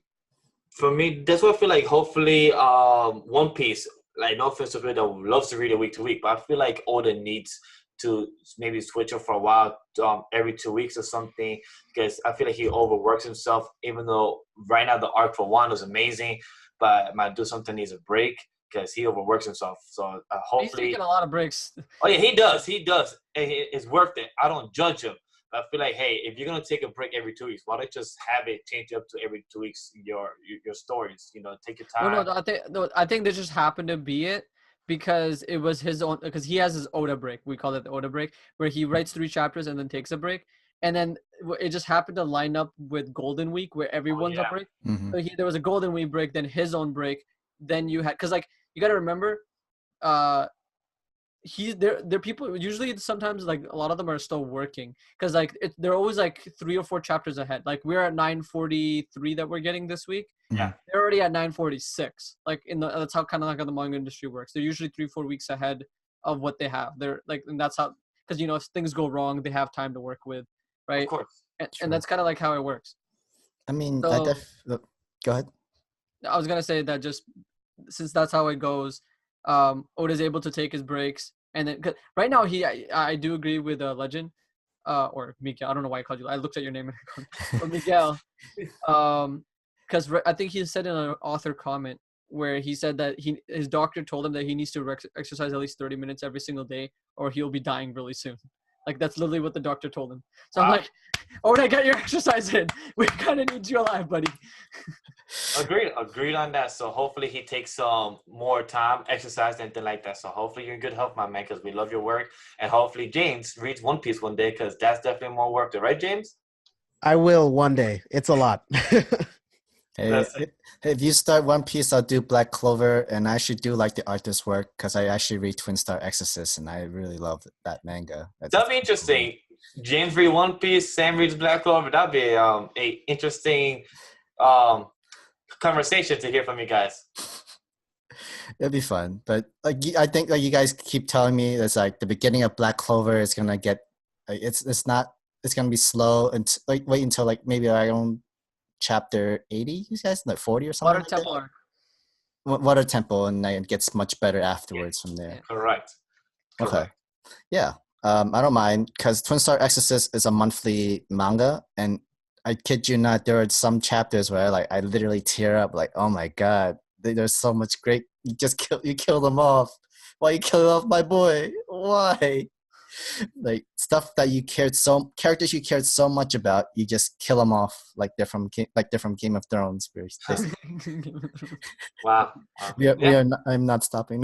[SPEAKER 2] For me, that's what I feel like. Hopefully, One Piece. Like, no offense to people that loves to read it week to week, but I feel like Oda needs to maybe switch up for a while, every 2 weeks or something, because I feel like he overworks himself. Even though right now the arc for Wano is amazing, but might do something needs a break because he overworks himself. So
[SPEAKER 3] He's
[SPEAKER 2] hopefully,
[SPEAKER 3] taking a lot of breaks.
[SPEAKER 2] oh yeah, he does, and it's worth it. I don't judge him. I feel like, hey, if you're gonna take a break every 2 weeks, why don't you just have it change up to every 2 weeks your stories? Take your time.
[SPEAKER 3] I think this just happened to be it because it was his own, because he has his Oda break. We call it the Oda break, where he writes 3 chapters and then takes a break. And then it just happened to line up with Golden Week where everyone's
[SPEAKER 2] yeah.
[SPEAKER 3] a break.
[SPEAKER 1] Mhm.
[SPEAKER 3] So there was a Golden Week break, then his own break. Then you had, because like you got to remember, uh, they're people usually, sometimes like a lot of them are still working because like they're always like 3 or 4 chapters ahead. Like we're at 943 that we're getting this week.
[SPEAKER 2] Yeah.
[SPEAKER 3] They're already at 946. Like that's how kind of like how the manga industry works. They're usually 3-4 weeks ahead of what they have. They're like, and that's how, because if things go wrong, they have time to work with, right?
[SPEAKER 2] Of course.
[SPEAKER 3] And that's kind of like how it works.
[SPEAKER 1] I mean,
[SPEAKER 3] So
[SPEAKER 1] go ahead.
[SPEAKER 3] I was gonna say that just since that's how it goes, Oda's able to take his breaks, and then 'cause right now I do agree with Legend, or Miguel. I don't know why I called you. I looked at your name and I called but Miguel, because I think he said in an author comment where he said that his doctor told him that he needs to exercise at least 30 minutes every single day, or he'll be dying really soon. Like that's literally what the doctor told him. So I'm like, Oda, get your exercise in. We kind of need you alive, buddy.
[SPEAKER 2] Agreed on that. So hopefully he takes some more time, exercise, anything like that. So hopefully you're in good health, my man, because we love your work. And hopefully James reads One Piece one day, because that's definitely more work. Right, James?
[SPEAKER 4] I will one day. It's a lot.
[SPEAKER 1] Hey, if you start One Piece, I'll do Black Clover, and I should do like the artist work because I actually read Twin Star Exorcist, and I really love that manga.
[SPEAKER 2] That'd be interesting. James read One Piece, Sam reads Black Clover. That'd be a interesting conversation to hear from you guys.
[SPEAKER 1] It'd be fun, but like I think like you guys keep telling me, it's like the beginning of Black Clover is gonna get, it's gonna be slow and like wait until like maybe around chapter 80, you guys, like 40 or something.
[SPEAKER 3] Water
[SPEAKER 1] like
[SPEAKER 3] Temple
[SPEAKER 1] that.
[SPEAKER 3] arc.
[SPEAKER 1] Water Temple, and then it gets much better afterwards from there.
[SPEAKER 2] Correct.
[SPEAKER 1] Okay. Yeah. I don't mind because Twin Star Exorcist is a monthly manga, and I kid you not, there are some chapters where like I literally tear up, like, oh my god, there's so much great. You kill them off. Why you kill off my boy? Why? Like stuff that characters you cared so much about, you just kill them off like they're from Game of Thrones.
[SPEAKER 2] Wow.
[SPEAKER 1] I'm not stopping.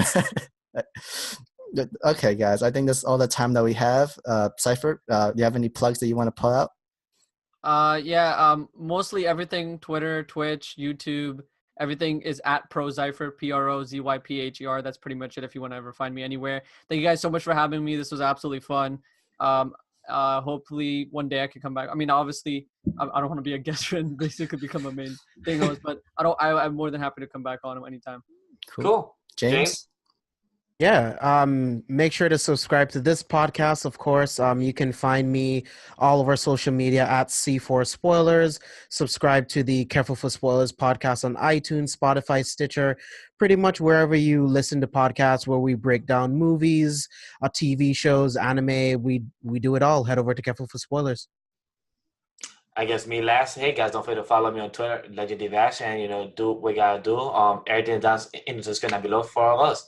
[SPEAKER 1] Okay, guys, I think that's all the time that we have. Zypher, do you have any plugs that you want to pull out?
[SPEAKER 3] Yeah, mostly everything: Twitter, Twitch, YouTube, Everything is at ProZypher, ProZypher. That's pretty much it if you want to ever find me anywhere. Thank you guys so much for having me. This was absolutely fun. Hopefully one day I can come back. I mean, obviously, I don't want to be a guest and basically become a main thing host, but I'm more than happy to come back on anytime.
[SPEAKER 2] Cool. James?
[SPEAKER 4] Yeah, make sure to subscribe to this podcast, of course. You can find me all over social media at C4 Spoilers. Subscribe to the Careful for Spoilers podcast on iTunes, Spotify, Stitcher, pretty much wherever you listen to podcasts where we break down movies, TV shows, anime. We do it all. Head over to Careful for Spoilers.
[SPEAKER 2] I guess me last. Hey guys, don't forget to follow me on Twitter, Legendary Dash, and do what we gotta do. Everything that's in the description below for all of us.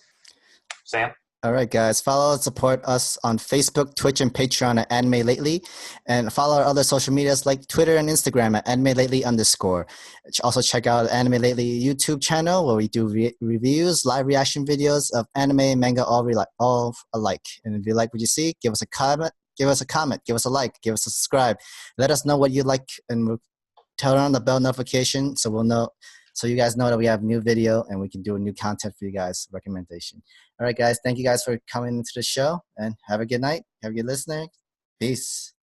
[SPEAKER 2] Sam?
[SPEAKER 1] All right, guys. Follow and support us on Facebook, Twitch, and Patreon at Anime Lately. And follow our other social medias like Twitter and Instagram at Anime Lately _. Also check out Anime Lately YouTube channel where we do reviews, live reaction videos of anime and manga all alike. And if you like what you see, give us a comment, give us a like, give us a subscribe. Let us know what you like and we'll turn on the bell notification so we'll know. So you guys know that we have new video and we can do a new content for you guys, recommendation. All right, guys. Thank you guys for coming into the show and have a good night. Have a good listening. Peace.